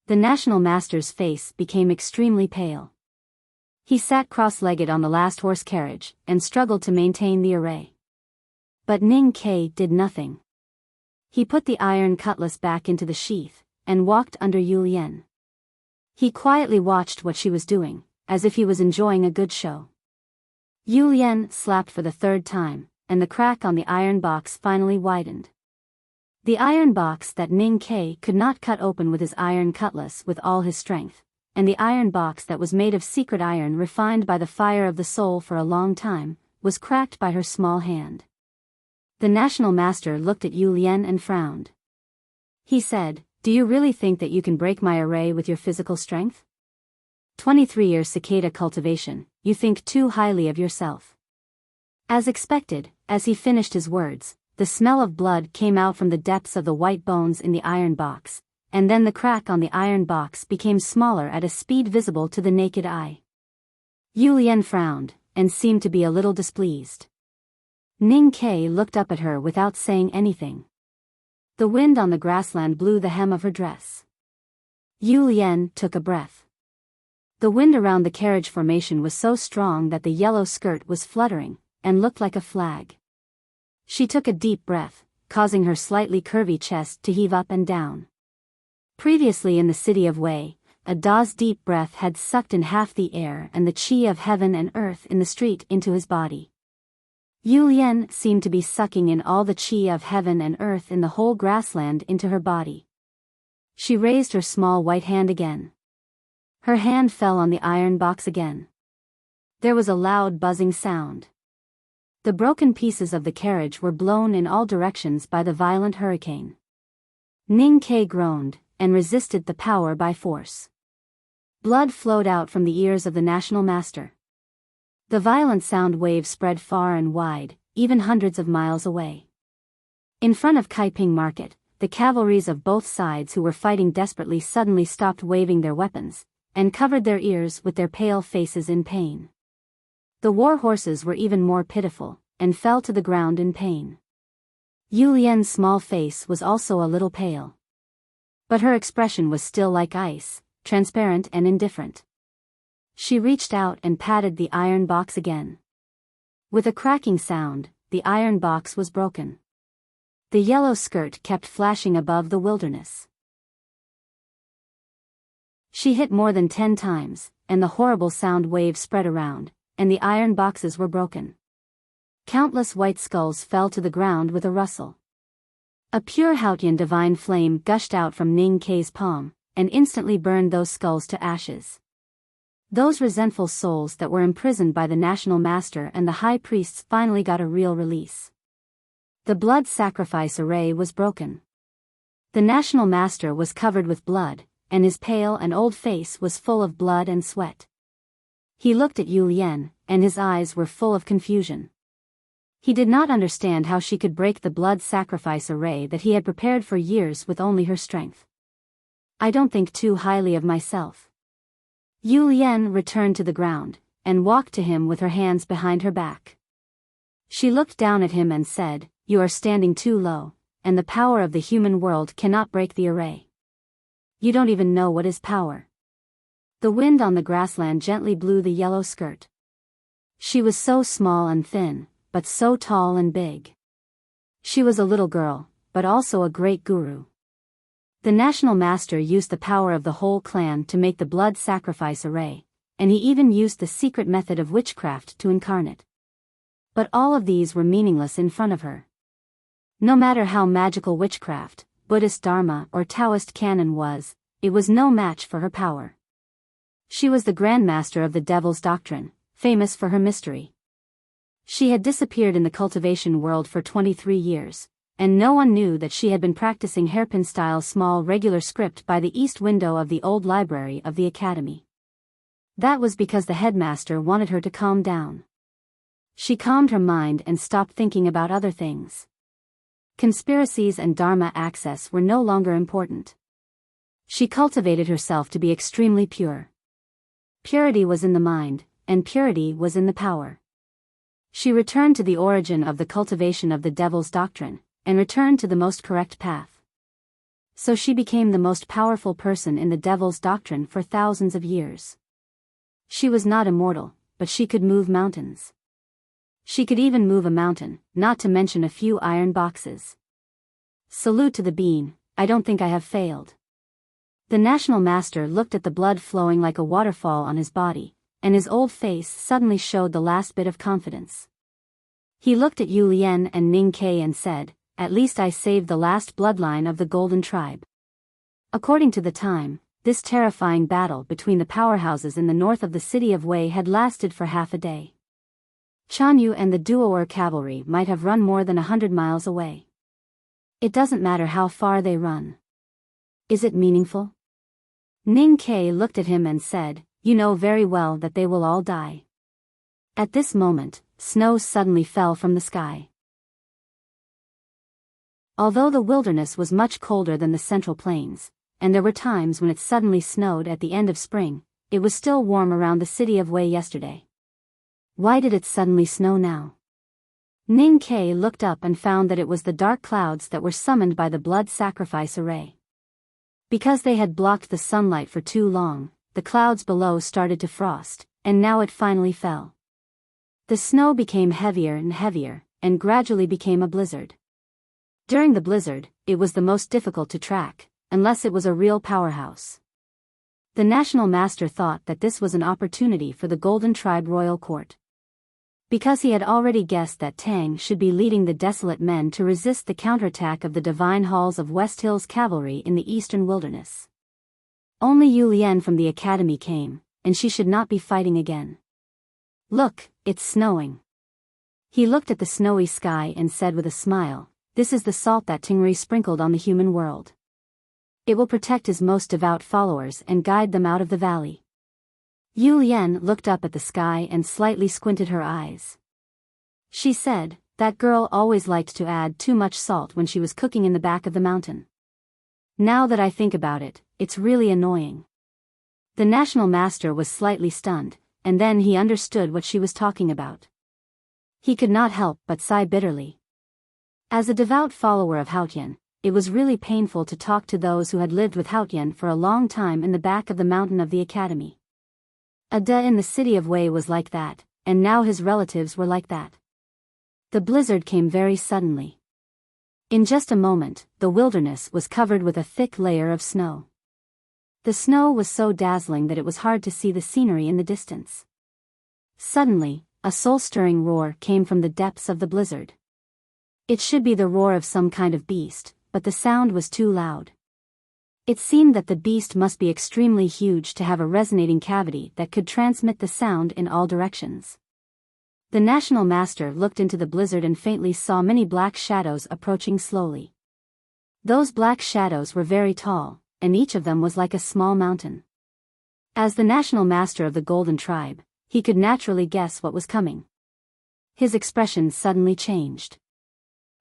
The national master's face became extremely pale. He sat cross-legged on the last horse carriage, and struggled to maintain the array. But Ning Ke did nothing. He put the iron cutlass back into the sheath, and walked under Yu Lian. He quietly watched what she was doing, as if he was enjoying a good show. Yu Lian slapped for the third time, and the crack on the iron box finally widened. The iron box that Ning Ke could not cut open with his iron cutlass with all his strength, and the iron box that was made of secret iron refined by the fire of the soul for a long time, was cracked by her small hand. The national master looked at Yu Lian and frowned. He said, "Do you really think that you can break my array with your physical strength? 23 years cicada cultivation, you think too highly of yourself." As expected, as he finished his words, the smell of blood came out from the depths of the white bones in the iron box, and then the crack on the iron box became smaller at a speed visible to the naked eye. Yu Lian frowned, and seemed to be a little displeased. Ning Ke looked up at her without saying anything. The wind on the grassland blew the hem of her dress. Yu Lian took a breath. The wind around the carriage formation was so strong that the yellow skirt was fluttering, and looked like a flag. She took a deep breath, causing her slightly curvy chest to heave up and down. Previously in the city of Wei, a Da's deep breath had sucked in half the air and the qi of heaven and earth in the street into his body. Yu Lian seemed to be sucking in all the qi of heaven and earth in the whole grassland into her body. She raised her small white hand again. Her hand fell on the iron box again. There was a loud buzzing sound. The broken pieces of the carriage were blown in all directions by the violent hurricane. Ning Ke groaned, and resisted the power by force. Blood flowed out from the ears of the national master. The violent sound wave spread far and wide, even hundreds of miles away. In front of Kaiping Market, the cavalries of both sides who were fighting desperately suddenly stopped waving their weapons, and covered their ears with their pale faces in pain. The war horses were even more pitiful, and fell to the ground in pain. Yu Lian's small face was also a little pale. But her expression was still like ice, transparent and indifferent. She reached out and patted the iron box again. With a cracking sound, the iron box was broken. The yellow skirt kept flashing above the wilderness. She hit more than 10 times, and the horrible sound wave spread around, and the iron boxes were broken. Countless white skulls fell to the ground with a rustle. A pure Haotian divine flame gushed out from Ning Ke's palm, and instantly burned those skulls to ashes. Those resentful souls that were imprisoned by the national master and the high priests finally got a real release. The blood sacrifice array was broken. The national master was covered with blood, and his pale and old face was full of blood and sweat. He looked at Yu Lian, and his eyes were full of confusion. He did not understand how she could break the blood sacrifice array that he had prepared for years with only her strength. I don't think too highly of myself. Yu Lian returned to the ground, and walked to him with her hands behind her back. She looked down at him and said, "You are standing too low, and the power of the human world cannot break the array. You don't even know what is power." The wind on the grassland gently blew the yellow skirt. She was so small and thin, but so tall and big. She was a little girl, but also a great guru. The national master used the power of the whole clan to make the blood sacrifice array, and he even used the secret method of witchcraft to incarnate. But all of these were meaningless in front of her. No matter how magical witchcraft, Buddhist Dharma or Taoist canon was, it was no match for her power. She was the grandmaster of the devil's doctrine, famous for her mystery. She had disappeared in the cultivation world for 23 years. And no one knew that she had been practicing hairpin-style small regular script by the east window of the old library of the academy. That was because the headmaster wanted her to calm down. She calmed her mind and stopped thinking about other things. Conspiracies and Dharma access were no longer important. She cultivated herself to be extremely pure. Purity was in the mind, and purity was in the power. She returned to the origin of the cultivation of the devil's doctrine, and returned to the most correct path. So she became the most powerful person in the devil's doctrine for thousands of years. She was not immortal, but she could move mountains. She could even move a mountain, not to mention a few iron boxes. Salute to the bean, I don't think I have failed. The national master looked at the blood flowing like a waterfall on his body, and his old face suddenly showed the last bit of confidence. He looked at Yu Lian and Ning Ke and said, "At least I saved the last bloodline of the Golden Tribe." According to the time, this terrifying battle between the powerhouses in the north of the city of Wei had lasted for half a day. Chanyu and the Duoer cavalry might have run more than 100 miles away. It doesn't matter how far they run. Is it meaningful? Ning Ke looked at him and said, "You know very well that they will all die." At this moment, snow suddenly fell from the sky. Although the wilderness was much colder than the central plains, and there were times when it suddenly snowed at the end of spring, it was still warm around the city of Wei yesterday. Why did it suddenly snow now? Ning Ke looked up and found that it was the dark clouds that were summoned by the blood sacrifice array. Because they had blocked the sunlight for too long, the clouds below started to frost, and now it finally fell. The snow became heavier and heavier, and gradually became a blizzard. During the blizzard, it was the most difficult to track, unless it was a real powerhouse. The National Master thought that this was an opportunity for the Golden Tribe royal court. Because he had already guessed that Tang should be leading the desolate men to resist the counterattack of the divine halls of West Hills cavalry in the eastern wilderness. Only Yu Lian from the academy came, and she should not be fighting again. "Look, it's snowing." He looked at the snowy sky and said with a smile, "This is the salt that Tingri sprinkled on the human world. It will protect his most devout followers and guide them out of the valley." Yu Lian looked up at the sky and slightly squinted her eyes. She said, "That girl always liked to add too much salt when she was cooking in the back of the mountain. Now that I think about it, it's really annoying." The National Master was slightly stunned, and then he understood what she was talking about. He could not help but sigh bitterly. As a devout follower of Haotian, it was really painful to talk to those who had lived with Haotian for a long time in the back of the mountain of the academy. Ada in the city of Wei was like that, and now his relatives were like that. The blizzard came very suddenly. In just a moment, the wilderness was covered with a thick layer of snow. The snow was so dazzling that it was hard to see the scenery in the distance. Suddenly, a soul-stirring roar came from the depths of the blizzard. It should be the roar of some kind of beast, but the sound was too loud. It seemed that the beast must be extremely huge to have a resonating cavity that could transmit the sound in all directions. The National Master looked into the blizzard and faintly saw many black shadows approaching slowly. Those black shadows were very tall, and each of them was like a small mountain. As the National Master of the Golden Tribe, he could naturally guess what was coming. His expression suddenly changed.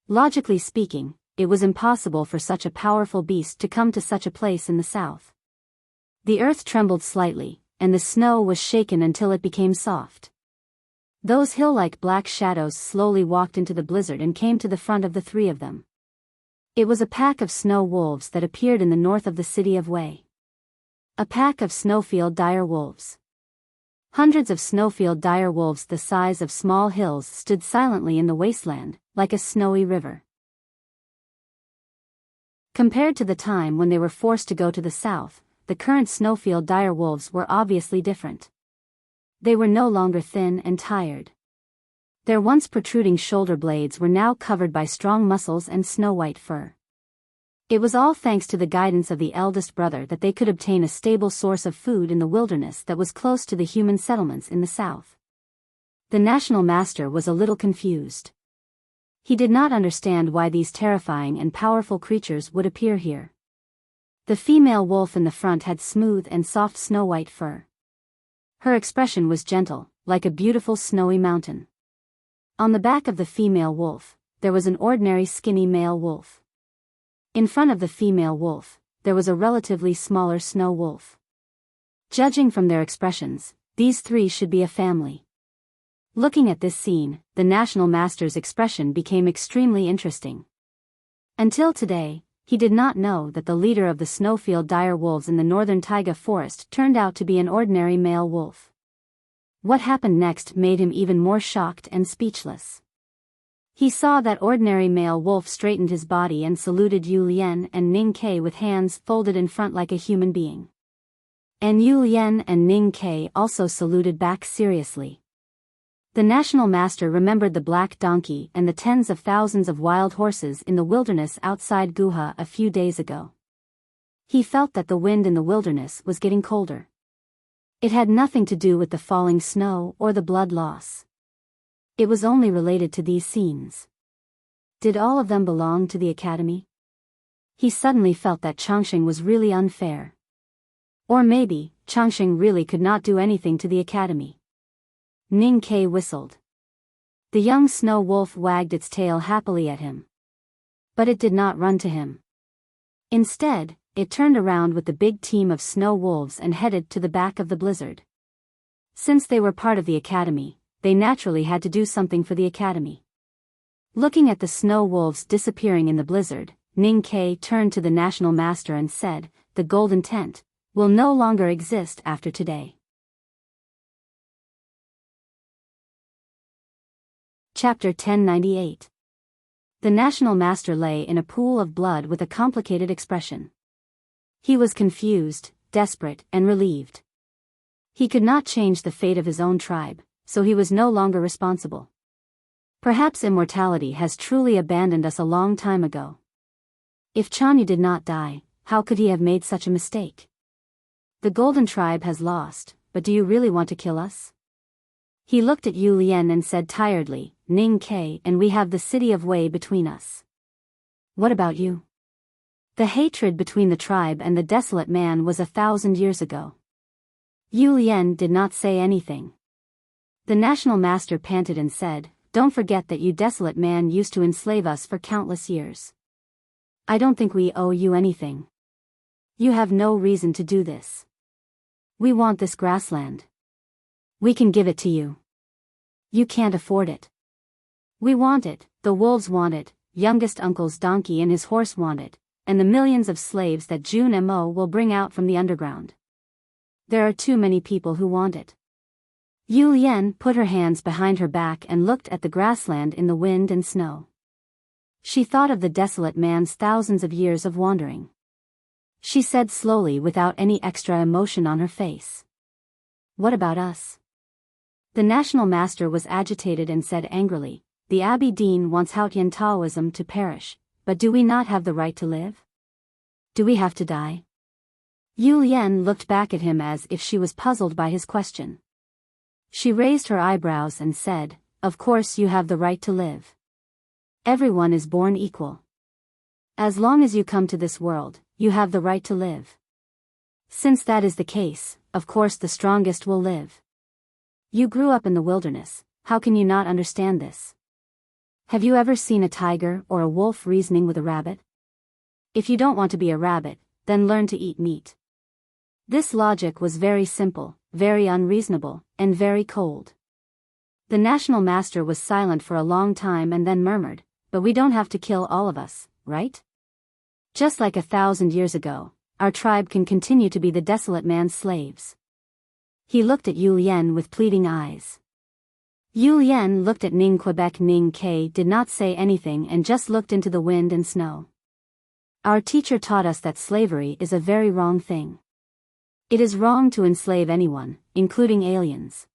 Logically speaking, it was impossible for such a powerful beast to come to such a place in the south. The earth trembled slightly, and the snow was shaken until it became soft. Those hill-like black shadows slowly walked into the blizzard and came to the front of the three of them. It was a pack of snow wolves that appeared in the north of the city of Wei. A pack of snowfield dire wolves. Hundreds of snowfield dire wolves the size of small hills stood silently in the wasteland, like a snowy river. Compared to the time when they were forced to go to the south, the current snowfield dire wolves were obviously different. They were no longer thin and tired. Their once protruding shoulder blades were now covered by strong muscles and snow-white fur. It was all thanks to the guidance of the eldest brother that they could obtain a stable source of food in the wilderness that was close to the human settlements in the south. The National Master was a little confused. He did not understand why these terrifying and powerful creatures would appear here. The female wolf in the front had smooth and soft snow-white fur. Her expression was gentle, like a beautiful snowy mountain. On the back of the female wolf, there was an ordinary skinny male wolf. In front of the female wolf, there was a relatively smaller snow wolf. Judging from their expressions, these three should be a family. Looking at this scene, the National Master's expression became extremely interesting. Until today, he did not know that the leader of the snowfield dire wolves in the northern taiga forest turned out to be an ordinary male wolf. What happened next made him even more shocked and speechless. He saw that ordinary male wolf straightened his body and saluted Yu Lian and Ning Ke with hands folded in front like a human being. And Yu Lian and Ning Ke also saluted back seriously. The National Master remembered the black donkey and the tens of thousands of wild horses in the wilderness outside Guha a few days ago. He felt that the wind in the wilderness was getting colder. It had nothing to do with the falling snow or the blood loss. It was only related to these scenes. Did all of them belong to the academy? He suddenly felt that Changsheng was really unfair. Or maybe, Changsheng really could not do anything to the academy. Ning Ke whistled. The young snow wolf wagged its tail happily at him. But it did not run to him. Instead, it turned around with the big team of snow wolves and headed to the back of the blizzard. Since they were part of the academy, they naturally had to do something for the academy. Looking at the snow wolves disappearing in the blizzard, Ning Ke turned to the National Master and said, "The golden tent will no longer exist after today." Chapter 1098. The national master lay in a pool of blood with a complicated expression. He was confused, desperate, and relieved. He could not change the fate of his own tribe, so he was no longer responsible. Perhaps immortality has truly abandoned us a long time ago. If Chanyu did not die, how could he have made such a mistake? The Golden Tribe has lost, but do you really want to kill us? He looked at Yu Lian and said tiredly, Ning Ke and we have the city of Wei between us. What about you? The hatred between the tribe and the desolate man was 1,000 years ago. Yu Lian did not say anything. The national master panted and said, don't forget that you desolate man used to enslave us for countless years. I don't think we owe you anything. You have no reason to do this. We want this grassland. We can give it to you. You can't afford it. We want it, the wolves want it, youngest uncle's donkey and his horse want it, and the millions of slaves that Jun Mo will bring out from the underground. There are too many people who want it. Yu Lian put her hands behind her back and looked at the grassland in the wind and snow. She thought of the desolate man's thousands of years of wandering. She said slowly without any extra emotion on her face. What about us? The national master was agitated and said angrily, the Abbey Dean wants Haotian Taoism to perish, but do we not have the right to live? Do we have to die? Yu Lian looked back at him as if she was puzzled by his question. She raised her eyebrows and said, of course you have the right to live. Everyone is born equal. As long as you come to this world, you have the right to live. Since that is the case, of course the strongest will live. You grew up in the wilderness, how can you not understand this? Have you ever seen a tiger or a wolf reasoning with a rabbit? If you don't want to be a rabbit, then learn to eat meat. This logic was very simple, very unreasonable, and very cold. The national master was silent for a long time and then murmured, but we don't have to kill all of us, right? Just like 1,000 years ago, our tribe can continue to be the desolate man's slaves. He looked at Yu Lian with pleading eyes. Yu Lian looked at Ning Quebec. Ning Ke did not say anything and just looked into the wind and snow. Our teacher taught us that slavery is a very wrong thing. It is wrong to enslave anyone, including aliens.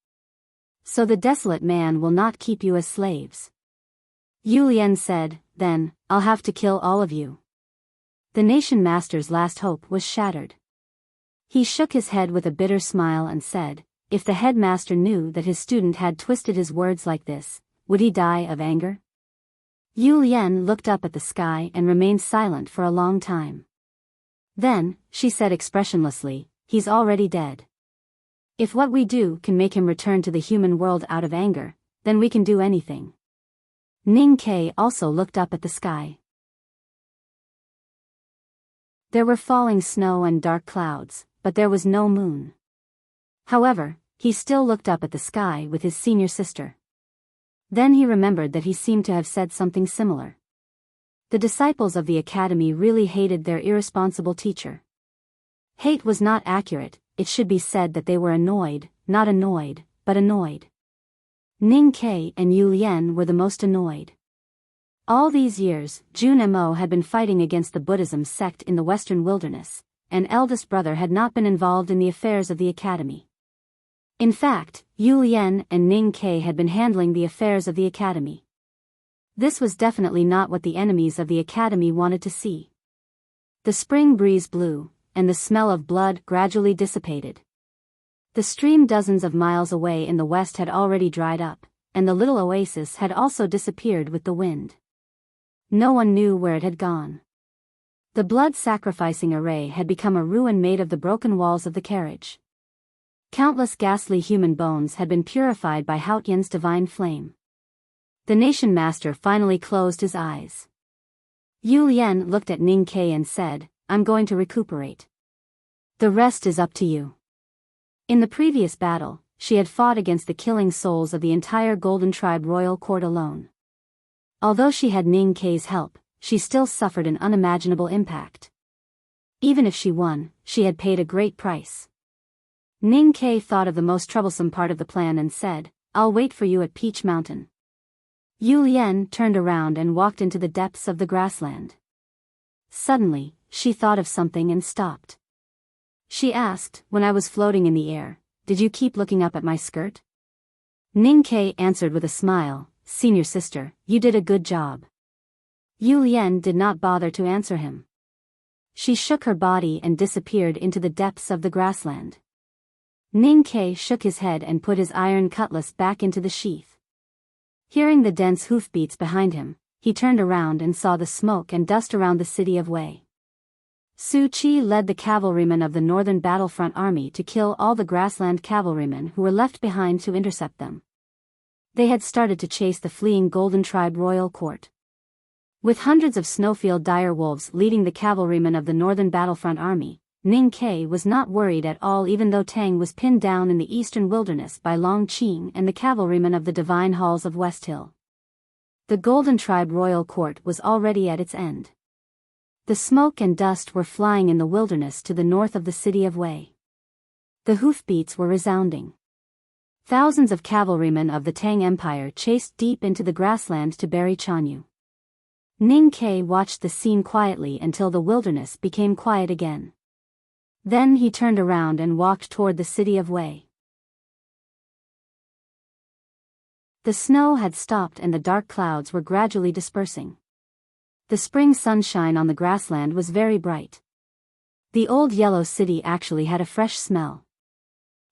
So the desolate man will not keep you as slaves. Yu Lian said, then, I'll have to kill all of you. The nation master's last hope was shattered. He shook his head with a bitter smile and said, if the headmaster knew that his student had twisted his words like this, would he die of anger? Yu Lian looked up at the sky and remained silent for a long time. Then, she said expressionlessly, he's already dead. If what we do can make him return to the human world out of anger, then we can do anything. Ning Ke also looked up at the sky. There were falling snow and dark clouds, but there was no moon. However, he still looked up at the sky with his senior sister. Then he remembered that he seemed to have said something similar. The disciples of the academy really hated their irresponsible teacher. Hate was not accurate, it should be said that they were annoyed, not annoyed, but annoyed. Ning Ke and Yu Lian were the most annoyed. All these years, Jun Mo had been fighting against the Buddhism sect in the western wilderness, and eldest brother had not been involved in the affairs of the academy. In fact, Yu Lian and Ning Ke had been handling the affairs of the academy. This was definitely not what the enemies of the academy wanted to see. The spring breeze blew, and the smell of blood gradually dissipated. The stream dozens of miles away in the west had already dried up, and the little oasis had also disappeared with the wind. No one knew where it had gone. The blood-sacrificing array had become a ruin made of the broken walls of the carriage. Countless ghastly human bones had been purified by Haotian's divine flame. The nation master finally closed his eyes. Yu Lian looked at Ning Ke and said, I'm going to recuperate. The rest is up to you. In the previous battle, she had fought against the killing souls of the entire Golden Tribe royal court alone. Although she had Ning Ke's help, she still suffered an unimaginable impact. Even if she won, she had paid a great price. Ning Ke thought of the most troublesome part of the plan and said, I'll wait for you at Peach Mountain. Yu Lian turned around and walked into the depths of the grassland. Suddenly, she thought of something and stopped. She asked, "When I was floating in the air, did you keep looking up at my skirt?" Ning Ke answered with a smile, "Senior sister, you did a good job." Yu Lian did not bother to answer him. She shook her body and disappeared into the depths of the grassland. Ning Ke shook his head and put his iron cutlass back into the sheath. Hearing the dense hoofbeats behind him, he turned around and saw the smoke and dust around the city of Wei. Su Qi led the cavalrymen of the Northern Battlefront Army to kill all the grassland cavalrymen who were left behind to intercept them. They had started to chase the fleeing Golden Tribe royal court. With hundreds of snowfield dire wolves leading the cavalrymen of the Northern Battlefront Army, Ning Ke was not worried at all, even though Tang was pinned down in the eastern wilderness by Long Qing and the cavalrymen of the Divine Halls of West Hill. The Golden Tribe royal court was already at its end. The smoke and dust were flying in the wilderness to the north of the city of Wei. The hoofbeats were resounding. Thousands of cavalrymen of the Tang Empire chased deep into the grassland to bury Chanyu. Ning Ke watched the scene quietly until the wilderness became quiet again. Then he turned around and walked toward the city of Wei. The snow had stopped and the dark clouds were gradually dispersing. The spring sunshine on the grassland was very bright. The old yellow city actually had a fresh smell.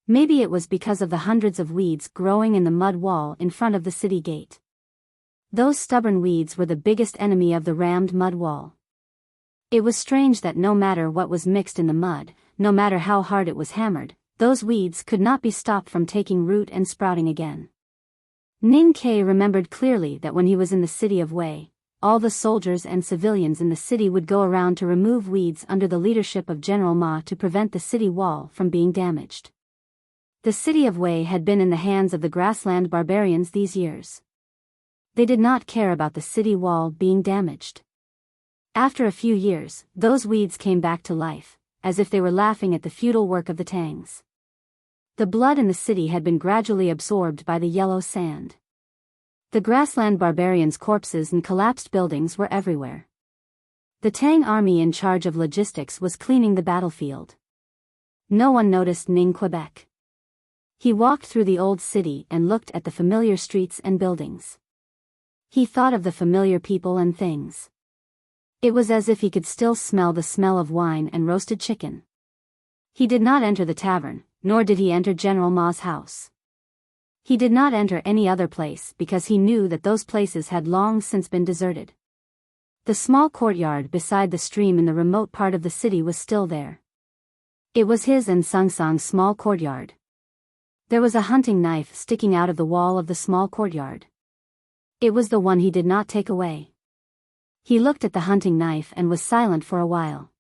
Maybe it was because of the hundreds of weeds growing in the mud wall in front of the city gate. Those stubborn weeds were the biggest enemy of the rammed mud wall. It was strange that no matter what was mixed in the mud, no matter how hard it was hammered, those weeds could not be stopped from taking root and sprouting again. Ning Ke remembered clearly that when he was in the city of Wei, all the soldiers and civilians in the city would go around to remove weeds under the leadership of General Ma to prevent the city wall from being damaged. The city of Wei had been in the hands of the grassland barbarians these years. They did not care about the city wall being damaged. After a few years, those weeds came back to life, as if they were laughing at the futile work of the Tangs. The blood in the city had been gradually absorbed by the yellow sand. The grassland barbarians' corpses and collapsed buildings were everywhere. The Tang army in charge of logistics was cleaning the battlefield. No one noticed Ning Quebec. He walked through the old city and looked at the familiar streets and buildings. He thought of the familiar people and things. It was as if he could still smell the smell of wine and roasted chicken. He did not enter the tavern, nor did he enter General Ma's house. He did not enter any other place because he knew that those places had long since been deserted. The small courtyard beside the stream in the remote part of the city was still there. It was his and Sung Sung's small courtyard. There was a hunting knife sticking out of the wall of the small courtyard. It was the one he did not take away. He looked at the hunting knife and was silent for a while.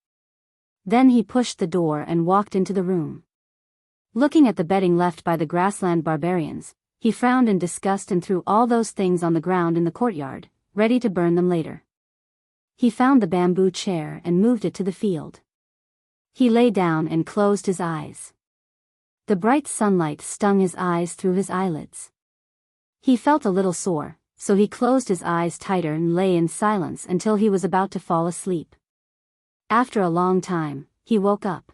Then he pushed the door and walked into the room. Looking at the bedding left by the grassland barbarians, he frowned in disgust and threw all those things on the ground in the courtyard, ready to burn them later. He found the bamboo chair and moved it to the field. He lay down and closed his eyes. The bright sunlight stung his eyes through his eyelids. He felt a little sore, so he closed his eyes tighter and lay in silence until he was about to fall asleep. After a long time, he woke up.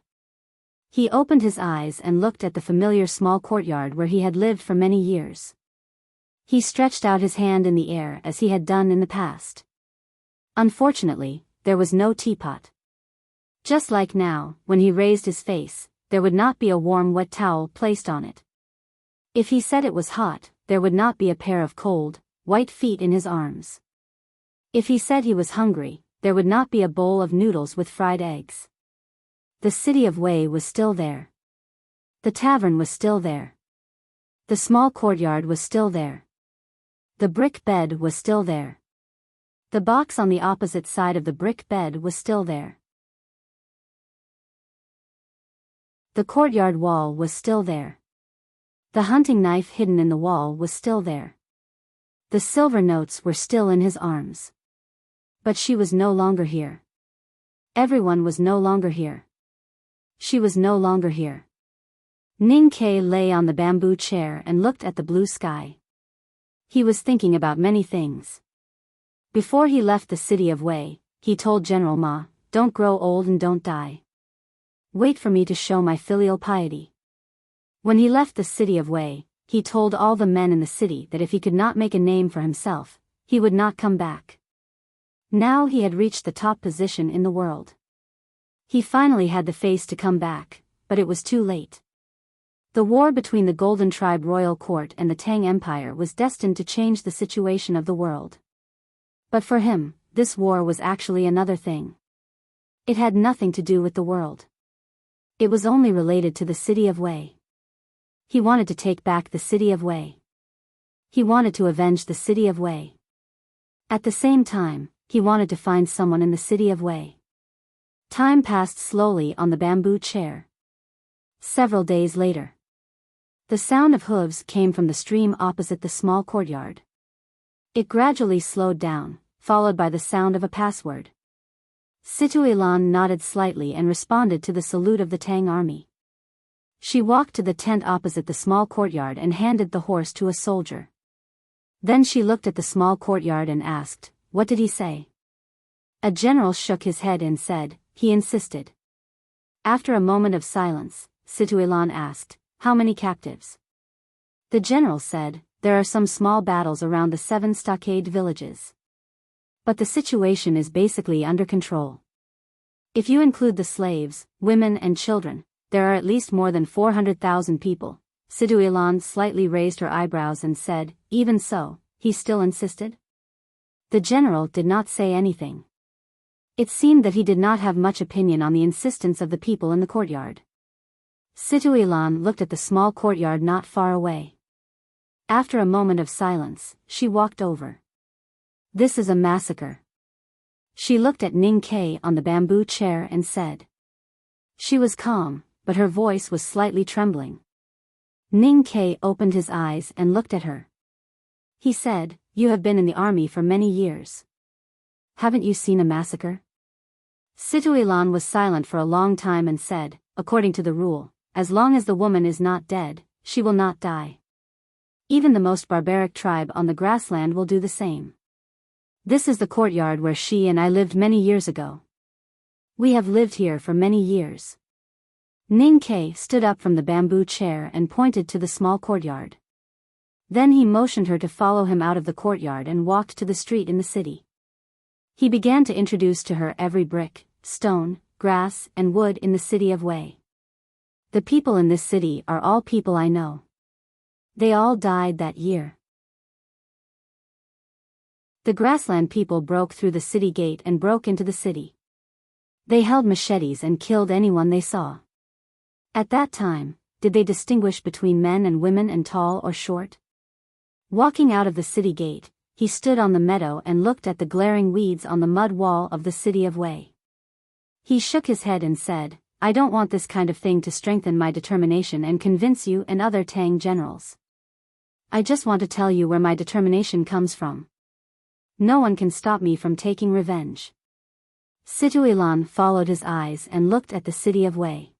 He opened his eyes and looked at the familiar small courtyard where he had lived for many years. He stretched out his hand in the air as he had done in the past. Unfortunately, there was no teapot. Just like now, when he raised his face, there would not be a warm wet towel placed on it. If he said it was hot, there would not be a pair of cold, white feet in his arms. If he said he was hungry, there would not be a bowl of noodles with fried eggs. The city of Wei was still there. The tavern was still there. The small courtyard was still there. The brick bed was still there. The box on the opposite side of the brick bed was still there. The courtyard wall was still there. The hunting knife hidden in the wall was still there. The silver notes were still in his arms. But she was no longer here. Everyone was no longer here. She was no longer here. Ning Ke lay on the bamboo chair and looked at the blue sky. He was thinking about many things. Before he left the city of Wei, he told General Ma, "Don't grow old and don't die. Wait for me to show my filial piety." When he left the city of Wei, he told all the men in the city that if he could not make a name for himself, he would not come back. Now he had reached the top position in the world. He finally had the face to come back, but it was too late. The war between the Golden Tribe royal court and the Tang Empire was destined to change the situation of the world. But for him, this war was actually another thing. It had nothing to do with the world. It was only related to the city of Wei. He wanted to take back the city of Wei. He wanted to avenge the city of Wei. At the same time, he wanted to find someone in the city of Wei. Time passed slowly on the bamboo chair. Several days later, the sound of hooves came from the stream opposite the small courtyard. It gradually slowed down, followed by the sound of a password. Situilan nodded slightly and responded to the salute of the Tang army. She walked to the tent opposite the small courtyard and handed the horse to a soldier. Then she looked at the small courtyard and asked, "What did he say?" A general shook his head and said, "He insisted." After a moment of silence, Situilan asked, "How many captives?" The general said, "There are some small battles around the 7 stockade villages. But the situation is basically under control. If you include the slaves, women and children, there are at least more than 400,000 people." Situilan slightly raised her eyebrows and said, "Even so, he still insisted?" The general did not say anything. It seemed that he did not have much opinion on the insistence of the people in the courtyard. Situilan looked at the small courtyard not far away. After a moment of silence, she walked over. "This is a massacre." She looked at Ning Kei on the bamboo chair and said. She was calm, but her voice was slightly trembling. Ning Kei opened his eyes and looked at her. He said, "You have been in the army for many years. Haven't you seen a massacre?" Situilan was silent for a long time and said, "According to the rule, as long as the woman is not dead, she will not die. Even the most barbaric tribe on the grassland will do the same. This is the courtyard where she and I lived many years ago. We have lived here for many years." Ning Kei stood up from the bamboo chair and pointed to the small courtyard. Then he motioned her to follow him out of the courtyard and walked to the street in the city. He began to introduce to her every brick, stone, grass, and wood in the city of Wei. "The people in this city are all people I know. They all died that year." The grassland people broke through the city gate and broke into the city. They held machetes and killed anyone they saw. At that time, did they distinguish between men and women and tall or short? Walking out of the city gate, he stood on the meadow and looked at the glaring weeds on the mud wall of the city of Wei. He shook his head and said, "I don't want this kind of thing to strengthen my determination and convince you and other Tang generals. I just want to tell you where my determination comes from. No one can stop me from taking revenge." Situilan followed his eyes and looked at the city of Wei.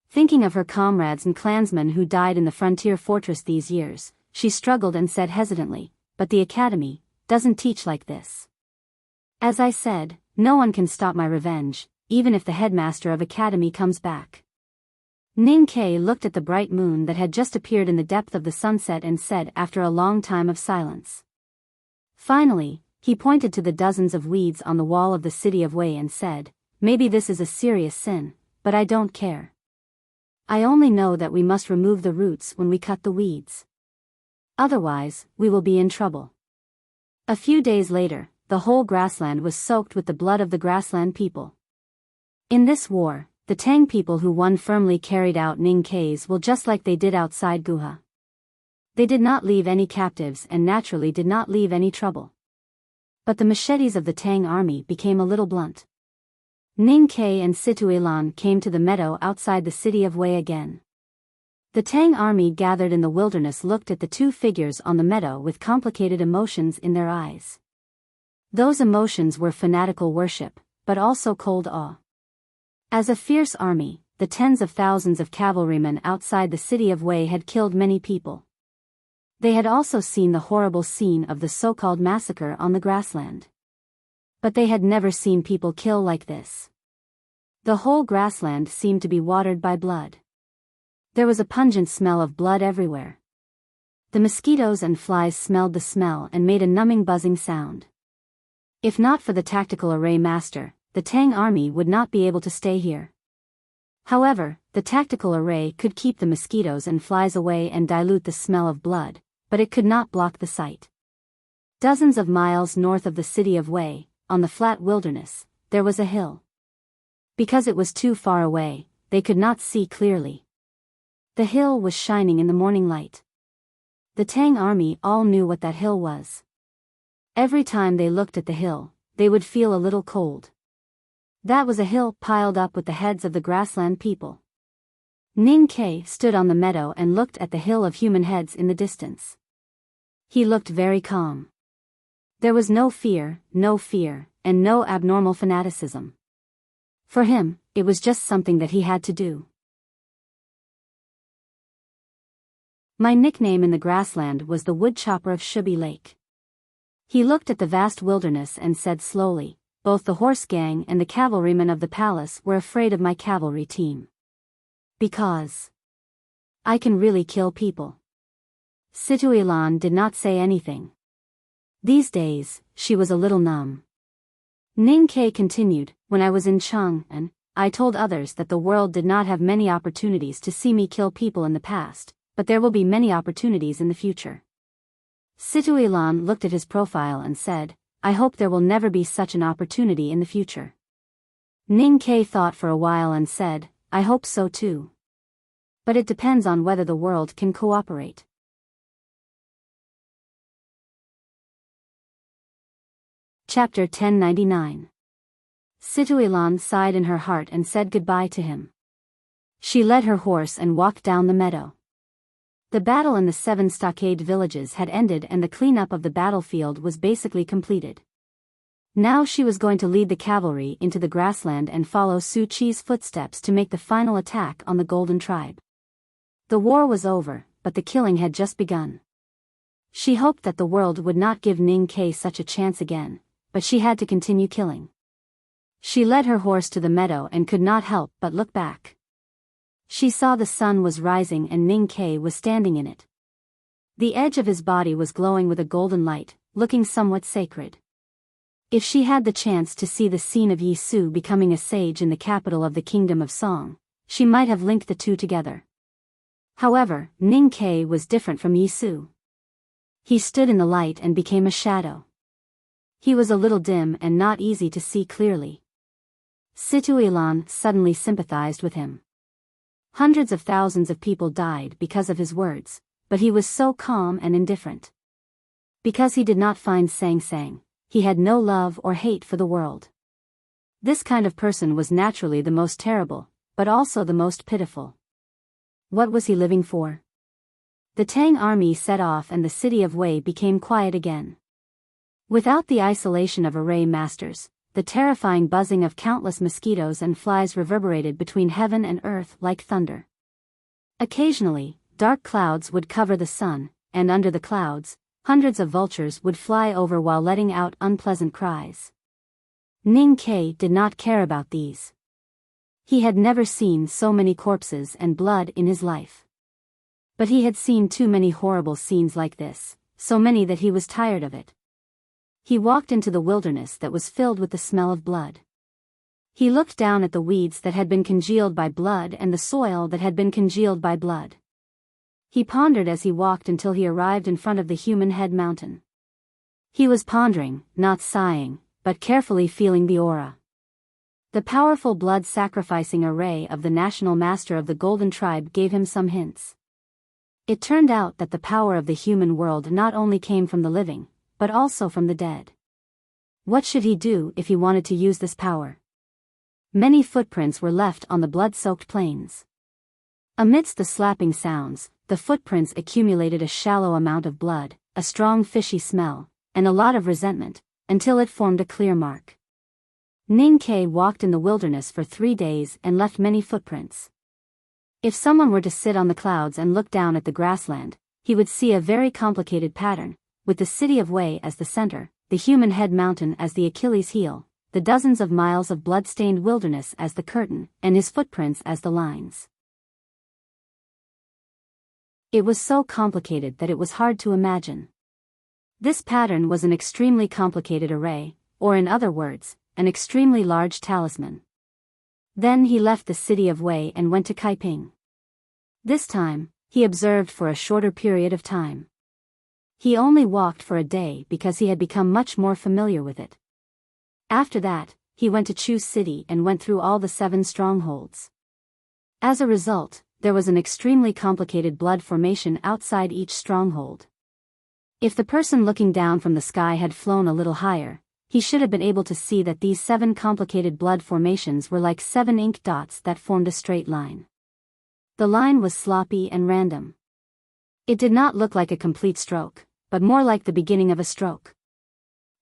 Thinking of her comrades and clansmen who died in the frontier fortress these years, she struggled and said hesitantly, "But the academy doesn't teach like this. As I said, no one can stop my revenge, even if the headmaster of academy comes back." Ning Kei looked at the bright moon that had just appeared in the depth of the sunset and said after a long time of silence. Finally, he pointed to the dozens of weeds on the wall of the city of Wei and said, "Maybe this is a serious sin, but I don't care. I only know that we must remove the roots when we cut the weeds. Otherwise, we will be in trouble." A few days later, the whole grassland was soaked with the blood of the grassland people. In this war, the Tang people who won firmly carried out Ning Kei's will just like they did outside Guha. They did not leave any captives and naturally did not leave any trouble. But the machetes of the Tang army became a little blunt. Ning Kei and Situilan came to the meadow outside the city of Wei again. The Tang army gathered in the wilderness looked at the two figures on the meadow with complicated emotions in their eyes. Those emotions were fanatical worship, but also cold awe. As a fierce army, the tens of thousands of cavalrymen outside the city of Wei had killed many people. They had also seen the horrible scene of the so-called massacre on the grassland. But they had never seen people kill like this. The whole grassland seemed to be watered by blood. There was a pungent smell of blood everywhere. The mosquitoes and flies smelled the smell and made a numbing buzzing sound. If not for the tactical array master, the Tang army would not be able to stay here. However, the tactical array could keep the mosquitoes and flies away and dilute the smell of blood, but it could not block the sight. Dozens of miles north of the city of Wei, on the flat wilderness, there was a hill. Because it was too far away, they could not see clearly. The hill was shining in the morning light. The Tang army all knew what that hill was. Every time they looked at the hill, they would feel a little cold. That was a hill piled up with the heads of the grassland people. Ning Kai stood on the meadow and looked at the hill of human heads in the distance. He looked very calm. There was no fear, and no abnormal fanaticism. For him, it was just something that he had to do. My nickname in the grassland was the woodchopper of Shubi Lake. He looked at the vast wilderness and said slowly, both the horse gang and the cavalrymen of the palace were afraid of my cavalry team. Because I can really kill people. Situilan did not say anything. These days, she was a little numb. Ning Kai continued, when I was in Chang'an, I told others that the world did not have many opportunities to see me kill people in the past, but there will be many opportunities in the future. Situilan looked at his profile and said, I hope there will never be such an opportunity in the future. Ning Kai thought for a while and said, I hope so too. But it depends on whether the world can cooperate. Chapter 1099. Situilan sighed in her heart and said goodbye to him. She led her horse and walked down the meadow. The battle in the 7 stockade villages had ended and the cleanup of the battlefield was basically completed. Now she was going to lead the cavalry into the grassland and follow Su Chi's footsteps to make the final attack on the Golden Tribe. The war was over, but the killing had just begun. She hoped that the world would not give Ning Kai such a chance again, but she had to continue killing. She led her horse to the meadow and could not help but look back. She saw the sun was rising and Ning Kai was standing in it. The edge of his body was glowing with a golden light, looking somewhat sacred. If she had the chance to see the scene of Yi Su becoming a sage in the capital of the Kingdom of Song, she might have linked the two together. However, Ning Kai was different from Yi Su. He stood in the light and became a shadow. He was a little dim and not easy to see clearly. Situilan suddenly sympathized with him. Hundreds of thousands of people died because of his words, but he was so calm and indifferent. Because he did not find Sang Sang, he had no love or hate for the world. This kind of person was naturally the most terrible, but also the most pitiful. What was he living for? The Tang army set off and the city of Wei became quiet again. Without the isolation of array masters, the terrifying buzzing of countless mosquitoes and flies reverberated between heaven and earth like thunder. Occasionally, dark clouds would cover the sun, and under the clouds, hundreds of vultures would fly over while letting out unpleasant cries. Ning Kai did not care about these. He had never seen so many corpses and blood in his life. But he had seen too many horrible scenes like this, so many that he was tired of it. He walked into the wilderness that was filled with the smell of blood. He looked down at the weeds that had been congealed by blood and the soil that had been congealed by blood. He pondered as he walked until he arrived in front of the Human Head Mountain. He was pondering, not sighing, but carefully feeling the aura. The powerful blood-sacrificing array of the national master of the Golden Tribe gave him some hints. It turned out that the power of the human world not only came from the living, but also from the dead. What should he do if he wanted to use this power? Many footprints were left on the blood-soaked plains. Amidst the slapping sounds, the footprints accumulated a shallow amount of blood, a strong fishy smell, and a lot of resentment, until it formed a clear mark. Ning Kai walked in the wilderness for 3 days and left many footprints. If someone were to sit on the clouds and look down at the grassland, he would see a very complicated pattern, with the city of Wei as the center, the human head mountain as the Achilles heel, the dozens of miles of blood-stained wilderness as the curtain, and his footprints as the lines. It was so complicated that it was hard to imagine. This pattern was an extremely complicated array, or in other words, an extremely large talisman. Then he left the city of Wei and went to Kaiping. This time, he observed for a shorter period of time. He only walked for a day because he had become much more familiar with it. After that, he went to Chu City and went through all the 7 strongholds. As a result, there was an extremely complicated blood formation outside each stronghold. If the person looking down from the sky had flown a little higher, he should have been able to see that these 7 complicated blood formations were like 7 ink dots that formed a straight line. The line was sloppy and random. It did not look like a complete stroke, but more like the beginning of a stroke.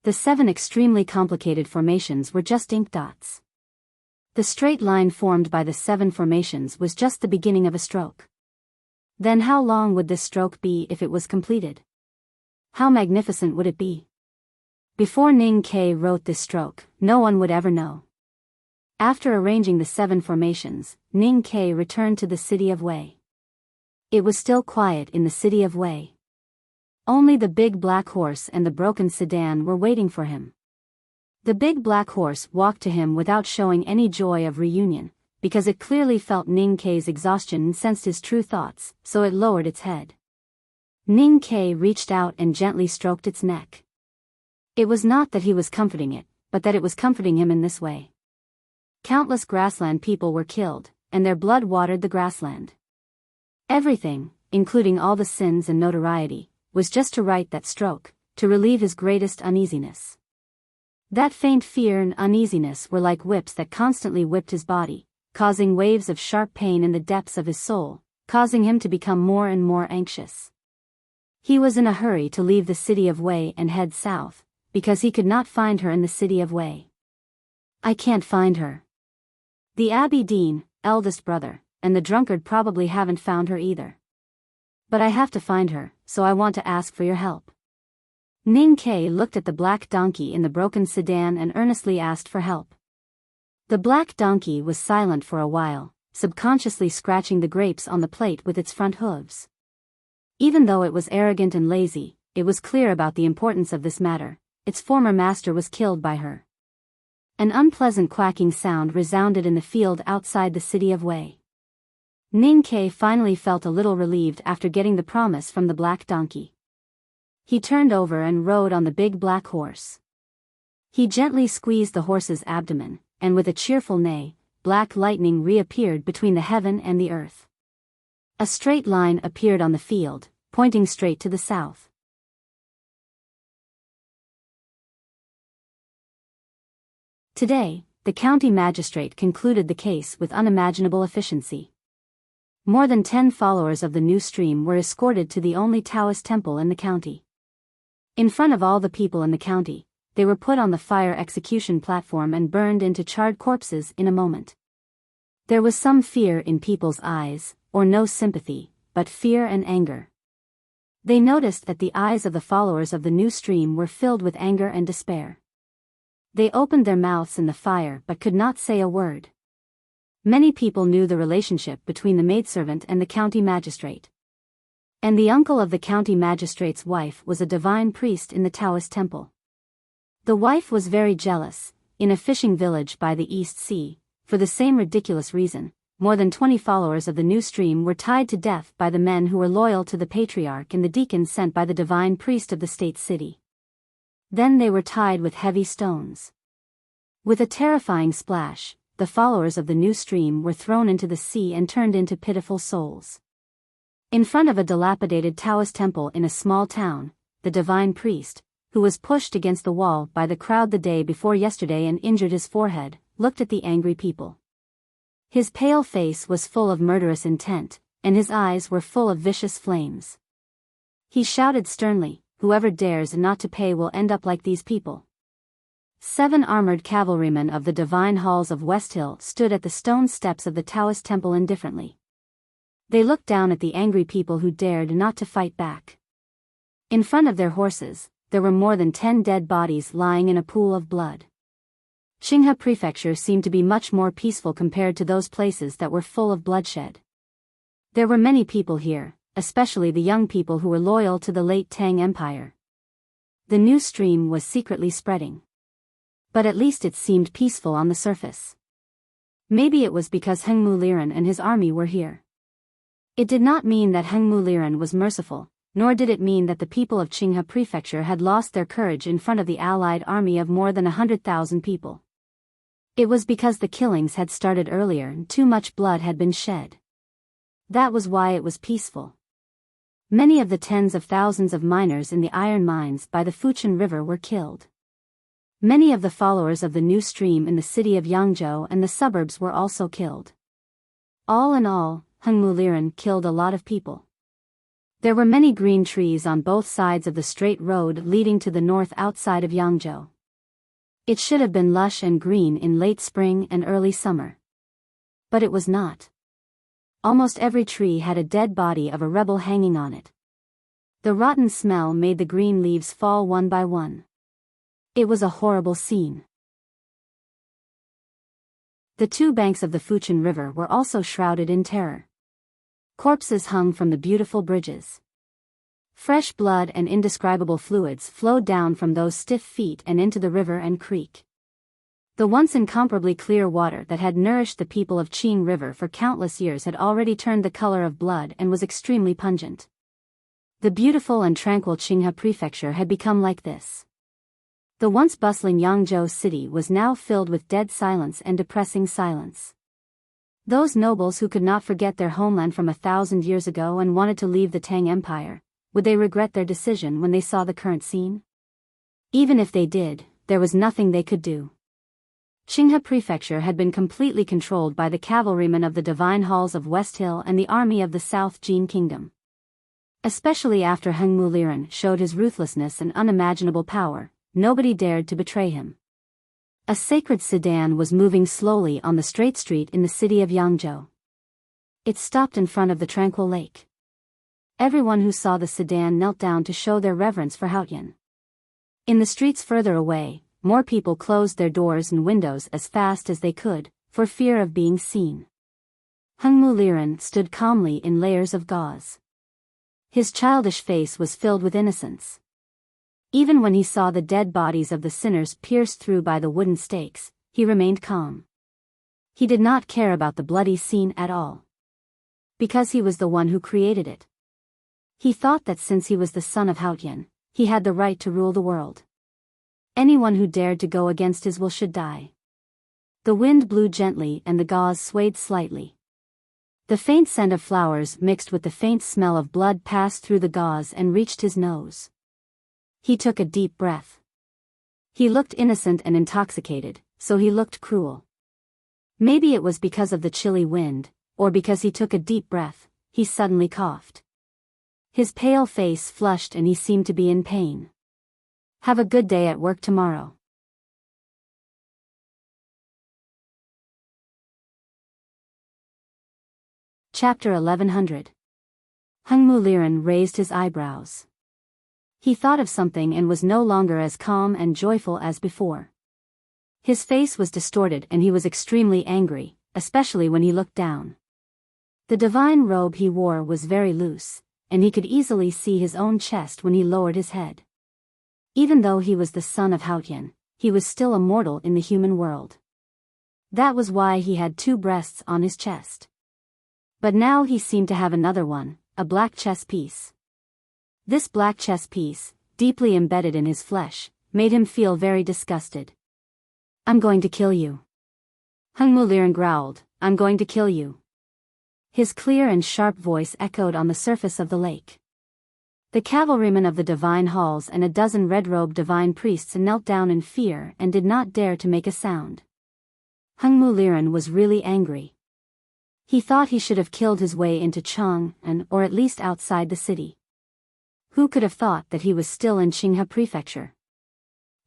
The 7 extremely complicated formations were just ink dots. The straight line formed by the 7 formations was just the beginning of a stroke. Then how long would this stroke be if it was completed? How magnificent would it be? Before Ning Ke wrote this stroke, no one would ever know. After arranging the 7 formations, Ning Ke returned to the city of Wei. It was still quiet in the city of Wei. Only the big black horse and the broken sedan were waiting for him. The big black horse walked to him without showing any joy of reunion, because it clearly felt Ning Ke's exhaustion and sensed his true thoughts, so it lowered its head. Ning Ke reached out and gently stroked its neck. It was not that he was comforting it, but that it was comforting him in this way. Countless grassland people were killed, and their blood watered the grassland. Everything, including all the sins and notoriety, was just to right that stroke, to relieve his greatest uneasiness. That faint fear and uneasiness were like whips that constantly whipped his body, causing waves of sharp pain in the depths of his soul, causing him to become more and more anxious. He was in a hurry to leave the city of Wei and head south, because he could not find her in the city of Wei. I can't find her. The Abbey Dean, eldest brother, and the drunkard probably haven't found her either. But I have to find her, so I want to ask for your help. Ning Ke looked at the black donkey in the broken sedan and earnestly asked for help. The black donkey was silent for a while, subconsciously scratching the grapes on the plate with its front hooves. Even though it was arrogant and lazy, it was clear about the importance of this matter. Its former master was killed by her. An unpleasant quacking sound resounded in the field outside the city of Wei. Ning Ke finally felt a little relieved after getting the promise from the black donkey. He turned over and rode on the big black horse. He gently squeezed the horse's abdomen, and with a cheerful neigh, black lightning reappeared between the heaven and the earth. A straight line appeared on the field, pointing straight to the south. Today, the county magistrate concluded the case with unimaginable efficiency. More than 10 followers of the new stream were escorted to the only Taoist temple in the county. In front of all the people in the county, they were put on the fire execution platform and burned into charred corpses in a moment. There was some fear in people's eyes, or no sympathy, but fear and anger. They noticed that the eyes of the followers of the new stream were filled with anger and despair. They opened their mouths in the fire but could not say a word. Many people knew the relationship between the maidservant and the county magistrate. And the uncle of the county magistrate's wife was a divine priest in the Taoist temple. The wife was very jealous. In a fishing village by the East Sea, for the same ridiculous reason, more than 20 followers of the new stream were tied to death by the men who were loyal to the patriarch and the deacons sent by the divine priest of the state city. Then they were tied with heavy stones. With a terrifying splash, the followers of the new stream were thrown into the sea and turned into pitiful souls. In front of a dilapidated Taoist temple in a small town, the divine priest, who was pushed against the wall by the crowd the day before yesterday and injured his forehead, looked at the angry people. His pale face was full of murderous intent, and his eyes were full of vicious flames. He shouted sternly, "Whoever dares not to pay will end up like these people." 7 armored cavalrymen of the divine halls of West Hill stood at the stone steps of the Taoist temple indifferently. They looked down at the angry people who dared not to fight back. In front of their horses, there were more than 10 dead bodies lying in a pool of blood. Qinghe Prefecture seemed to be much more peaceful compared to those places that were full of bloodshed. There were many people here, especially the young people who were loyal to the late Tang Empire. The new stream was secretly spreading. But at least it seemed peaceful on the surface. Maybe it was because Hengmu Liren and his army were here. It did not mean that Hengmu Liren was merciful, nor did it mean that the people of Qinghe Prefecture had lost their courage in front of the allied army of more than 100,000 people. It was because the killings had started earlier and too much blood had been shed. That was why it was peaceful. Many of the tens of thousands of miners in the iron mines by the Fuchin River were killed. Many of the followers of the new stream in the city of Yangzhou and the suburbs were also killed. All in all, Hengmu Liren killed a lot of people. There were many green trees on both sides of the straight road leading to the north outside of Yangzhou. It should have been lush and green in late spring and early summer. But it was not. Almost every tree had a dead body of a rebel hanging on it. The rotten smell made the green leaves fall one by one. It was a horrible scene. The two banks of the Fuchin River were also shrouded in terror. Corpses hung from the beautiful bridges. Fresh blood and indescribable fluids flowed down from those stiff feet and into the river and creek. The once incomparably clear water that had nourished the people of Qing River for countless years had already turned the color of blood and was extremely pungent. The beautiful and tranquil Qinghe Prefecture had become like this. The once bustling Yangzhou city was now filled with dead silence and depressing silence. Those nobles who could not forget their homeland from 1,000 years ago and wanted to leave the Tang Empire, would they regret their decision when they saw the current scene? Even if they did, there was nothing they could do. Qinghe Prefecture had been completely controlled by the cavalrymen of the Divine Halls of West Hill and the army of the South Jin Kingdom. Especially after Hengmu Liren showed his ruthlessness and unimaginable power, nobody dared to betray him. A sacred sedan was moving slowly on the straight street in the city of Yangzhou. It stopped in front of the tranquil lake. Everyone who saw the sedan knelt down to show their reverence for Haotian. In the streets further away, more people closed their doors and windows as fast as they could, for fear of being seen. Hengmu Liren stood calmly in layers of gauze. His childish face was filled with innocence. Even when he saw the dead bodies of the sinners pierced through by the wooden stakes, he remained calm. He did not care about the bloody scene at all. Because he was the one who created it. He thought that since he was the son of Haotian, he had the right to rule the world. Anyone who dared to go against his will should die. The wind blew gently and the gauze swayed slightly. The faint scent of flowers mixed with the faint smell of blood passed through the gauze and reached his nose. He took a deep breath. He looked innocent and intoxicated, so he looked cruel. Maybe it was because of the chilly wind, or because he took a deep breath, he suddenly coughed. His pale face flushed and he seemed to be in pain. Have a good day at work tomorrow. Chapter 1100. Hengmu Liren raised his eyebrows. He thought of something and was no longer as calm and joyful as before. His face was distorted and he was extremely angry, especially when he looked down. The divine robe he wore was very loose, and he could easily see his own chest when he lowered his head. Even though he was the son of Haotian, he was still a mortal in the human world. That was why he had 2 breasts on his chest. But now he seemed to have another one, a black chest piece. This black chest piece, deeply embedded in his flesh, made him feel very disgusted. I'm going to kill you. Hengmu Liren growled, I'm going to kill you. His clear and sharp voice echoed on the surface of the lake. The cavalrymen of the Divine Halls and a dozen red-robed divine priests knelt down in fear and did not dare to make a sound. Hengmu Liren was really angry. He thought he should have killed his way into Chang or at least outside the city. Who could have thought that he was still in Qinghe Prefecture?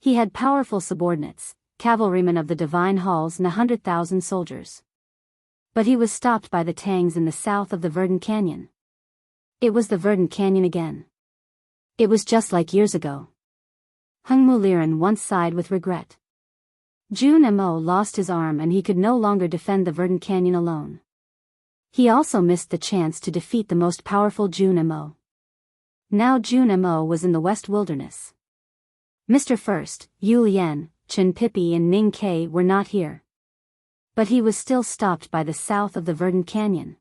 He had powerful subordinates, cavalrymen of the Divine Halls and 100,000 soldiers. But he was stopped by the Tangs in the south of the Verdant Canyon. It was the Verdant Canyon again. It was just like years ago. Hung Muliran once sighed with regret. Jun Mo lost his arm and he could no longer defend the Verdant Canyon alone. He also missed the chance to defeat the most powerful Jun Mo. Now Jun Mo was in the West Wilderness. Mr. First, Yu Lian, Chen Pippi and Ning Ke were not here. But he was still stopped by the south of the Verdant Canyon.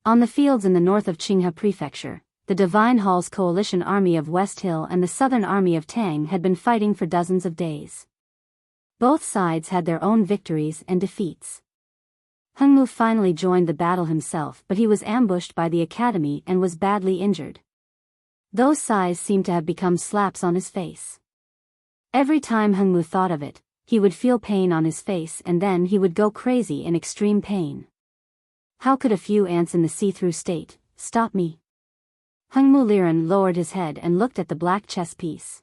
On the fields in the north of Qinghe Prefecture, the Divine Hall's coalition army of West Hill and the southern army of Tang had been fighting for dozens of days. Both sides had their own victories and defeats. Hung Mu finally joined the battle himself, but he was ambushed by the academy and was badly injured. Those sighs seemed to have become slaps on his face. Every time Hung Mu thought of it, he would feel pain on his face and then he would go crazy in extreme pain. How could a few ants in the see-through state stop me? Hung Muliran lowered his head and looked at the black chess piece.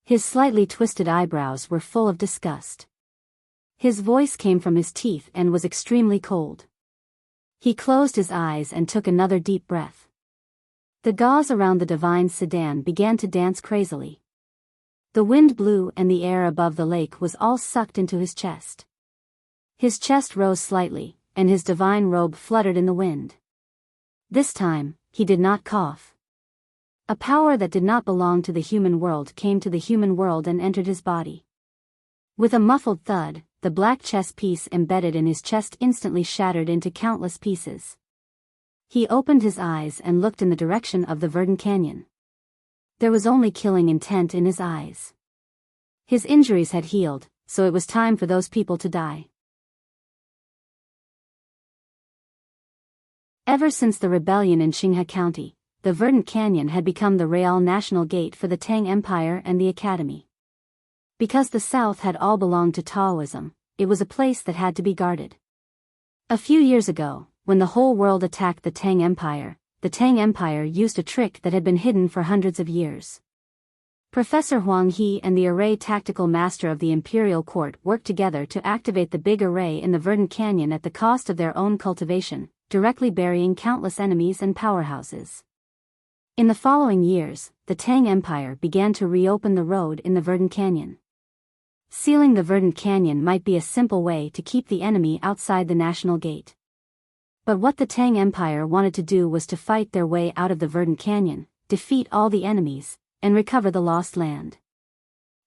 His slightly twisted eyebrows were full of disgust. His voice came from his teeth and was extremely cold. He closed his eyes and took another deep breath. The gauze around the divine sedan began to dance crazily. The wind blew and the air above the lake was all sucked into his chest. His chest rose slightly, and his divine robe fluttered in the wind. This time, he did not cough. A power that did not belong to the human world came to the human world and entered his body. With a muffled thud, the black chess piece embedded in his chest instantly shattered into countless pieces. He opened his eyes and looked in the direction of the Verdant Canyon. There was only killing intent in his eyes. His injuries had healed, so it was time for those people to die. Ever since the rebellion in Qinghe County, the Verdant Canyon had become the Real National Gate for the Tang Empire and the Academy. Because the South had all belonged to Taoism, it was a place that had to be guarded. A few years ago, when the whole world attacked the Tang Empire used a trick that had been hidden for hundreds of years. Professor Huang He and the array tactical master of the Imperial Court worked together to activate the big array in the Verdant Canyon at the cost of their own cultivation, directly burying countless enemies and powerhouses. In the following years, the Tang Empire began to reopen the road in the Verdant Canyon. Sealing the Verdant Canyon might be a simple way to keep the enemy outside the National Gate. But what the Tang Empire wanted to do was to fight their way out of the Verdant Canyon, defeat all the enemies, and recover the lost land.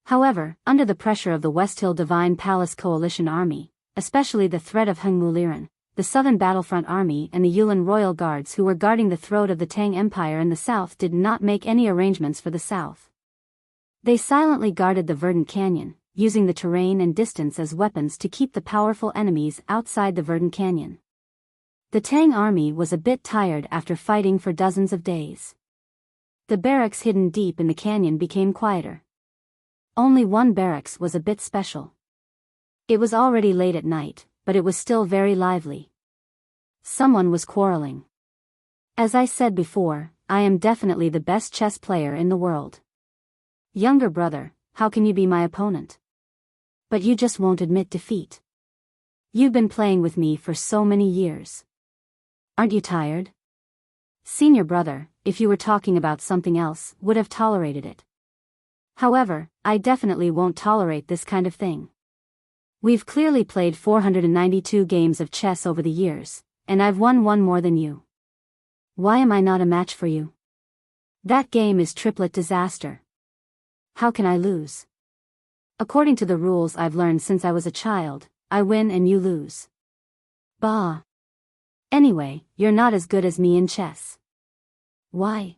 However, under the pressure of the West Hill Divine Palace Coalition Army, especially the threat of Hung Muliran, the Southern Battlefront Army and the Yulin Royal Guards who were guarding the throat of the Tang Empire in the south did not make any arrangements for the south. They silently guarded the Verdant Canyon, using the terrain and distance as weapons to keep the powerful enemies outside the Verdant Canyon. The Tang army was a bit tired after fighting for dozens of days. The barracks hidden deep in the canyon became quieter. Only one barracks was a bit special. It was already late at night, but it was still very lively. Someone was quarreling. As I said before, I am definitely the best chess player in the world. Younger brother, how can you be my opponent? But you just won't admit defeat. You've been playing with me for so many years. Aren't you tired? Senior brother, if you were talking about something else, would have tolerated it. However, I definitely won't tolerate this kind of thing. We've clearly played 492 games of chess over the years, and I've won one more than you. Why am I not a match for you? That game is triplet disaster. How can I lose? According to the rules I've learned since I was a child, I win and you lose. Bah. Anyway, you're not as good as me in chess. Why?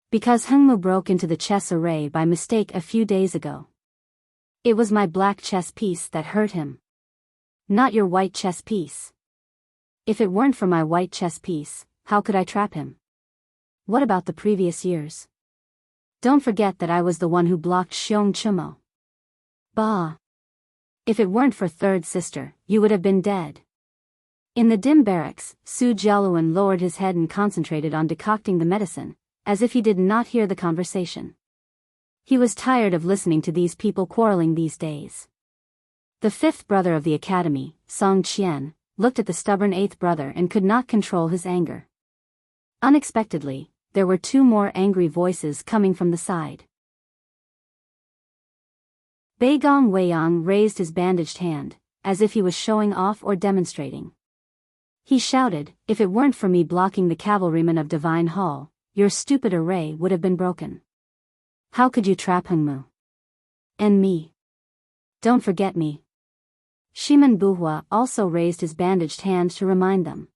Because Hungmu broke into the chess array by mistake a few days ago. It was my black chess piece that hurt him. Not your white chess piece. If it weren't for my white chess piece, how could I trap him? What about the previous years? Don't forget that I was the one who blocked Xiong Chumo. Bah. If it weren't for third sister, you would have been dead. In the dim barracks, Su Jialuan lowered his head and concentrated on decocting the medicine, as if he did not hear the conversation. He was tired of listening to these people quarreling these days. The fifth brother of the academy, Song Qian, looked at the stubborn eighth brother and could not control his anger. Unexpectedly, there were two more angry voices coming from the side. Beigong Weiyang raised his bandaged hand, as if he was showing off or demonstrating. He shouted, "If it weren't for me blocking the cavalrymen of Divine Hall, your stupid array would have been broken. How could you trap Hengmu? And me? Don't forget me." Shiman Buhua also raised his bandaged hand to remind them.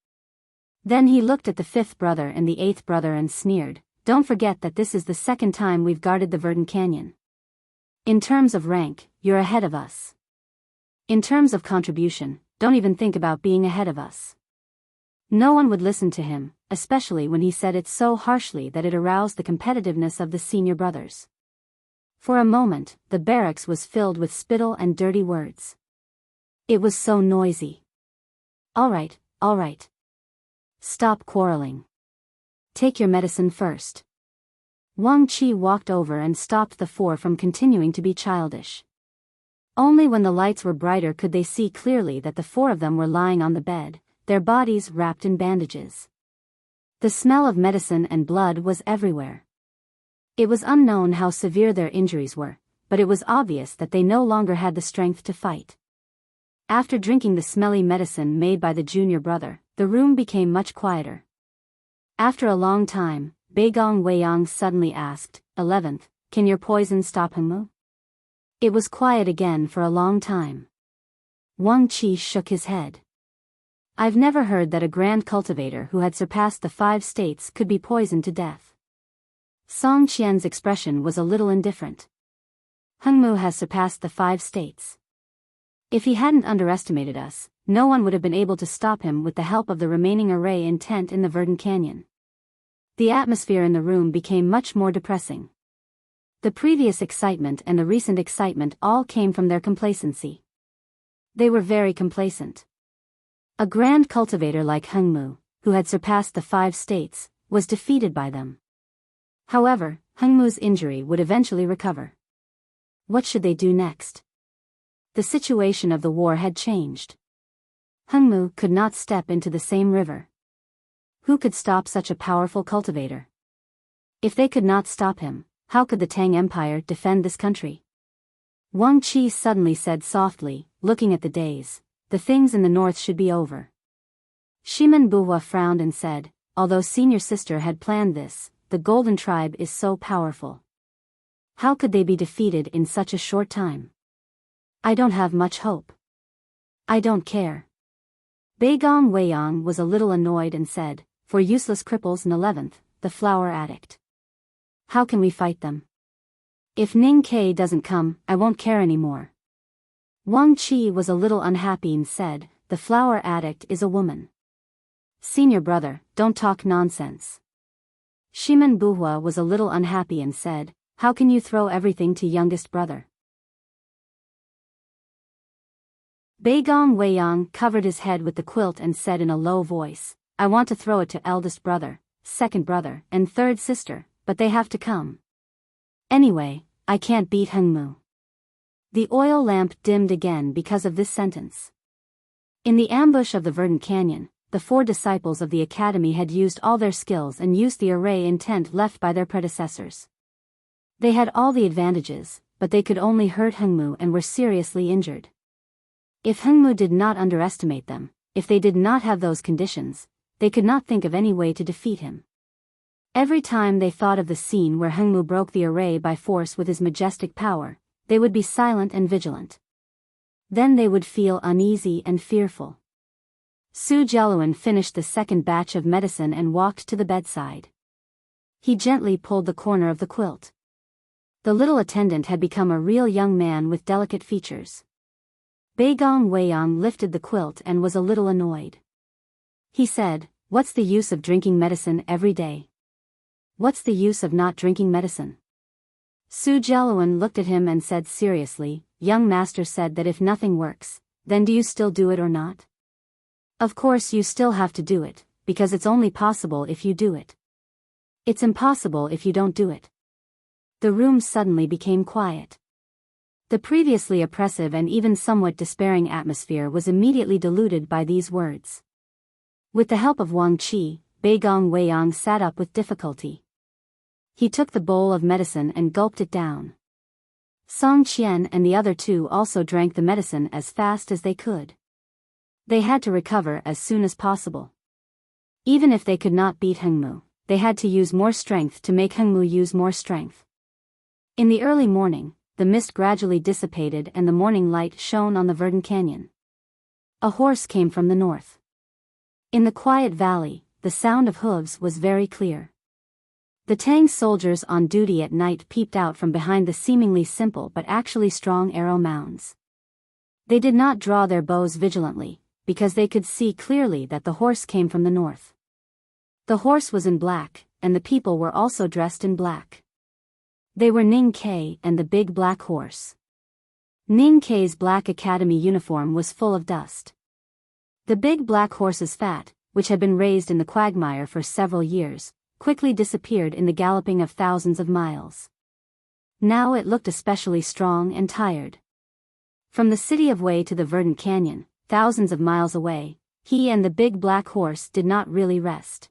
Then he looked at the fifth brother and the eighth brother and sneered, "Don't forget that this is the second time we've guarded the Verdant Canyon. In terms of rank, you're ahead of us. In terms of contribution, don't even think about being ahead of us." No one would listen to him, especially when he said it so harshly that it aroused the competitiveness of the senior brothers. For a moment, the barracks was filled with spittle and dirty words. It was so noisy. All right. Stop quarreling. Take your medicine first." Wang Qi walked over and stopped the four from continuing to be childish. Only when the lights were brighter could they see clearly that the four of them were lying on the bed, their bodies wrapped in bandages. The smell of medicine and blood was everywhere. It was unknown how severe their injuries were, but it was obvious that they no longer had the strength to fight. After drinking the smelly medicine made by the junior brother, the room became much quieter. After a long time, Beigong Weiyang suddenly asked, "11th, can your poison stop Hengmu?" It was quiet again for a long time. Wang Qi shook his head. "I've never heard that a grand cultivator who had surpassed the 5 states could be poisoned to death." Song Qian's expression was a little indifferent. "Hengmu has surpassed the 5 states. If he hadn't underestimated us, no one would have been able to stop him with the help of the remaining array intent in the Verdant Canyon." The atmosphere in the room became much more depressing. The previous excitement and the recent excitement all came from their complacency. They were very complacent. A grand cultivator like Hengmu, who had surpassed the 5 states, was defeated by them. However, Hengmu's injury would eventually recover. What should they do next? The situation of the war had changed. Hengmu could not step into the same river. Who could stop such a powerful cultivator? If they could not stop him, how could the Tang Empire defend this country? Wang Qi suddenly said softly, looking at the days, "The things in the north should be over." Shiman Buhua frowned and said, "Although senior sister had planned this, the Golden Tribe is so powerful. How could they be defeated in such a short time? I don't have much hope. I don't care." Beigong Weiyang was a little annoyed and said, "For useless cripples in 11th, the flower addict. How can we fight them? If Ning Ke doesn't come, I won't care anymore." Wang Qi was a little unhappy and said, "The flower addict is a woman. Senior brother, don't talk nonsense." Shiman Buhua was a little unhappy and said, "How can you throw everything to youngest brother?" Beigong Weiyang covered his head with the quilt and said in a low voice, "I want to throw it to eldest brother, second brother, and third sister, but they have to come. Anyway, I can't beat Hengmu." The oil lamp dimmed again because of this sentence. In the ambush of the Verdant Canyon, the 4 disciples of the academy had used all their skills and used the array intent left by their predecessors. They had all the advantages, but they could only hurt Hengmu and were seriously injured. If Hengmu did not underestimate them, if they did not have those conditions, they could not think of any way to defeat him. Every time they thought of the scene where Hengmu broke the array by force with his majestic power, they would be silent and vigilant. Then they would feel uneasy and fearful. Su Jialuan finished the second batch of medicine and walked to the bedside. He gently pulled the corner of the quilt. The little attendant had become a real young man with delicate features. Beigong Weiyang lifted the quilt and was a little annoyed. He said, "What's the use of drinking medicine every day? What's the use of not drinking medicine?" Su Jialuan looked at him and said seriously, "Young master said that if nothing works, then do you still do it or not? Of course you still have to do it, because it's only possible if you do it. It's impossible if you don't do it." The room suddenly became quiet. The previously oppressive and even somewhat despairing atmosphere was immediately diluted by these words. With the help of Wang Qi, Beigong Weiyang sat up with difficulty. He took the bowl of medicine and gulped it down. Song Qian and the other two also drank the medicine as fast as they could. They had to recover as soon as possible. Even if they could not beat Hengmu, they had to use more strength to make Hengmu use more strength. In the early morning, the mist gradually dissipated and the morning light shone on the verdant canyon. A horse came from the north. In the quiet valley, the sound of hooves was very clear. The Tang soldiers on duty at night peeped out from behind the seemingly simple but actually strong arrow mounds. They did not draw their bows vigilantly, because they could see clearly that the horse came from the north. The horse was in black, and the people were also dressed in black. They were Ning Ke and the big black horse. Ning Ke's black academy uniform was full of dust. The big black horse's fat, which had been raised in the quagmire for several years, quickly disappeared in the galloping of thousands of miles. Now it looked especially strong and tired. From the city of Wei to the verdant canyon, thousands of miles away, he and the big black horse did not really rest.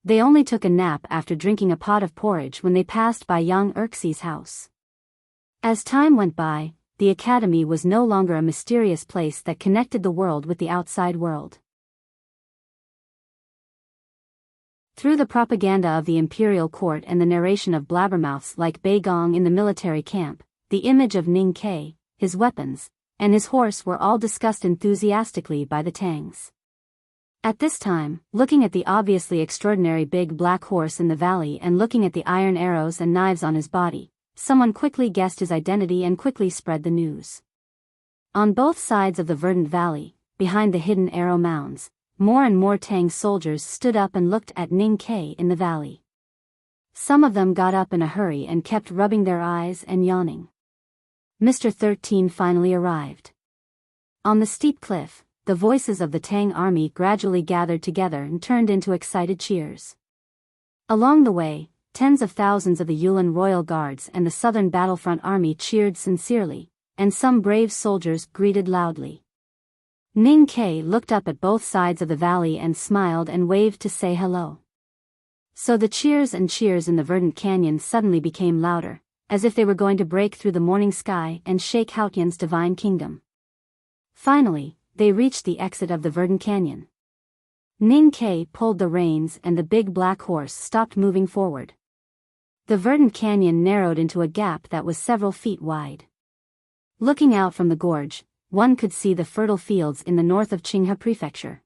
They only took a nap after drinking a pot of porridge when they passed by Yang Erxi's house. As time went by, the academy was no longer a mysterious place that connected the world with the outside world. Through the propaganda of the imperial court and the narration of blabbermouths like Beigong in the military camp, the image of Ning Ke, his weapons, and his horse were all discussed enthusiastically by the Tangs. At this time, looking at the obviously extraordinary big black horse in the valley and looking at the iron arrows and knives on his body, someone quickly guessed his identity and quickly spread the news. On both sides of the verdant valley, behind the hidden arrow mounds, more and more Tang soldiers stood up and looked at Ning Ke in the valley. Some of them got up in a hurry and kept rubbing their eyes and yawning. Mr. 13 finally arrived. On the steep cliff, the voices of the Tang army gradually gathered together and turned into excited cheers. Along the way, tens of thousands of the Yulin Royal Guards and the Southern Battlefront Army cheered sincerely, and some brave soldiers greeted loudly. Ning Ke looked up at both sides of the valley and smiled and waved to say hello. So the cheers and cheers in the verdant canyon suddenly became louder, as if they were going to break through the morning sky and shake Haotian's divine kingdom. Finally, they reached the exit of the verdant canyon. Ning Ke pulled the reins and the big black horse stopped moving forward. The verdant canyon narrowed into a gap that was several feet wide. Looking out from the gorge, one could see the fertile fields in the north of Qinghe Prefecture.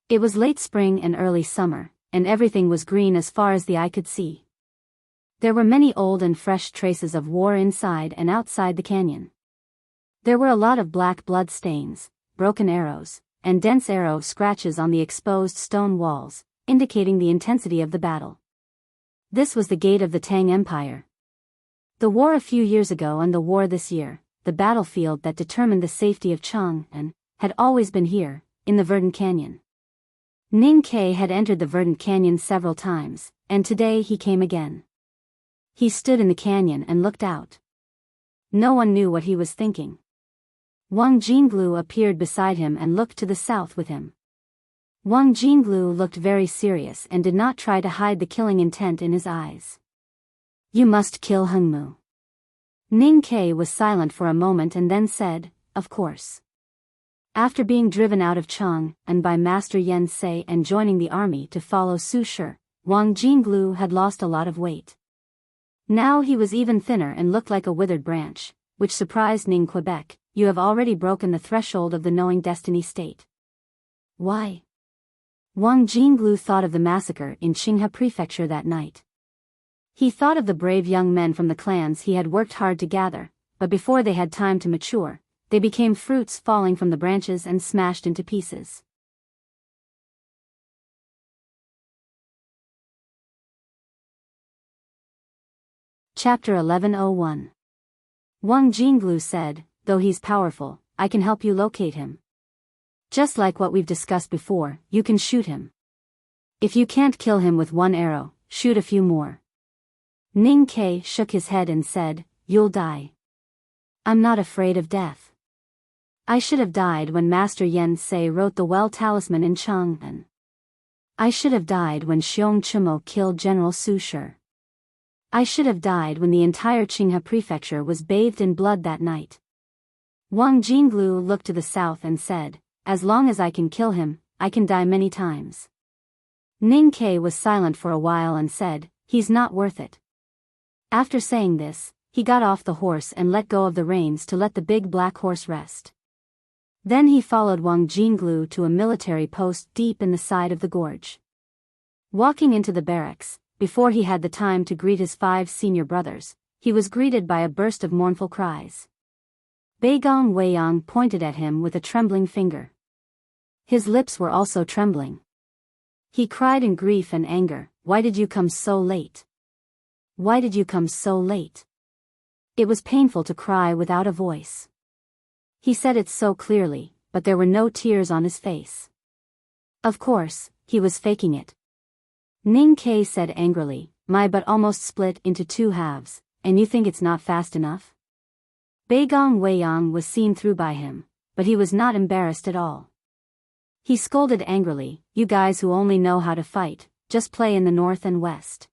It was late spring and early summer, and everything was green as far as the eye could see. There were many old and fresh traces of war inside and outside the canyon. There were a lot of black blood stains, broken arrows, and dense arrow scratches on the exposed stone walls, indicating the intensity of the battle. This was the gate of the Tang Empire. The war a few years ago and the war this year, the battlefield that determined the safety of Chang'an, had always been here, in the verdant canyon. Ning Ke had entered the verdant canyon several times, and today he came again. He stood in the canyon and looked out. No one knew what he was thinking. Wang Jinglu appeared beside him and looked to the south with him. Wang Jinglu looked very serious and did not try to hide the killing intent in his eyes. "You must kill Hengmu." Ning Ke was silent for a moment and then said, "Of course." After being driven out of Chang'an by Master Yen Sei and joining the army to follow Su Shi, Wang Jinglu had lost a lot of weight. Now he was even thinner and looked like a withered branch, which surprised Ning Quebec. "You have already broken the threshold of the knowing destiny state." "Why?" Wang Jinglu thought of the massacre in Qinghe Prefecture that night. He thought of the brave young men from the clans he had worked hard to gather, but before they had time to mature, they became fruits falling from the branches and smashed into pieces. Chapter 1101. Wang Jinglu said, "Though he's powerful, I can help you locate him. Just like what we've discussed before, you can shoot him. If you can't kill him with one arrow, shoot a few more." Ning Ke shook his head and said, "You'll die." I'm not afraid of death. I should have died when Master Yen Sei wrote the Well Talisman in Chang'an. I should have died when Xiong Chumo killed General Su Shi. I should have died when the entire Qinghe prefecture was bathed in blood that night. Wang Jinglu looked to the south and said, as long as I can kill him, I can die many times. Ning Ke was silent for a while and said, he's not worth it. After saying this, he got off the horse and let go of the reins to let the big black horse rest. Then he followed Wang Jinglu to a military post deep in the side of the gorge. Walking into the barracks, before he had the time to greet his 5 senior brothers, he was greeted by a burst of mournful cries. Beigong Weiyang pointed at him with a trembling finger. His lips were also trembling. He cried in grief and anger, "Why did you come so late? Why did you come so late?" It was painful to cry without a voice. He said it so clearly, but there were no tears on his face. Of course, he was faking it. Ning Ke said angrily, "My butt almost split into 2 halves, and you think it's not fast enough?" Beigong Weiyang was seen through by him, but he was not embarrassed at all. He scolded angrily, "You guys who only know how to fight, just play in the north and west.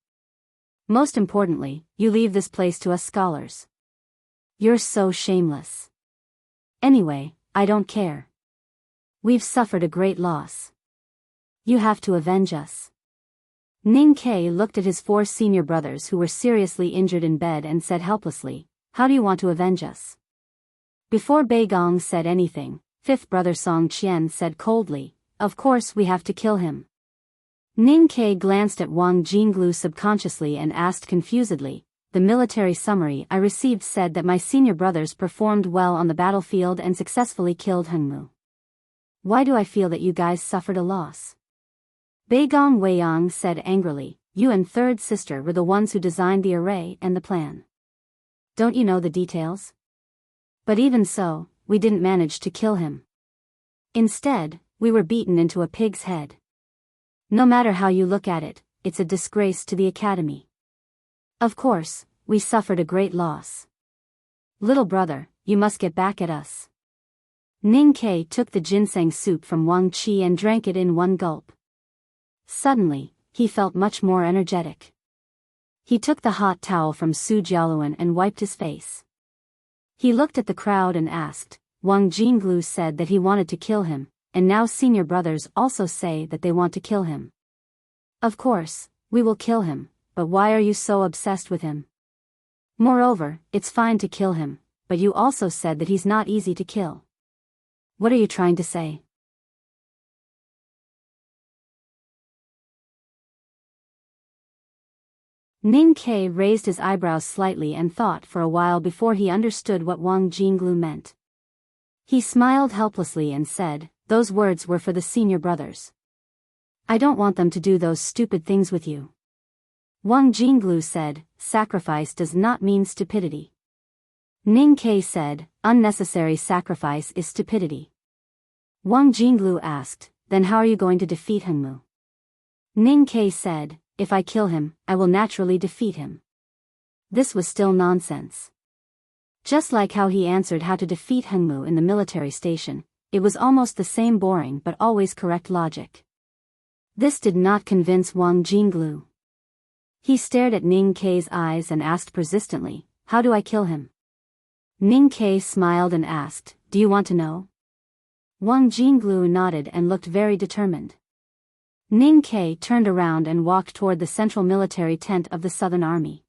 Most importantly, you leave this place to us scholars. You're so shameless. Anyway, I don't care. We've suffered a great loss. You have to avenge us." Ning Ke looked at his 4 senior brothers who were seriously injured in bed and said helplessly, "How do you want to avenge us?" Before Beigong said anything, 5th brother Song Qian said coldly, "Of course we have to kill him." Ning Ke glanced at Wang Jinglu subconsciously and asked confusedly, "The military summary I received said that my senior brothers performed well on the battlefield and successfully killed Hengmu. Why do I feel that you guys suffered a loss?" Beigong Weiyang said angrily, "You and 3rd sister were the ones who designed the array and the plan. Don't you know the details? But even so, we didn't manage to kill him. Instead, we were beaten into a pig's head. No matter how you look at it, it's a disgrace to the academy. Of course, we suffered a great loss. Little brother, you must get back at us." Ning Ke took the ginseng soup from Wang Qi and drank it in one gulp. Suddenly, he felt much more energetic. He took the hot towel from Su Jiaoluan and wiped his face. He looked at the crowd and asked, "Wang Jinglu said that he wanted to kill him, and now senior brothers also say that they want to kill him. Of course, we will kill him, but why are you so obsessed with him? Moreover, it's fine to kill him, but you also said that he's not easy to kill. What are you trying to say?" Ning Ke raised his eyebrows slightly and thought for a while before he understood what Wang Jinglu meant. He smiled helplessly and said, "Those words were for the senior brothers. I don't want them to do those stupid things with you." Wang Jinglu said, "Sacrifice does not mean stupidity." Ning Ke said, "Unnecessary sacrifice is stupidity." Wang Jinglu asked, "Then how are you going to defeat Hengmu?" Ning Ke said, "If I kill him, I will naturally defeat him." This was still nonsense. Just like how he answered how to defeat Hengmu in the military station, it was almost the same boring but always correct logic. This did not convince Wang Jinglu. He stared at Ning Ke's eyes and asked persistently, "How do I kill him?" Ning Ke smiled and asked, "Do you want to know?" Wang Jinglu nodded and looked very determined. Ning Ke turned around and walked toward the central military tent of the Southern Army.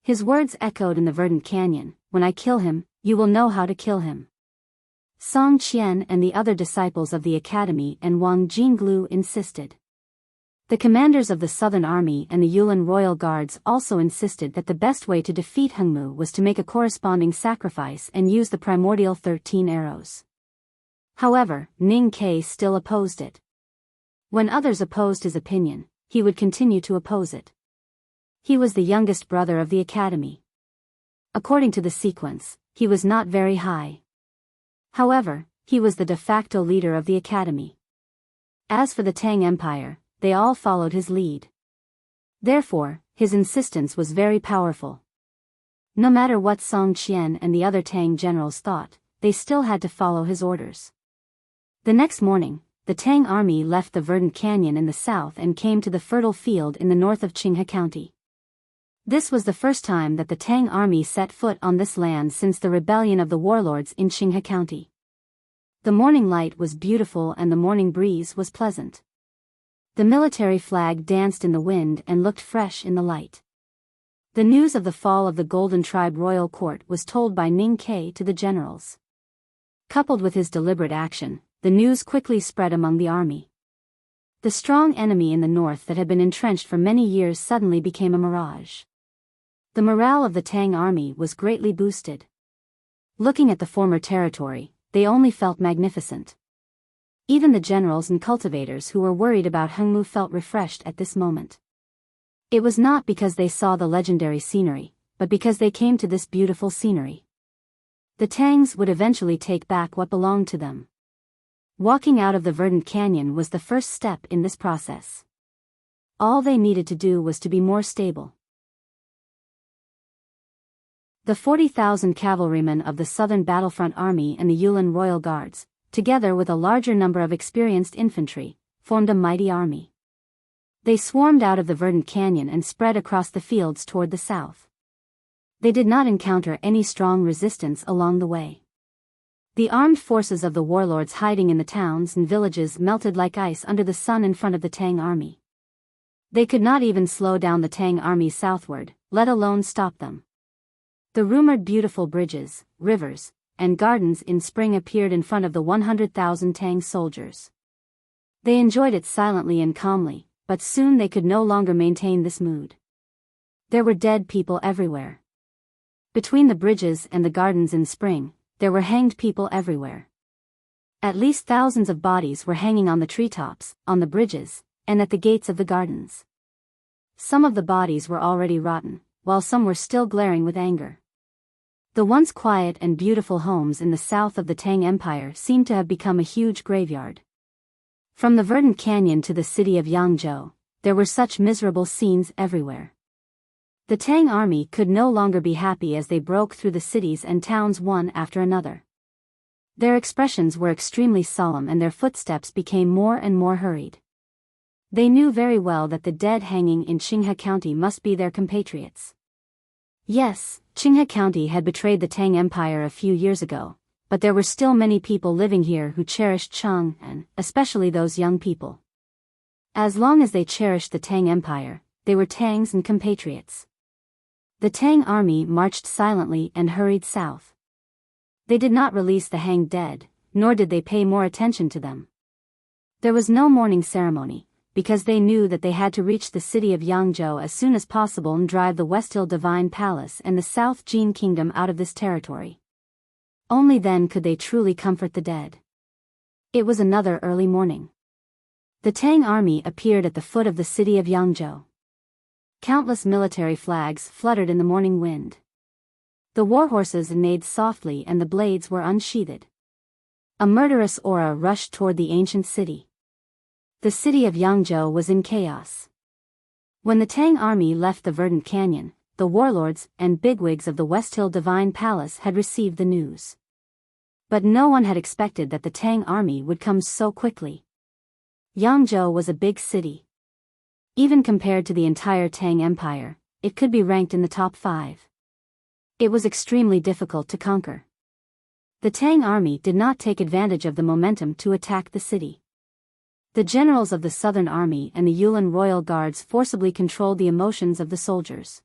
His words echoed in the verdant canyon, "When I kill him, you will know how to kill him." Song Qian and the other disciples of the academy and Wang Jinglu insisted. The commanders of the Southern Army and the Yulin Royal Guards also insisted that the best way to defeat Hengmu was to make a corresponding sacrifice and use the primordial 13 arrows. However, Ning Ke still opposed it. When others opposed his opinion, he would continue to oppose it. He was the youngest brother of the academy. According to the sequence, he was not very high. However, he was the de facto leader of the academy. As for the Tang Empire, they all followed his lead. Therefore, his insistence was very powerful. No matter what Song Qian and the other Tang generals thought, they still had to follow his orders. The next morning, the Tang army left the verdant canyon in the south and came to the fertile field in the north of Qinghe County. This was the first time that the Tang army set foot on this land since the rebellion of the warlords in Qinghe County. The morning light was beautiful and the morning breeze was pleasant. The military flag danced in the wind and looked fresh in the light. The news of the fall of the Golden Tribe royal court was told by Ning Ke to the generals. Coupled with his deliberate action, the news quickly spread among the army. The strong enemy in the north that had been entrenched for many years suddenly became a mirage. The morale of the Tang army was greatly boosted. Looking at the former territory, they only felt magnificent. Even the generals and cultivators who were worried about Hengmu felt refreshed at this moment. It was not because they saw the legendary scenery, but because they came to this beautiful scenery. The Tangs would eventually take back what belonged to them. Walking out of the verdant canyon was the first step in this process. All they needed to do was to be more stable. The 40,000 cavalrymen of the Southern Battlefront Army and the Yulin Royal Guards, together with a larger number of experienced infantry, formed a mighty army. They swarmed out of the verdant canyon and spread across the fields toward the south. They did not encounter any strong resistance along the way. The armed forces of the warlords hiding in the towns and villages melted like ice under the sun in front of the Tang army. They could not even slow down the Tang army southward, let alone stop them. The rumored beautiful bridges, rivers, and gardens in spring appeared in front of the 100,000 Tang soldiers. They enjoyed it silently and calmly, but soon they could no longer maintain this mood. There were dead people everywhere. Between the bridges and the gardens in spring, there were hanged people everywhere. At least thousands of bodies were hanging on the treetops, on the bridges, and at the gates of the gardens. Some of the bodies were already rotten, while some were still glaring with anger. The once quiet and beautiful homes in the south of the Tang Empire seemed to have become a huge graveyard. From the verdant canyon to the city of Yangzhou, there were such miserable scenes everywhere. The Tang army could no longer be happy as they broke through the cities and towns one after another. Their expressions were extremely solemn and their footsteps became more and more hurried. They knew very well that the dead hanging in Qinghe County must be their compatriots. Yes, Qinghe County had betrayed the Tang Empire a few years ago, but there were still many people living here who cherished Cheng and, especially those young people. As long as they cherished the Tang Empire, they were Tangs and compatriots. The Tang army marched silently and hurried south. They did not release the hanged dead, nor did they pay more attention to them. There was no mourning ceremony, because they knew that they had to reach the city of Yangzhou as soon as possible and drive the Westhill Divine Palace and the South Jin Kingdom out of this territory. Only then could they truly comfort the dead. It was another early morning. The Tang army appeared at the foot of the city of Yangzhou. Countless military flags fluttered in the morning wind. The war horses neighed softly and the blades were unsheathed. A murderous aura rushed toward the ancient city. The city of Yangzhou was in chaos. When the Tang army left the verdant canyon, the warlords and bigwigs of the Westhill Divine Palace had received the news. But no one had expected that the Tang army would come so quickly. Yangzhou was a big city. Even compared to the entire Tang Empire, it could be ranked in the top 5. It was extremely difficult to conquer. The Tang army did not take advantage of the momentum to attack the city. The generals of the Southern Army and the Yulin Royal Guards forcibly controlled the emotions of the soldiers.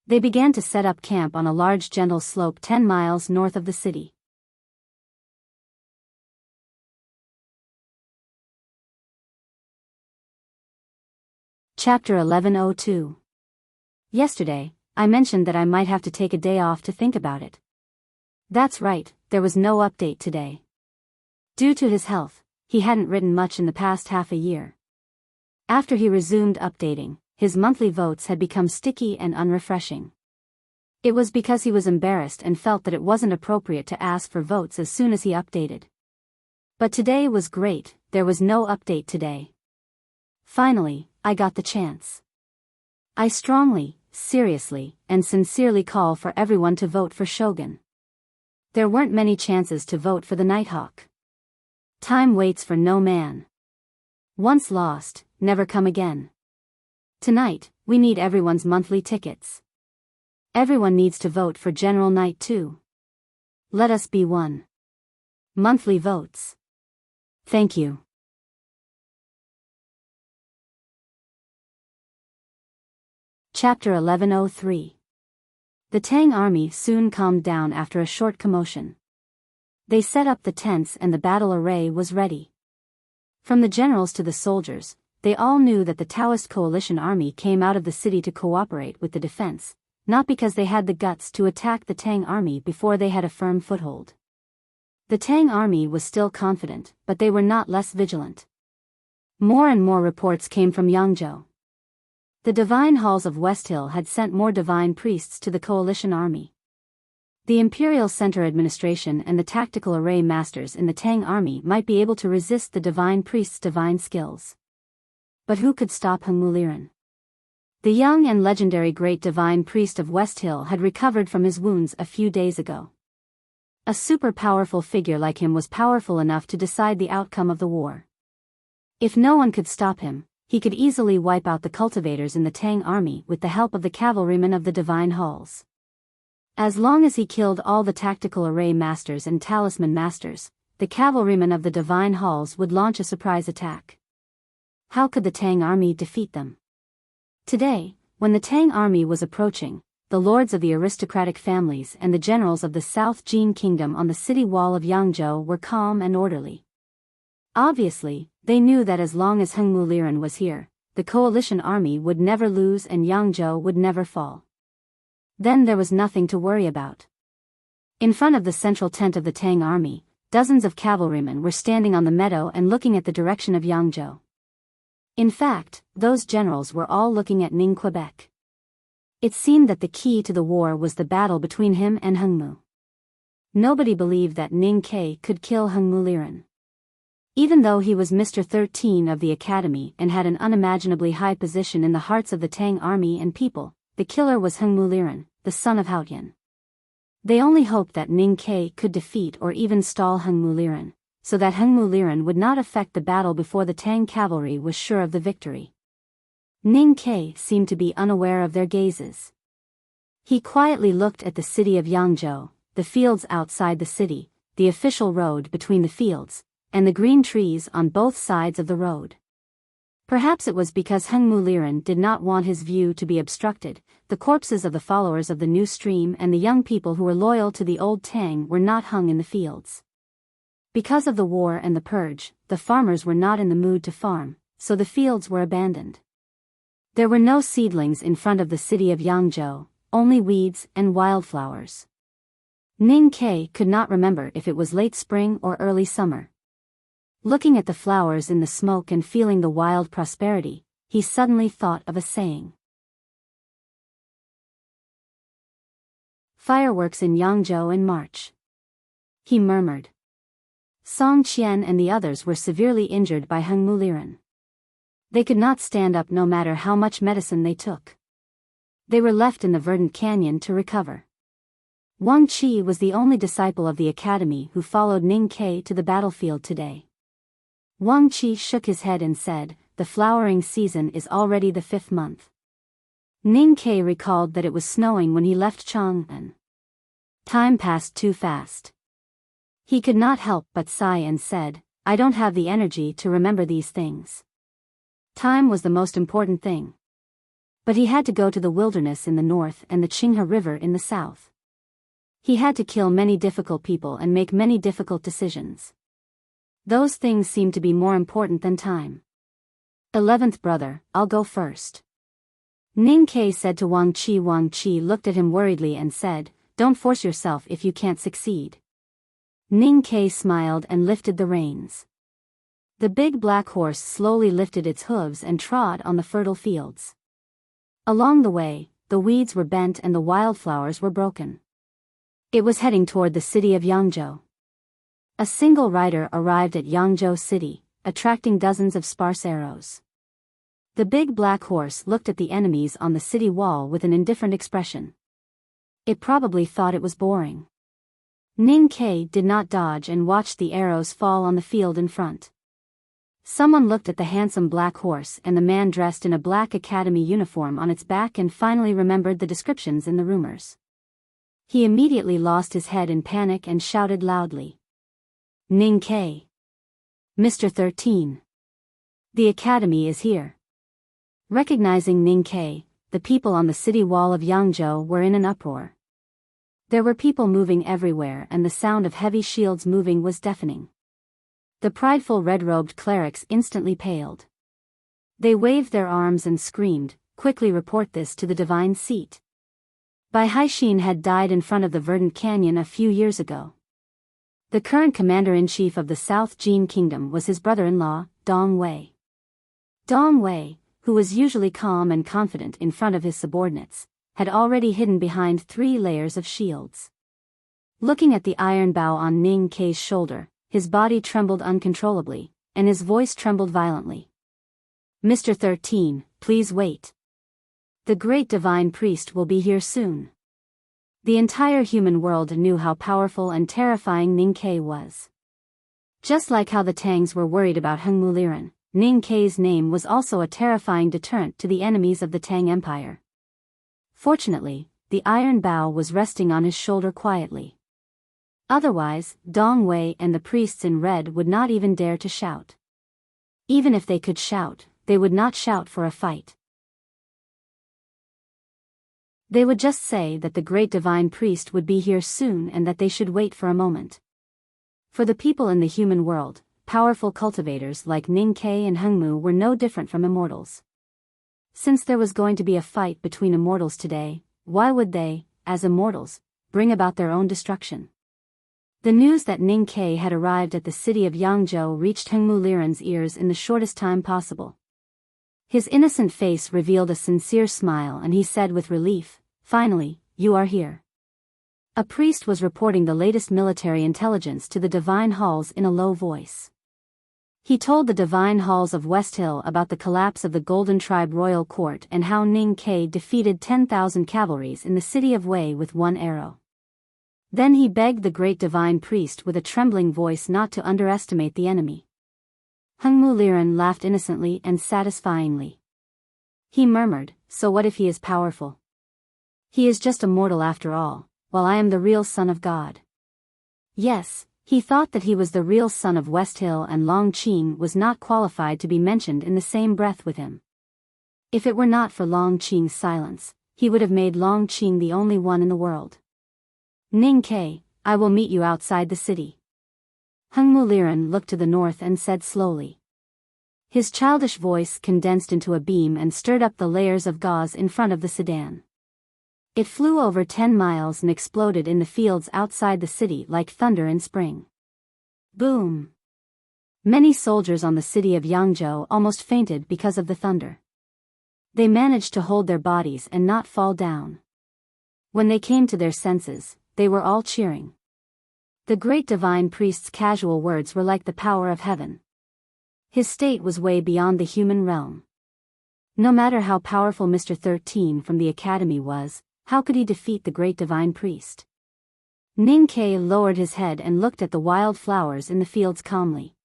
They began to set up camp on a large gentle slope 10 miles north of the city. Chapter 1102. Yesterday, I mentioned that I might have to take a day off to think about it. That's right, there was no update today. Due to his health, he hadn't written much in the past half a year. After he resumed updating, his monthly votes had become sticky and unrefreshing. It was because he was embarrassed and felt that it wasn't appropriate to ask for votes as soon as he updated. But today was great, there was no update today. Finally, I got the chance. I strongly, seriously, and sincerely call for everyone to vote for Shogun. There weren't many chances to vote for the Nighthawk. Time waits for no man. Once lost, never come again. Tonight, we need everyone's monthly tickets. Everyone needs to vote for General Knight too. Let us be one. Monthly votes. Thank you. Chapter 1103. The Tang army soon calmed down after a short commotion. They set up the tents and the battle array was ready. From the generals to the soldiers, they all knew that the Taoist coalition army came out of the city to cooperate with the defense, not because they had the guts to attack the Tang army before they had a firm foothold. The Tang army was still confident, but they were not less vigilant. More and more reports came from Yangzhou. The divine halls of West Hill had sent more divine priests to the coalition army. The Imperial Center Administration and the tactical array masters in the Tang army might be able to resist the divine priests' divine skills. But who could stop Heng Muliran? The young and legendary great divine priest of West Hill had recovered from his wounds a few days ago. A super powerful figure like him was powerful enough to decide the outcome of the war. If no one could stop him, he could easily wipe out the cultivators in the Tang army with the help of the cavalrymen of the divine halls. As long as he killed all the tactical array masters and talisman masters, the cavalrymen of the divine halls would launch a surprise attack. How could the Tang army defeat them? Today, when the Tang army was approaching, the lords of the aristocratic families and the generals of the South Jin Kingdom on the city wall of Yangzhou were calm and orderly. Obviously, they knew that as long as Heng Muliran was here, the coalition army would never lose and Yangzhou would never fall. Then there was nothing to worry about. In front of the central tent of the Tang army, dozens of cavalrymen were standing on the meadow and looking at the direction of Yangzhou. In fact, those generals were all looking at Ning Quebec. It seemed that the key to the war was the battle between him and Heng Mu. Nobody believed that Ning Ke could kill Heng Muliran. Even though he was Mr. 13 of the academy and had an unimaginably high position in the hearts of the Tang army and people, the killer was Heng Muliran, the son of Haotian. They only hoped that Ning Ke could defeat or even stall Heng Muliran, so that Heng Muliran would not affect the battle before the Tang cavalry was sure of the victory. Ning Ke seemed to be unaware of their gazes. He quietly looked at the city of Yangzhou, the fields outside the city, the official road between the fields, and the green trees on both sides of the road. Perhaps it was because Heng Muliran did not want his view to be obstructed. The corpses of the followers of the new stream and the young people who were loyal to the old Tang were not hung in the fields. Because of the war and the purge, the farmers were not in the mood to farm, so the fields were abandoned. There were no seedlings in front of the city of Yangzhou, only weeds and wildflowers. Ning Ke could not remember if it was late spring or early summer. Looking at the flowers in the smoke and feeling the wild prosperity, he suddenly thought of a saying. Fireworks in Yangzhou in March. He murmured. Song Qian and the others were severely injured by Heng Muliran. They could not stand up no matter how much medicine they took. They were left in the verdant canyon to recover. Wang Qi was the only disciple of the academy who followed Ning Ke to the battlefield today. Wang Qi shook his head and said, "The flowering season is already the 5th month." Ning Ke recalled that it was snowing when he left Chang'an. Time passed too fast. He could not help but sigh and said, "I don't have the energy to remember these things." Time was the most important thing. But he had to go to the wilderness in the north and the Qinghe River in the south. He had to kill many difficult people and make many difficult decisions. Those things seemed to be more important than time. 11th brother, I'll go first. Ning Ke said to Wang Qi. Wang Qi looked at him worriedly and said, "Don't force yourself if you can't succeed." Ning Ke smiled and lifted the reins. The big black horse slowly lifted its hooves and trod on the fertile fields. Along the way, the weeds were bent and the wildflowers were broken. It was heading toward the city of Yangzhou. A single rider arrived at Yangzhou city, attracting dozens of sparse arrows. The big black horse looked at the enemies on the city wall with an indifferent expression. It probably thought it was boring. Ning Kai did not dodge and watched the arrows fall on the field in front. Someone looked at the handsome black horse and the man dressed in a black academy uniform on its back and finally remembered the descriptions in the rumors. He immediately lost his head in panic and shouted loudly. Ning Kai. Mr. 13. The academy is here. Recognizing Ning Kai, the people on the city wall of Yangzhou were in an uproar. There were people moving everywhere and the sound of heavy shields moving was deafening. The prideful red-robed clerics instantly paled. They waved their arms and screamed, "Quickly report this to the divine seat." Bai Haixin had died in front of the verdant canyon a few years ago. The current commander-in-chief of the South Jin Kingdom was his brother-in-law, Dong Wei. Dong Wei, who was usually calm and confident in front of his subordinates, had already hidden behind 3 layers of shields. Looking at the iron bow on Ning Kai's shoulder, his body trembled uncontrollably, and his voice trembled violently. Mr. 13, please wait. The great divine priest will be here soon. The entire human world knew how powerful and terrifying Ning Kai was. Just like how the Tangs were worried about Hengmu Liren, Ning Kai's name was also a terrifying deterrent to the enemies of the Tang Empire. Fortunately, the iron bow was resting on his shoulder quietly. Otherwise, Dong Wei and the priests in red would not even dare to shout. Even if they could shout, they would not shout for a fight. They would just say that the great divine priest would be here soon and that they should wait for a moment. For the people in the human world, powerful cultivators like Ning Kai and Hengmu were no different from immortals. Since there was going to be a fight between immortals today, why would they, as immortals, bring about their own destruction? The news that Ning Kai had arrived at the city of Yangzhou reached Hengmu Liren's ears in the shortest time possible. His innocent face revealed a sincere smile and he said with relief, "Finally, you are here." A priest was reporting the latest military intelligence to the divine halls in a low voice. He told the divine halls of West Hill about the collapse of the Golden Tribe royal court and how Ning Kai defeated 10,000 cavalries in the city of Wei with 1 arrow. Then he begged the great divine priest with a trembling voice not to underestimate the enemy. Hengmu Liren laughed innocently and satisfyingly. He murmured, "So what if he is powerful? He is just a mortal after all, while I am the real son of God." Yes, he thought that he was the real son of West Hill and Long Qing was not qualified to be mentioned in the same breath with him. If it were not for Long Qing's silence, he would have made Long Qing the only one in the world. "Ning Kai, I will meet you outside the city." Hengmu Liren looked to the north and said slowly. His childish voice condensed into a beam and stirred up the layers of gauze in front of the sedan. It flew over 10 miles and exploded in the fields outside the city like thunder in spring. Boom! Many soldiers on the city of Yangzhou almost fainted because of the thunder. They managed to hold their bodies and not fall down. When they came to their senses, they were all cheering. The great divine priest's casual words were like the power of heaven. His state was way beyond the human realm. No matter how powerful Mr. 13 from the academy was, how could he defeat the great divine priest? Ning Kai lowered his head and looked at the wild flowers in the fields calmly.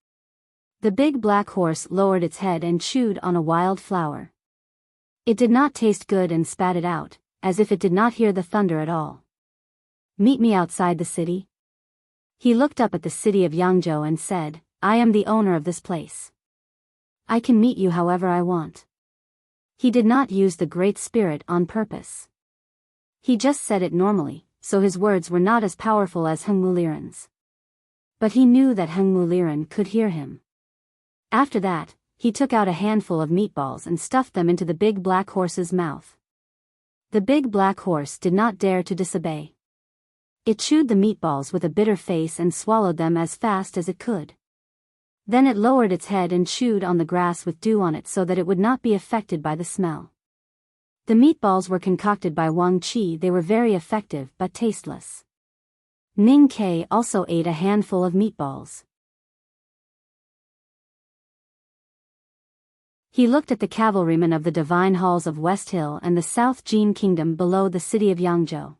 The big black horse lowered its head and chewed on a wild flower. It did not taste good and spat it out, as if it did not hear the thunder at all. "Meet me outside the city." He looked up at the city of Yangzhou and said, "I am the owner of this place. I can meet you however I want." He did not use the Great Spirit on purpose. He just said it normally, so his words were not as powerful as Hengmu Liren's. But he knew that Hengmu Liren could hear him. After that, he took out a handful of meatballs and stuffed them into the big black horse's mouth. The big black horse did not dare to disobey. It chewed the meatballs with a bitter face and swallowed them as fast as it could. Then it lowered its head and chewed on the grass with dew on it so that it would not be affected by the smell. The meatballs were concocted by Wang Qi. They were very effective but tasteless. Ning Kai also ate a handful of meatballs. He looked at the cavalrymen of the divine halls of West Hill and the South Jin Kingdom below the city of Yangzhou.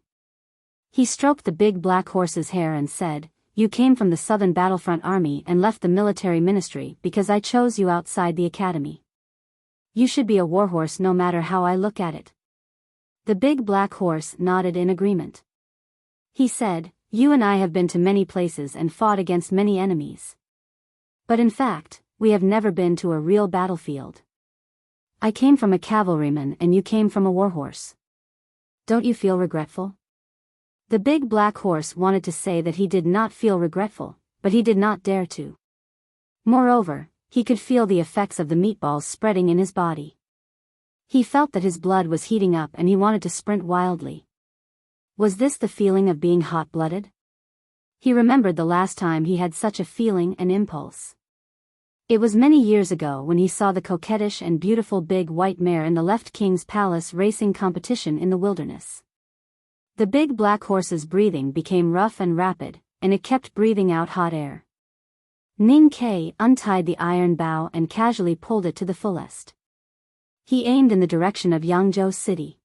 He stroked the big black horse's hair and said, "You came from the Southern Battlefront Army and left the military ministry because I chose you outside the academy. You should be a warhorse no matter how I look at it." The big black horse nodded in agreement. He said, "You and I have been to many places and fought against many enemies. But in fact, we have never been to a real battlefield. I came from a cavalryman and you came from a warhorse. Don't you feel regretful?" The big black horse wanted to say that he did not feel regretful, but he did not dare to. Moreover, he could feel the effects of the meatballs spreading in his body. He felt that his blood was heating up and he wanted to sprint wildly. Was this the feeling of being hot-blooded? He remembered the last time he had such a feeling and impulse. It was many years ago when he saw the coquettish and beautiful big white mare in the left king's palace racing competition in the wilderness. The big black horse's breathing became rough and rapid, and it kept breathing out hot air. Ning Kai untied the iron bow and casually pulled it to the fullest. He aimed in the direction of Yangzhou city.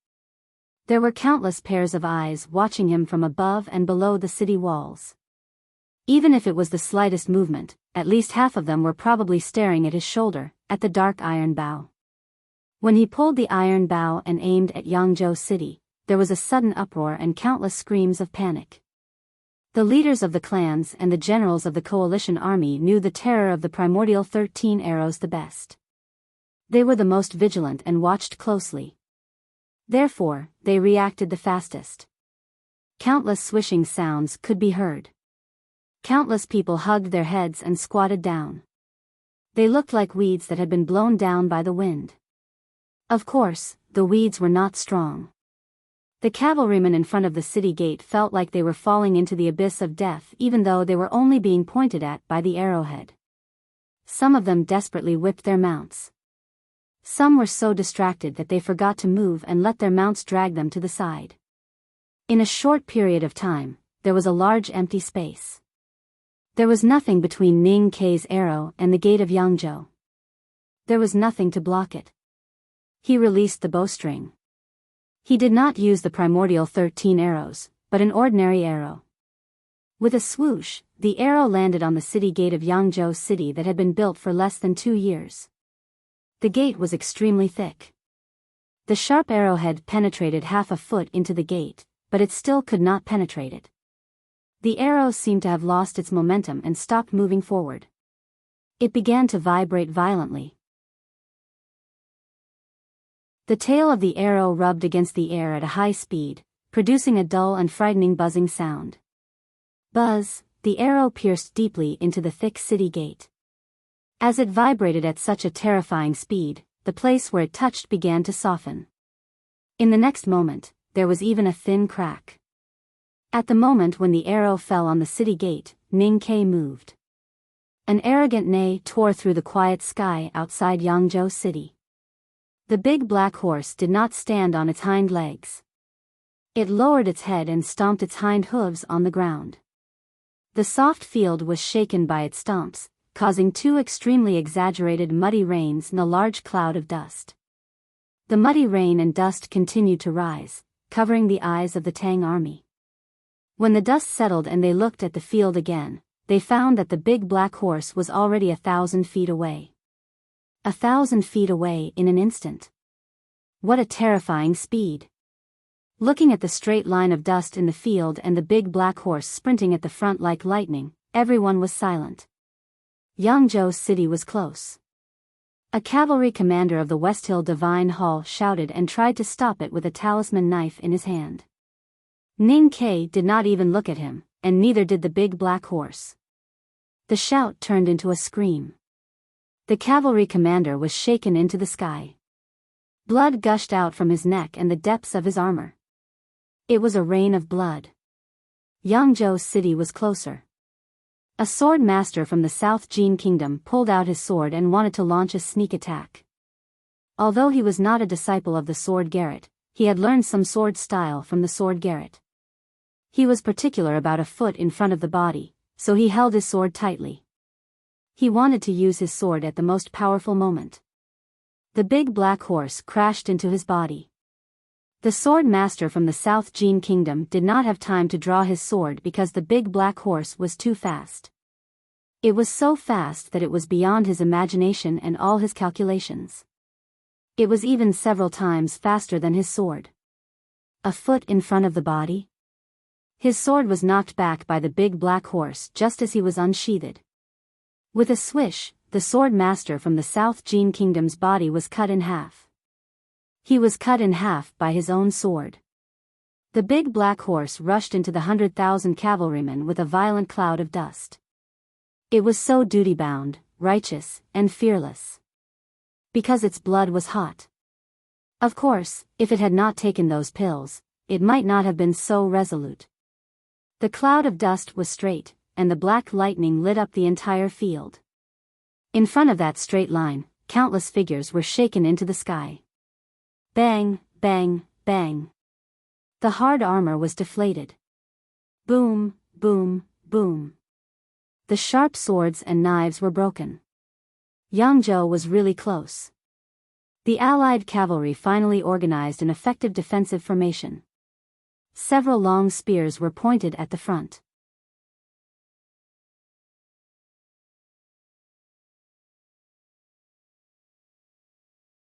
There were countless pairs of eyes watching him from above and below the city walls. Even if it was the slightest movement, at least half of them were probably staring at his shoulder, at the dark iron bow. When he pulled the iron bow and aimed at Yangzhou city, there was a sudden uproar and countless screams of panic. The leaders of the clans and the generals of the coalition army knew the terror of the primordial 13 arrows the best. They were the most vigilant and watched closely. Therefore, they reacted the fastest. Countless swishing sounds could be heard. Countless people hugged their heads and squatted down. They looked like weeds that had been blown down by the wind. Of course, the weeds were not strong. The cavalrymen in front of the city gate felt like they were falling into the abyss of death even though they were only being pointed at by the arrowhead. Some of them desperately whipped their mounts. Some were so distracted that they forgot to move and let their mounts drag them to the side. In a short period of time, there was a large empty space. There was nothing between Ning Kai's arrow and the gate of Yangzhou. There was nothing to block it. He released the bowstring. He did not use the primordial 13 arrows, but an ordinary arrow. With a swoosh, the arrow landed on the city gate of Yangzhou city that had been built for less than 2 years. The gate was extremely thick. The sharp arrowhead penetrated half a foot into the gate, but it still could not penetrate it. The arrow seemed to have lost its momentum and stopped moving forward. It began to vibrate violently. The tail of the arrow rubbed against the air at a high speed, producing a dull and frightening buzzing sound. Buzz, the arrow pierced deeply into the thick city gate. As it vibrated at such a terrifying speed, the place where it touched began to soften. In the next moment, there was even a thin crack. At the moment when the arrow fell on the city gate, Ning Kai moved. An arrogant neigh tore through the quiet sky outside Yangzhou city. The big black horse did not stand on its hind legs. It lowered its head and stomped its hind hooves on the ground. The soft field was shaken by its stomps, causing 2 extremely exaggerated muddy rains and a large cloud of dust. The muddy rain and dust continued to rise, covering the eyes of the Tang army. When the dust settled and they looked at the field again, they found that the big black horse was already 1,000 feet away. 1,000 feet away in an instant. What a terrifying speed! Looking at the straight line of dust in the field and the big black horse sprinting at the front like lightning, everyone was silent. Yangzhou city was close. A cavalry commander of the West Hill Divine Hall shouted and tried to stop it with a talisman knife in his hand. Ning Kai did not even look at him, and neither did the big black horse. The shout turned into a scream. The cavalry commander was shaken into the sky. Blood gushed out from his neck and the depths of his armor. It was a rain of blood. Yangzhou city was closer. A sword master from the South Jin Kingdom pulled out his sword and wanted to launch a sneak attack. Although he was not a disciple of the sword Garrett, he had learned some sword style from the sword Garrett. He was particular about a foot in front of the body, so he held his sword tightly. He wanted to use his sword at the most powerful moment. The big black horse crashed into his body. The sword master from the South Jin Kingdom did not have time to draw his sword because the big black horse was too fast. It was so fast that it was beyond his imagination and all his calculations. It was even several times faster than his sword. A foot in front of the body? His sword was knocked back by the big black horse just as he was unsheathed. With a swish, the sword master from the South Jin Kingdom's body was cut in half. He was cut in half by his own sword. The big black horse rushed into the 100,000 cavalrymen with a violent cloud of dust. It was so duty-bound, righteous, and fearless. Because its blood was hot. Of course, if it had not taken those pills, it might not have been so resolute. The cloud of dust was straight, and the black lightning lit up the entire field. In front of that straight line, countless figures were shaken into the sky. Bang, bang, bang. The hard armor was deflated. Boom, boom, boom. The sharp swords and knives were broken. Yangzhou was really close. The Allied cavalry finally organized an effective defensive formation. Several long spears were pointed at the front.